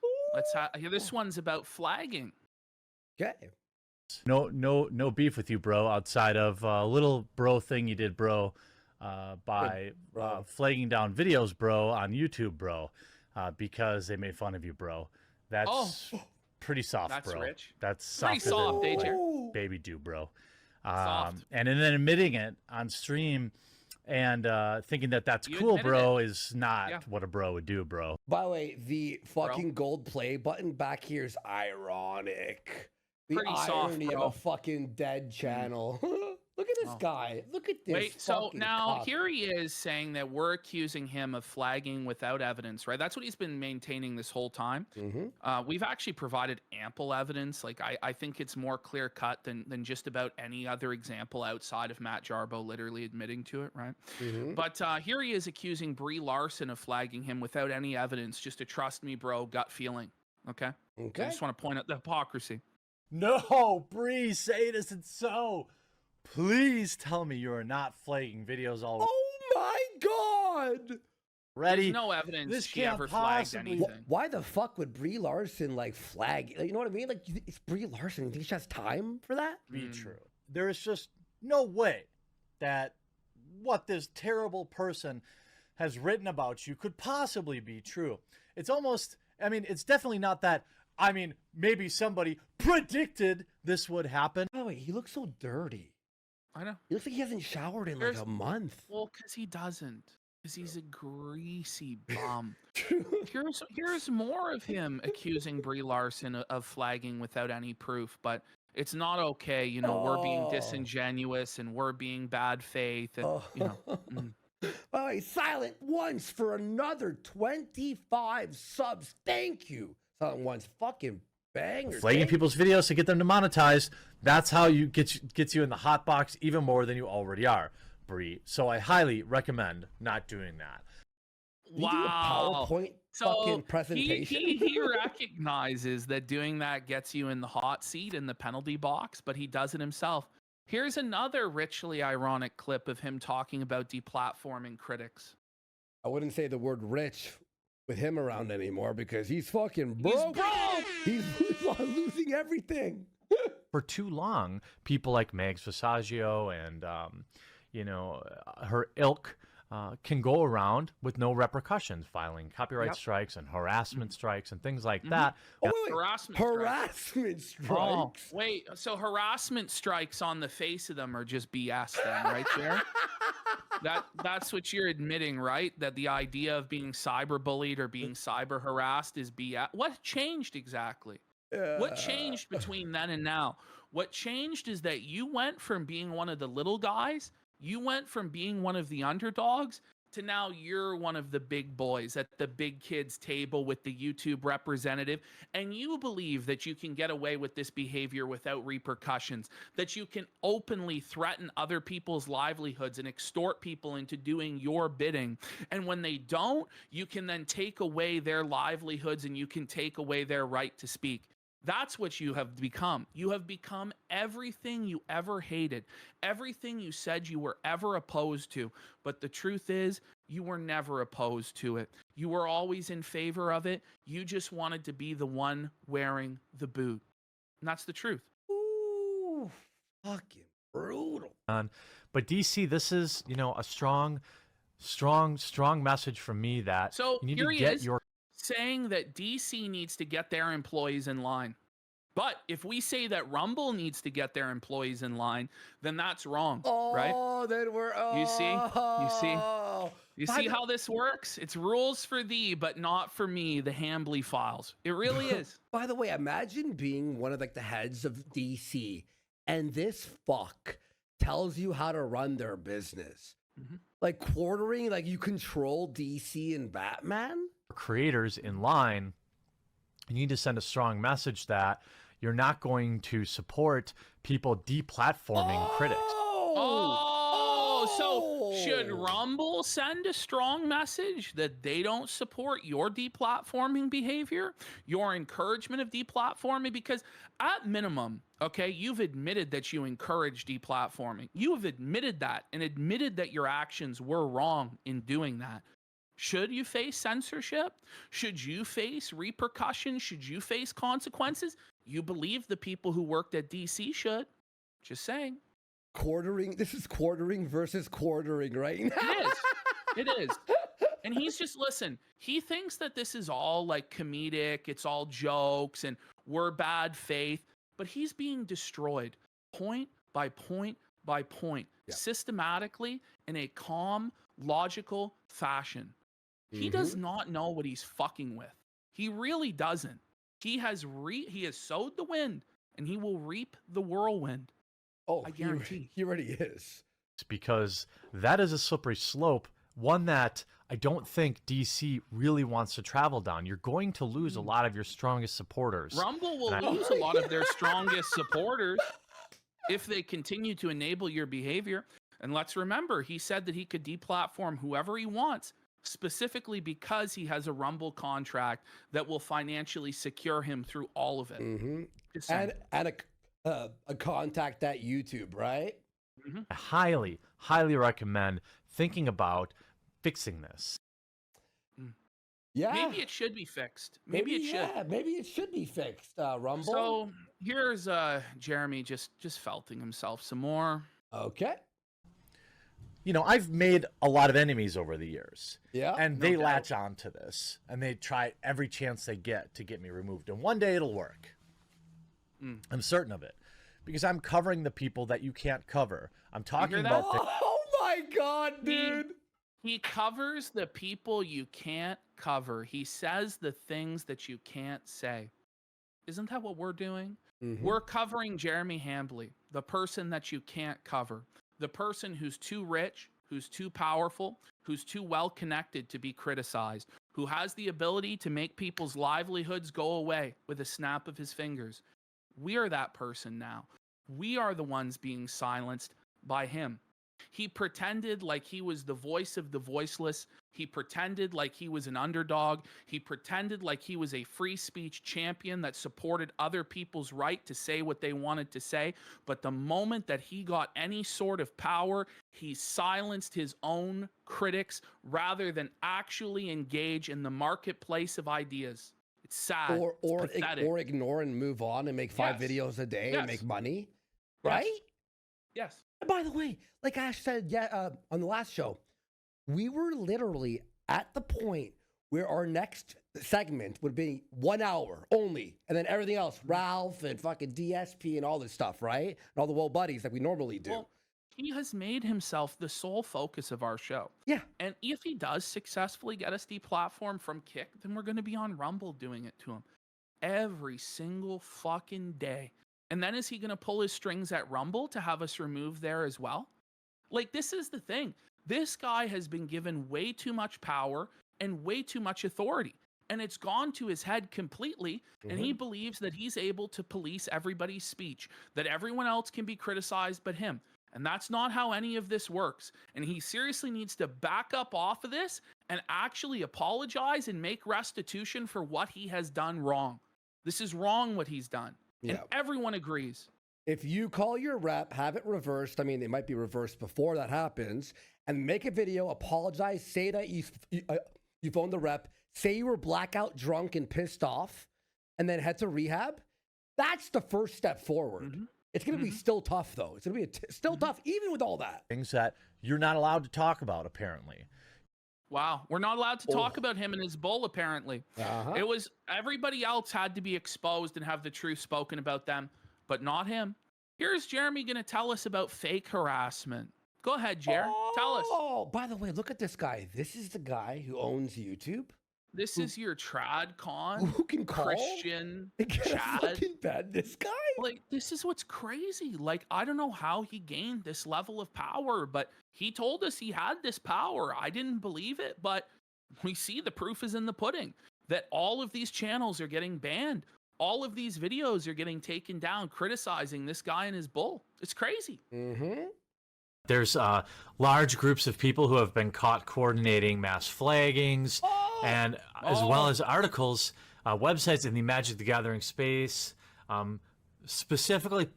S3: This one's about flagging.
S4: Okay.
S2: No beef with you, bro, outside of a little bro thing you did, bro, by flagging down videos, bro, on YouTube, bro, because they made fun of you, bro. That's pretty soft,
S3: that's
S2: bro.
S3: rich.
S2: That's
S3: Pretty soft, AJ.
S2: Baby do, bro.
S3: Soft.
S2: And then admitting it on stream and thinking that that's
S3: You
S2: cool,
S3: admitted
S2: bro, is not
S3: Yeah.
S2: what a bro would do, bro.
S4: By the way, the fucking gold play button back here is ironic. The
S3: Pretty soft,
S4: irony
S3: bro.
S4: of a fucking dead channel. Look at this guy. Look at this.
S3: Wait, so
S4: fucking
S3: now
S4: cock.
S3: here he is saying that we're accusing him of flagging without evidence, right? That's what he's been maintaining this whole time. We've actually provided ample evidence. Like, I think it's more clear cut than just about any other example outside of Matt Jarbo literally admitting to it, right? But here he is accusing Brie Larson of flagging him without any evidence, just a trust me, bro, gut feeling. Okay? I just want to point out the hypocrisy.
S2: No, Bree, say it isn't so. Please tell me you are not flagging videos all.
S4: Oh my god!
S2: Ready?
S3: There's no evidence
S2: This
S3: she
S2: can't
S3: ever flagged
S2: possibly-
S3: anything.
S4: Why the fuck would Brie Larson like flag? Like, you know what I mean? Like, it's Brie Larson. You think she has time for that?
S2: Be true. There is just no way that what this terrible person has written about you could possibly be true. It's almost, I mean, it's definitely not that. I mean, maybe somebody predicted this would happen.
S4: Oh, wait, he looks so dirty.
S3: I know.
S4: He looks like he hasn't showered in like a month.
S3: Well, because he doesn't. Because he's a greasy bum. Here's more of him accusing Brie Larson of flagging without any proof, but it's not okay. You know, we're being disingenuous and we're being bad faith. And, you know.
S4: By the way, silent once for another 25 subs. Thank you. Silent once, fucking banger.
S2: Flagging people's videos to get them to monetize. That's how you gets you in the hot box even more than you already are, Bree. So I highly recommend not doing that.
S3: Wow.
S4: PowerPoint
S3: So
S4: fucking presentation.
S3: He recognizes that doing that gets you in the hot seat in the penalty box, but he does it himself. Here's another richly ironic clip of him talking about deplatforming critics.
S4: I wouldn't say the word rich with him around anymore because he's fucking broke. He's losing everything.
S2: For too long, people like Mags Visaggio and her ilk can go around with no repercussions, filing copyright strikes and harassment strikes and things like that.
S4: Oh, wait.
S3: Harassment
S4: strikes.
S3: Oh, wait, so harassment strikes on the face of them are just BS then, right there? That's what you're admitting, right? That the idea of being cyberbullied or being cyber harassed is BS. What changed exactly? What changed between then and now? What changed is that you went from being one of the little guys, you went from being one of the underdogs, to now you're one of the big boys at the big kids table with the YouTube representative, and you believe that you can get away with this behavior without repercussions, that you can openly threaten other people's livelihoods and extort people into doing your bidding. And when they don't, you can then take away their livelihoods and you can take away their right to speak. That's what you have become. You have become everything you ever hated, everything you said you were ever opposed to. But the truth is, you were never opposed to it. You were always in favor of it. You just wanted to be the one wearing the boot. And that's the truth.
S4: Ooh, fucking brutal.
S2: But DC, this is, a strong message from me that
S3: So
S2: you need
S3: here
S2: to
S3: he
S2: get
S3: is
S2: your
S3: saying that DC needs to get their employees in line. But if we say that Rumble needs to get their employees in line, then that's wrong, right?
S4: Oh, then we're
S3: You see how this works? It's rules for thee, but not for me, the Hambly files. It really is.
S4: By the way, imagine being one of the heads of DC and this fuck tells you how to run their business. Like quartering, like you control DC and Batman?
S2: Creators in line, you need to send a strong message that you're not going to support people deplatforming critics.
S3: So should Rumble send a strong message that they don't support your deplatforming behavior, your encouragement of deplatforming? Because at minimum, okay, you've admitted that you encourage deplatforming. You have admitted that and admitted that your actions were wrong in doing that. Should you face censorship? Should you face repercussions? Should you face consequences? You believe the people who worked at DC should. Just saying.
S4: Quartering. This is quartering versus quartering, right?
S3: It is. It is. And he's just, listen, he thinks that this is all like comedic, it's all jokes, and we're bad faith, but he's being destroyed point by point by point, systematically in a calm, logical fashion. He does not know what he's fucking with. He really doesn't. He has sowed the wind, and he will reap the whirlwind.
S4: Oh,
S3: I guarantee.
S4: He already is.
S2: It's because that is a slippery slope, one that I don't think DC really wants to travel down. You're going to lose a lot of your strongest supporters.
S3: Rumble will lose a lot of their strongest supporters if they continue to enable your behavior. And let's remember, he said that he could deplatform whoever he wants, specifically because he has a Rumble contract that will financially secure him through all of it.
S4: And a contact at YouTube, right?
S2: I highly, highly recommend thinking about fixing this.
S4: Yeah.
S3: Maybe it should be fixed. Maybe it should.
S4: Yeah, maybe it should be fixed, Rumble.
S3: So here's Jeremy just felting himself some more.
S4: Okay.
S2: You know, I've made a lot of enemies over the years.
S4: Yeah.
S2: And they latch on to this. And they try every chance they get to get me removed. And one day it'll work. I'm certain of it. Because I'm covering the people that you can't cover. I'm talking about...
S4: Oh my God, dude.
S3: He covers the people you can't cover. He says the things that you can't say. Isn't that what we're doing? We're covering Jeremy Hambley, the person that you can't cover. The person who's too rich, who's too powerful, who's too well connected to be criticized, who has the ability to make people's livelihoods go away with a snap of his fingers. We are that person now. We are the ones being silenced by him. He pretended like he was the voice of the voiceless. He pretended like he was an underdog. He pretended like he was a free speech champion that supported other people's right to say what they wanted to say. But the moment that he got any sort of power, he silenced his own critics rather than actually engage in the marketplace of ideas. It's sad.
S4: Or ignore and move on and make 5 videos a day and make money. Right?
S3: Yes.
S4: And by the way, like Ash said on the last show, we were literally at the point where our next segment would be 1 hour only. And then everything else, Ralph and fucking DSP and all this stuff, right? And all the woe buddies that we normally do.
S3: Well, he has made himself the sole focus of our show.
S4: Yeah.
S3: And if he does successfully get us deplatformed from Kick, then we're going to be on Rumble doing it to him every single fucking day. And then is he going to pull his strings at Rumble to have us removed there as well? Like, this is the thing. This guy has been given way too much power and way too much authority. And it's gone to his head completely. And he believes that he's able to police everybody's speech, that everyone else can be criticized but him. And that's not how any of this works. And he seriously needs to back up off of this and actually apologize and make restitution for what he has done wrong. This is wrong what he's done.
S4: Yeah.
S3: And everyone agrees.
S4: If you call your rep, have it reversed. I mean, it might be reversed before that happens, and make a video, apologize, say that you phoned the rep, say you were blackout drunk and pissed off, and then head to rehab. That's the first step forward. It's going to be still tough, though. It's going to be still tough, even with all that.
S2: Things that you're not allowed to talk about, apparently.
S3: Wow. We're not allowed to talk about him and his bull, apparently. It was everybody else had to be exposed and have the truth spoken about them, but not him. Here's Jeremy going to tell us about fake harassment. Go ahead, Jer. Tell us.
S4: Oh, by the way, look at this guy. This is the guy who owns YouTube.
S3: This is your trad con
S4: Who can call
S3: Christian
S4: and get
S3: Chad.
S4: fucking bad this guy?
S3: Like, this is what's crazy. Like, I don't know how he gained this level of power, but he told us he had this power. I didn't believe it, but we see the proof is in the pudding that all of these channels are getting banned. All of these videos are getting taken down, criticizing this guy and his bull. It's crazy.
S4: Mm-hmm.
S14: There's large groups of people who have been caught coordinating mass flaggings, and as well as articles, websites in the Magic the Gathering space, specifically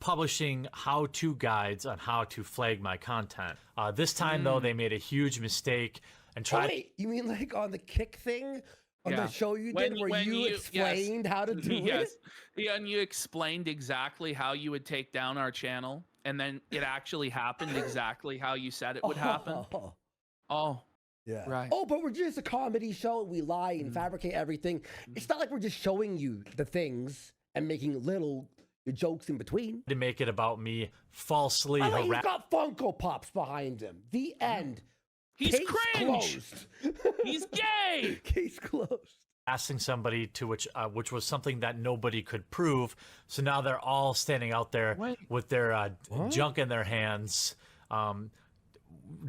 S14: publishing how-to guides on how to flag my content. This time, though, they made a huge mistake and tried.
S4: Wait, you mean like on the kick thing? On the show you did where you explained how to do it?
S3: Yeah, and you explained exactly how you would take down our channel, and then it actually happened exactly how you said it would happen. Oh.
S4: Yeah.
S3: Right.
S4: Oh, but we're just a comedy show. We lie and fabricate everything. It's not like we're just showing you the things and making little jokes in between.
S14: To make it about me falsely
S4: He's
S14: harassing.
S4: got Funko Pops behind him. The end.
S3: He's
S4: Case
S3: cringe.
S4: Closed.
S3: He's gay.
S4: Case closed.
S14: Asking somebody to which was something that nobody could prove. So now they're all standing out there with their junk in their hands,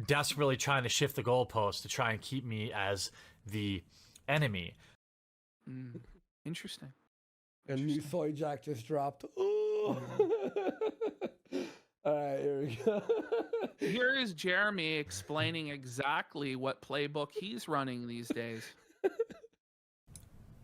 S14: desperately trying to shift the goalpost to try and keep me as the enemy.
S3: Interesting.
S4: And new soy jack just dropped. Oh. All right, here we go.
S3: Here is Jeremy explaining exactly what playbook he's running these days.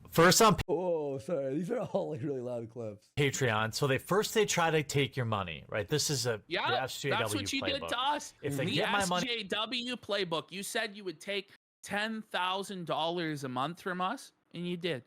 S14: First on
S4: Oh, sorry. These are all like really loud clips.
S14: Patreon. So they try to take your money, right? This is the SJW
S3: that's what you
S14: playbook.
S3: did to us.
S14: If they
S3: the
S14: get my money,
S3: SJW playbook, you said you would take $10,000 a month from us, and you did.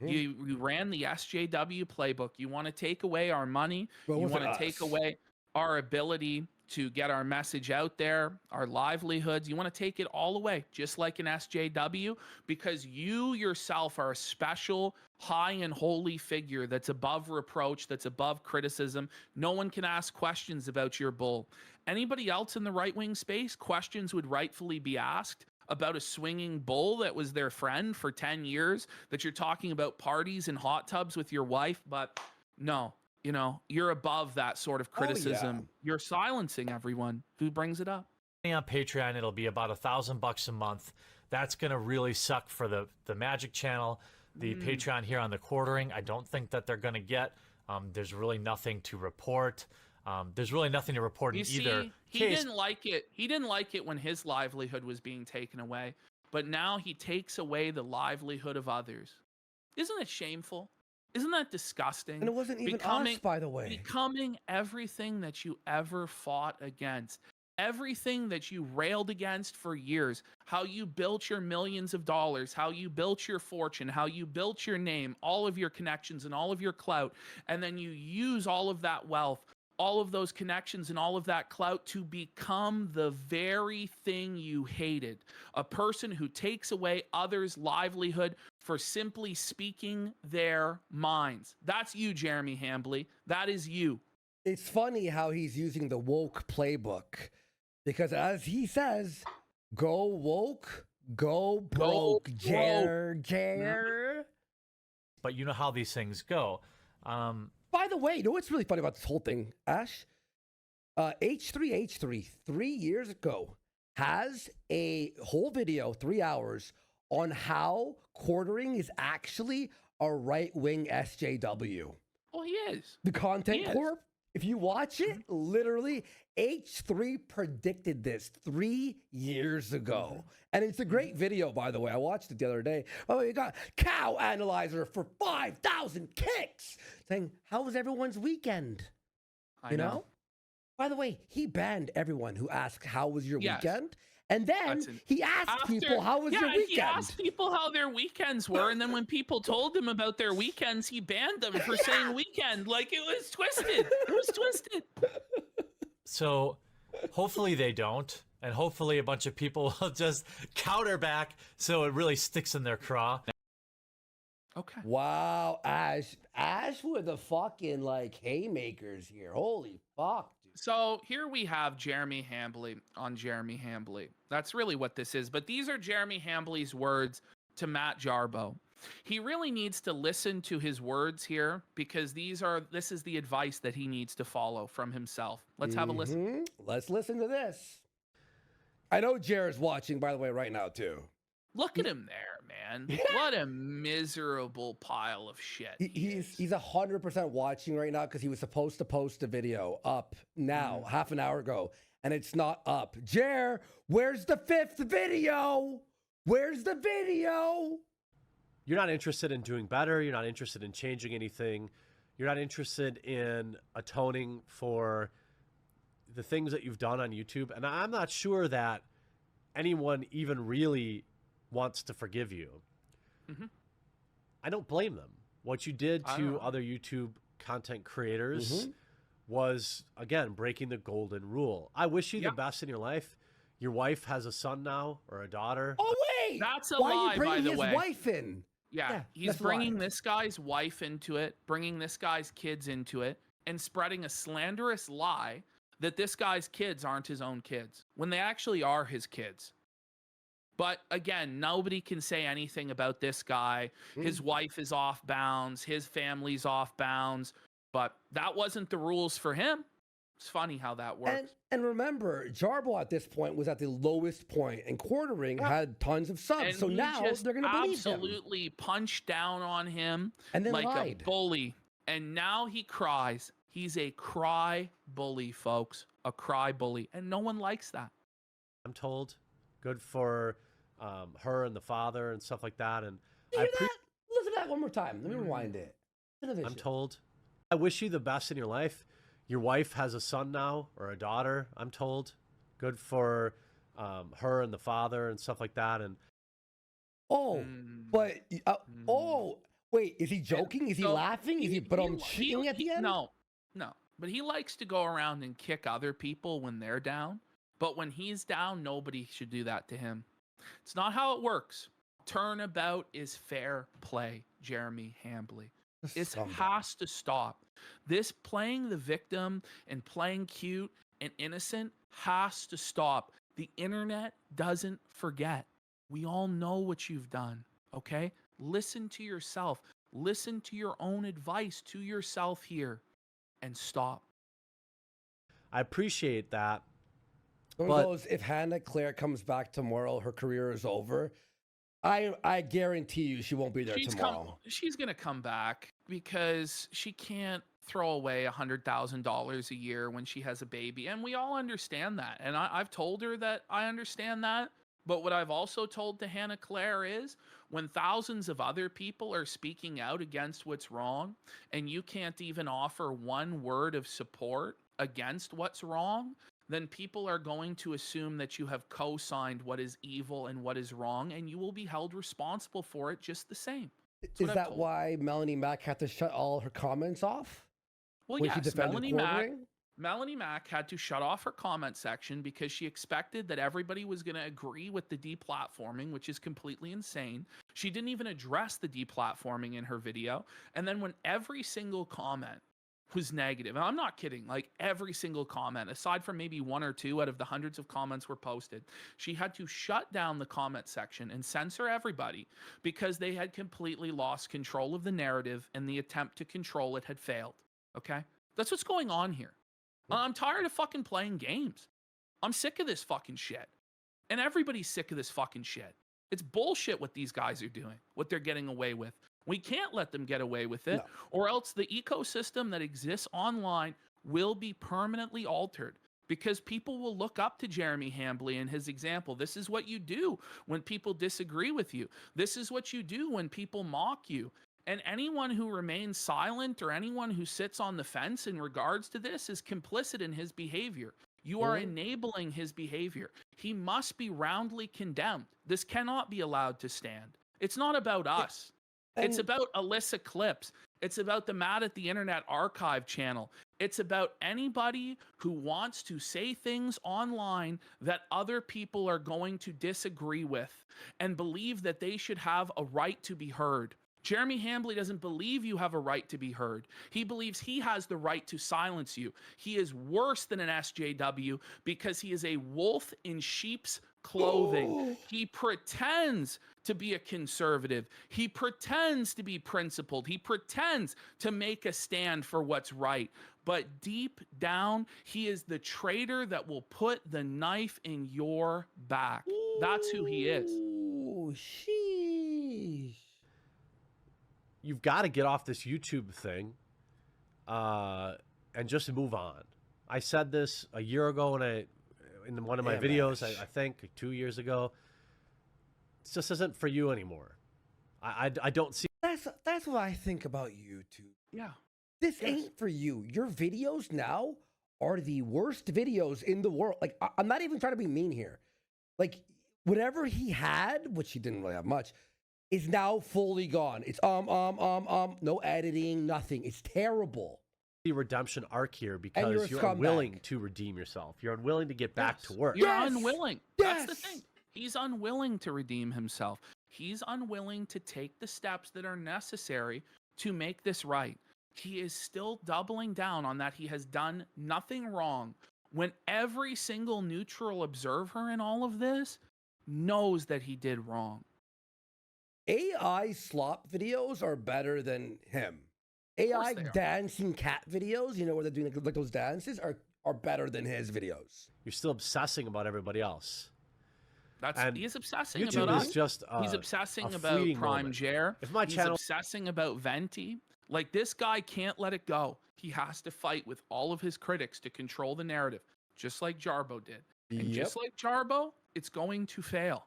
S3: You ran the SJW playbook. You want to take away our money. You want to take away our ability to get our message out there, our livelihoods. You want to take it all away, just like an SJW, because you yourself are a special, high and holy figure that's above reproach, that's above criticism. No one can ask questions about your bull. Anybody else in the right-wing space, questions would rightfully be asked about a swinging bull that was their friend for 10 years, that you're talking about parties and hot tubs with your wife, but no. You know, you're above that sort of criticism. You're silencing everyone who brings it up.
S14: On Patreon, it'll be about $1,000 a month. That's going to really suck for the Magic channel. The Patreon here on the quartering, I don't think that they're going to get. There's really nothing to report. There's really nothing to report in either
S3: he
S14: case.
S3: didn't like it. He didn't like it when his livelihood was being taken away. But now he takes away the livelihood of others. Isn't it shameful? Isn't that disgusting?
S4: And it wasn't even us, by the way.
S3: Becoming everything that you ever fought against. Everything that you railed against for years. How you built your millions of dollars. How you built your fortune. How you built your name. All of your connections and all of your clout. And then you use all of that wealth, all of those connections and all of that clout to become the very thing you hated. A person who takes away others' livelihood for simply speaking their minds. That's you, Jeremy Hambley. That is you.
S4: It's funny how he's using the woke playbook, because as he says, go woke, go broke, Jer.
S14: But you know how these things go.
S4: By the way, you know what's really funny about this whole thing, Ash? H3H3, 3 years ago, has a whole video, 3 hours, on how quartering is actually a right-wing SJW.
S3: Oh, he is.
S4: The Content Corp, if you watch it, literally, H3 predicted this 3 years ago. And it's a great video, by the way. I watched it the other day. Oh, you got Cow Analyzer for 5,000 kicks, saying, how was everyone's weekend?
S3: I know.
S4: By the way, he banned everyone who asked, how was your weekend? And then he asked people, how was your weekend?
S3: He asked people how their weekends were, and then when people told him about their weekends, he banned them for saying weekend. Like, it was twisted. It was twisted.
S14: So hopefully they don't, and hopefully a bunch of people will just counter back so it really sticks in their craw.
S3: Okay.
S4: Wow, Ash with the fucking like haymakers here. Holy fuck.
S3: So here we have Jeremy Hambley on Jeremy Hambley. That's really what this is. But these are Jeremy Hambley's words to Matt Jarbo. He really needs to listen to his words here, because this is the advice that he needs to follow from himself. Let's have a listen.
S4: Let's listen to this. I know Jared's watching, by the way, right now too.
S3: Look at him there, man. What a miserable pile of shit.
S4: He's 100% watching right now, because he was supposed to post a video up now, half an hour ago, and it's not up. Jer, where's the 5th video? Where's the video?
S15: You're not interested in doing better. You're not interested in changing anything. You're not interested in atoning for the things that you've done on YouTube. And I'm not sure that anyone even really wants to forgive you. I don't blame them. What you did to other YouTube content creators was, again, breaking the golden rule. I wish you the best in your life. Your wife has a son now, or a daughter.
S4: Oh, wait!
S3: That's a
S4: Why
S3: lie,
S4: are you bringing
S3: by the
S4: his
S3: way.
S4: wife in?
S3: Yeah, he's bringing this guy's wife into it, bringing this guy's kids into it, and spreading a slanderous lie that this guy's kids aren't his own kids, when they actually are his kids. But again, nobody can say anything about this guy. His wife is off bounds, his family's off bounds, but that wasn't the rules for him. It's funny how that works.
S4: And remember, Jarbo at this point was at the lowest point, and Quartering had tons of subs.
S3: And
S4: So
S3: he
S4: now
S3: just
S4: they're going to believe him.
S3: absolutely punched down on him
S4: And then
S3: like
S4: lied.
S3: a bully. And now he cries. He's a cry bully, folks. A cry bully. And no one likes that.
S15: I'm told. Good for her and the father and stuff like that. And
S4: You hear that? Listen to that one more time. Let me rewind it.
S15: I'm told. I wish you the best in your life. Your wife has a son now, or a daughter, I'm told. Good for her and the father and stuff like that. And
S4: but wait, is he joking? Is he laughing? Is he? But I'm cheating at the end.
S3: No. But he likes to go around and kick other people when they're down. But when he's down, nobody should do that to him. It's not how it works. Turnabout is fair play, Jeremy Hambly. It has to stop. This playing the victim and playing cute and innocent has to stop. The internet doesn't forget. We all know what you've done, okay? Listen to yourself. Listen to your own advice to yourself here and stop.
S15: I appreciate that.
S4: One goes, if Hannah Claire comes back tomorrow, her career is over. I guarantee you she won't be there tomorrow.
S3: She's going to come back, because she can't throw away $100,000 a year when she has a baby. And we all understand that. And I've told her that I understand that. But what I've also told to Hannah Claire is, when thousands of other people are speaking out against what's wrong, and you can't even offer one word of support against what's wrong, then people are going to assume that you have co-signed what is evil and what is wrong, and you will be held responsible for it just the same.
S4: Is that why Melanie Mack had to shut all her comments off?
S3: Well,
S4: when she
S3: yes,
S4: defended
S3: Melanie Mack had to shut off her comment section because she expected that everybody was going to agree with the deplatforming, which is completely insane. She didn't even address the deplatforming in her video. And then when every single comment was negative, and I'm not kidding, like every single comment, aside from maybe one or two out of the hundreds of comments were posted, she had to shut down the comment section and censor everybody because they had completely lost control of the narrative, and the attempt to control it had failed. Okay? That's what's going on here. I'm tired of fucking playing games. I'm sick of this fucking shit. And everybody's sick of this fucking shit. It's bullshit what these guys are doing, what they're getting away with. We can't let them get away with it, or else the ecosystem that exists online will be permanently altered, because people will look up to Jeremy Hambly and his example. This is what you do when people disagree with you. This is what you do when people mock you. And anyone who remains silent, or anyone who sits on the fence in regards to this, is complicit in his behavior. You are enabling his behavior. He must be roundly condemned. This cannot be allowed to stand. It's not about us. It's about Alyssa Clips. It's about the Mad at the Internet Archive channel. It's about anybody who wants to say things online that other people are going to disagree with and believe that they should have a right to be heard. Jeremy Hambly doesn't believe you have a right to be heard. He believes he has the right to silence you. He is worse than an SJW because he is a wolf in sheep's clothing. He pretends to be a conservative. He pretends to be principled. He pretends to make a stand for what's right. But deep down, he is the traitor that will put the knife in your back. That's who he is.
S4: Ooh, sheesh.
S15: You've got to get off this YouTube thing and just move on. I said this a year ago in one of my videos, I think 2 years ago. This just isn't for you anymore. I don't see.
S4: That's what I think about YouTube.
S3: Yeah.
S4: This ain't for you. Your videos now are the worst videos in the world. Like, I'm not even trying to be mean here. Like, whatever he had, which he didn't really have much, is now fully gone. It's no editing, nothing. It's terrible.
S15: The redemption arc here because you're unwilling to redeem yourself. You're unwilling to get back to work.
S3: You're unwilling. That's the thing. He's unwilling to redeem himself. He's unwilling to take the steps that are necessary to make this right. He is still doubling down on that he has done nothing wrong when every single neutral observer in all of this knows that he did wrong.
S4: AI slop videos are better than him. AI dancing cat videos, you know, where they're doing like those dances, are better than his videos.
S15: You're still obsessing about everybody else.
S3: He's obsessing
S15: YouTube
S3: about
S15: is
S3: us.
S15: Just
S3: he's obsessing about Prime Jer.
S15: If my
S3: he's obsessing about Venti. Like, this guy can't let it go. He has to fight with all of his critics to control the narrative, just like Jarbo did. And just like Jarbo, it's going to fail.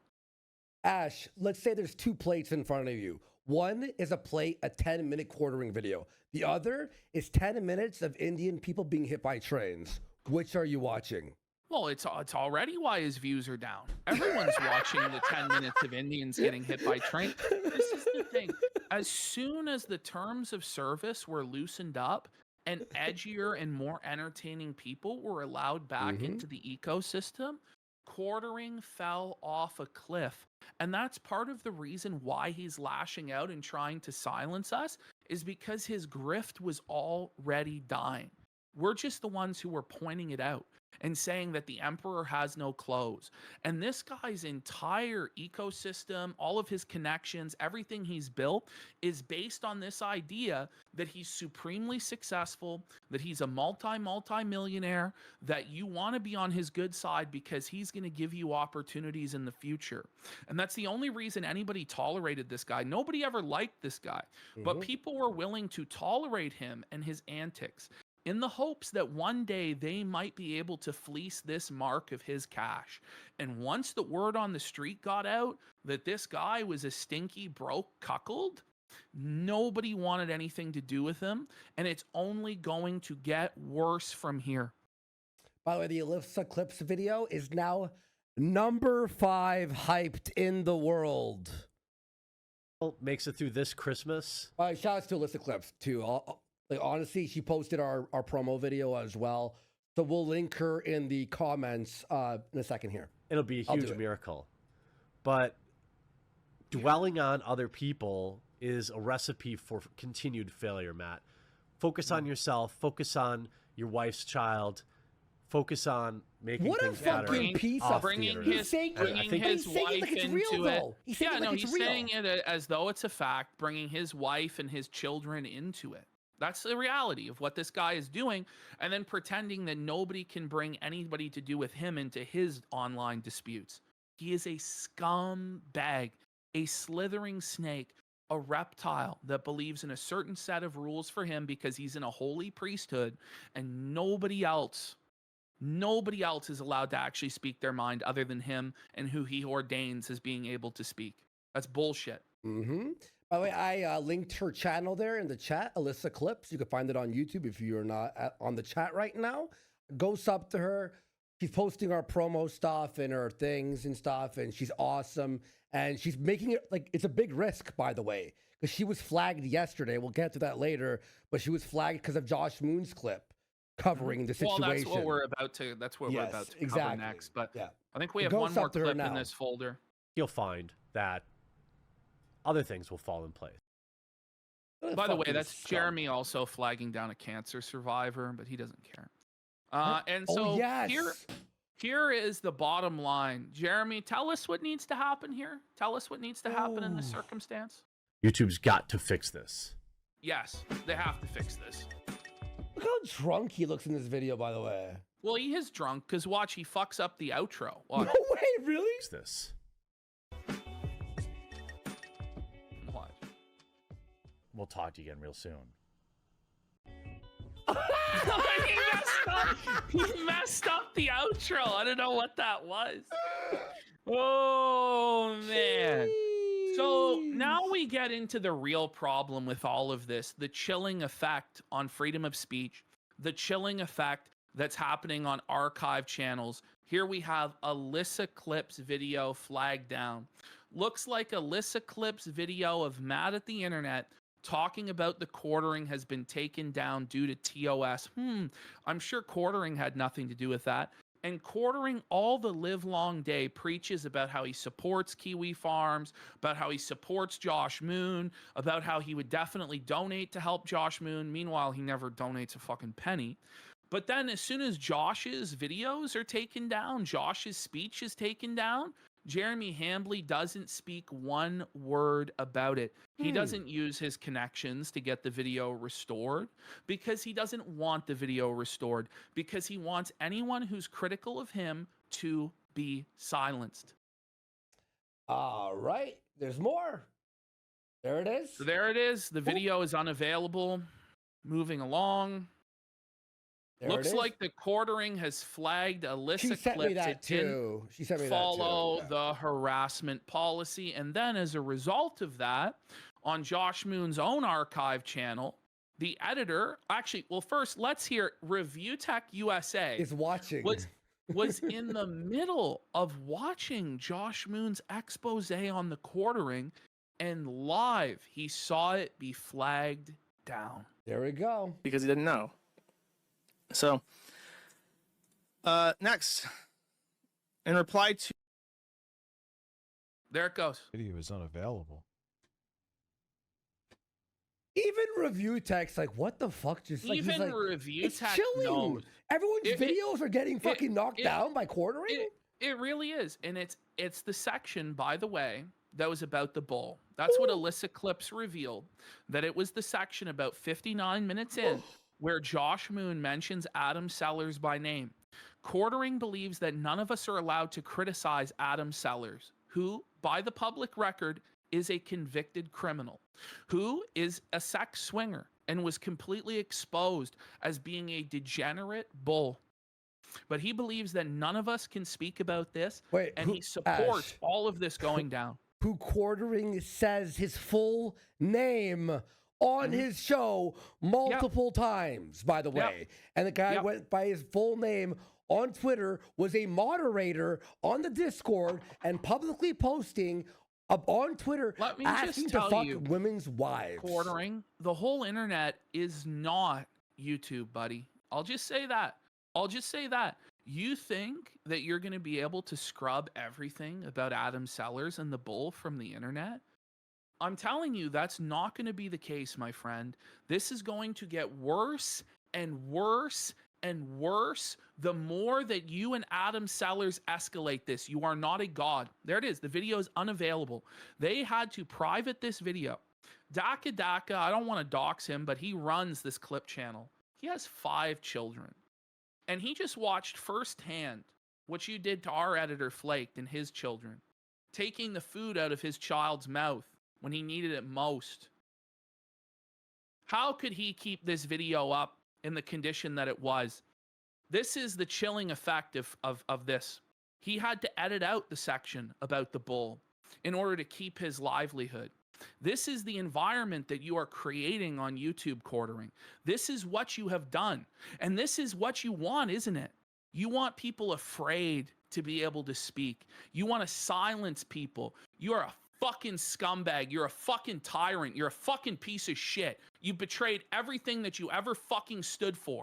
S4: Ash, let's say there's two plates in front of you. One is a 10-minute quartering video. The other is 10 minutes of Indian people being hit by trains. Which are you watching?
S3: Well, it's already why his views are down. Everyone's watching the 10 minutes of Indians getting hit by trains. This is the thing. As soon as the terms of service were loosened up and edgier and more entertaining people were allowed back into the ecosystem, quartering fell off a cliff. And that's part of the reason why he's lashing out and trying to silence us, is because his grift was already dying. We're just the ones who were pointing it out and saying that the emperor has no clothes. And this guy's entire ecosystem, all of his connections, everything he's built is based on this idea that he's supremely successful, that he's a multi-millionaire, that you want to be on his good side because he's going to give you opportunities in the future. And that's the only reason anybody tolerated this guy. Nobody ever liked this guy, but people were willing to tolerate him and his antics, in the hopes that one day they might be able to fleece this mark of his cash. And once the word on the street got out that this guy was a stinky, broke cuckold, nobody wanted anything to do with him, and it's only going to get worse from here.
S4: By the way, the Alyssa Clips video is now number 5 hyped in the world.
S15: Makes it through this Christmas.
S4: Shout out to Alyssa Clips, too. Like, honestly, she posted our promo video as well. So we'll link her in the comments in a second here.
S15: It'll be a huge miracle. But dwelling on other people is a recipe for continued failure, Matt. Focus on yourself. Focus on your wife's child. Focus on making things better.
S4: What a fucking piece of
S3: bringing his wife into it. He's saying it as though it's a fact, bringing his wife and his children into it. That's the reality of what this guy is doing, and then pretending that nobody can bring anybody to do with him into his online disputes. He is a scumbag, a slithering snake, a reptile that believes in a certain set of rules for him because he's in a holy priesthood, and nobody else is allowed to actually speak their mind other than him and who he ordains as being able to speak. That's bullshit.
S4: By the way, I linked her channel there in the chat, Alyssa Clips. You can find it on YouTube if you're not on the chat right now. Go sub to her. She's posting our promo stuff and her things and stuff, and she's awesome. And she's making it, like, it's a big risk, by the way, because she was flagged yesterday. We'll get to that later, but she was flagged because of Josh Moon's clip covering the situation.
S3: Well, that's what we're about to cover next. But I think we have one more clip in this folder.
S15: You'll find that other things will fall in place.
S3: By the way, that's Jeremy also flagging down a cancer survivor, but he doesn't care. And so Here is the bottom line. Jeremy, tell us what needs to happen here. Tell us what needs to happen in this circumstance.
S2: YouTube's got to fix this.
S3: Yes, they have to fix this.
S4: Look how drunk he looks in this video, by the way.
S3: Well, he is drunk because watch, he fucks up the outro. Watch.
S4: No way, really?
S2: Fix this.
S3: Watch.
S2: We'll talk to you again real soon.
S3: He messed up the outro. I don't know what that was. Oh, man. So now we get into the real problem with all of this, the chilling effect on freedom of speech, the chilling effect that's happening on archive channels. Here we have Alyssa Clip's video flagged down. Looks like Alyssa Clip's video of Mad at the Internet talking about the quartering has been taken down due to TOS. I'm sure quartering had nothing to do with that. And quartering all the live long day preaches about how he supports Kiwi Farms, about how he supports Josh Moon, about how he would definitely donate to help Josh Moon. Meanwhile, he never donates a fucking penny. But then as soon as Josh's videos are taken down, Josh's speech is taken down, Jeremy Hambley doesn't speak one word about it. He doesn't use his connections to get the video restored because he doesn't want the video restored, because he wants anyone who's critical of him to be silenced.
S4: All right, there's more. There it is.
S3: So there it is. The video is unavailable. Moving along. Looks like the quartering has flagged Alyssa
S4: She sent me
S3: Clips.
S4: that
S3: It didn't
S4: too. She sent me
S3: follow
S4: that too.
S3: the harassment policy. And then as a result of that, on Josh Moon's own archive channel, the editor, actually, well, first let's hear Review Tech USA
S4: is watching.
S3: Was in the middle of watching Josh Moon's expose on the quartering, and live he saw it be flagged down.
S4: There we go.
S16: Because he didn't know. So, next, in reply to...
S3: There it goes.
S17: Video is unavailable.
S4: Even Review Tech's like, what the fuck? Just like,
S3: Even
S4: he's like,
S3: Review
S4: it's
S3: Tech
S4: chilling.
S3: knows.
S4: Everyone's videos are getting fucking knocked down by quartering.
S3: It really is. And it's the section, by the way, that was about the bull. That's what Alyssa Clips revealed, that it was the section about 59 minutes in where Josh Moon mentions Adam Sellers by name. Quartering believes that none of us are allowed to criticize Adam Sellers, who, by the public record, is a convicted criminal, who is a sex swinger and was completely exposed as being a degenerate bull. But he believes that none of us can speak about this, and he supports all of this going down.
S4: Who quartering says his full name on his show multiple times, by the way. And the guy went by his full name on Twitter, was a moderator on the Discord, and publicly posting up on Twitter asking to fuck women's wives.
S3: Quartering, the whole internet is not YouTube, buddy. I'll just say that. You think that you're going to be able to scrub everything about Adam Sellers and the bull from the internet? I'm telling you, that's not going to be the case, my friend. This is going to get worse and worse and worse the more that you and Adam Sellers escalate this. You are not a god. There it is. The video is unavailable. They had to private this video. Daka, I don't want to dox him, but he runs this clip channel. He has 5 children. And he just watched firsthand what you did to our editor Flaked and his children, taking the food out of his child's mouth when he needed it most. How could he keep this video up in the condition that it was? This is the chilling effect of this. He had to edit out the section about the bull in order to keep his livelihood. This is the environment that you are creating on YouTube, quartering. This is what you have done. And this is what you want, isn't it? You want people afraid to be able to speak. You want to silence people. You are a fucking scumbag. You're a fucking tyrant. You're a fucking piece of shit. You betrayed everything that you ever fucking stood for.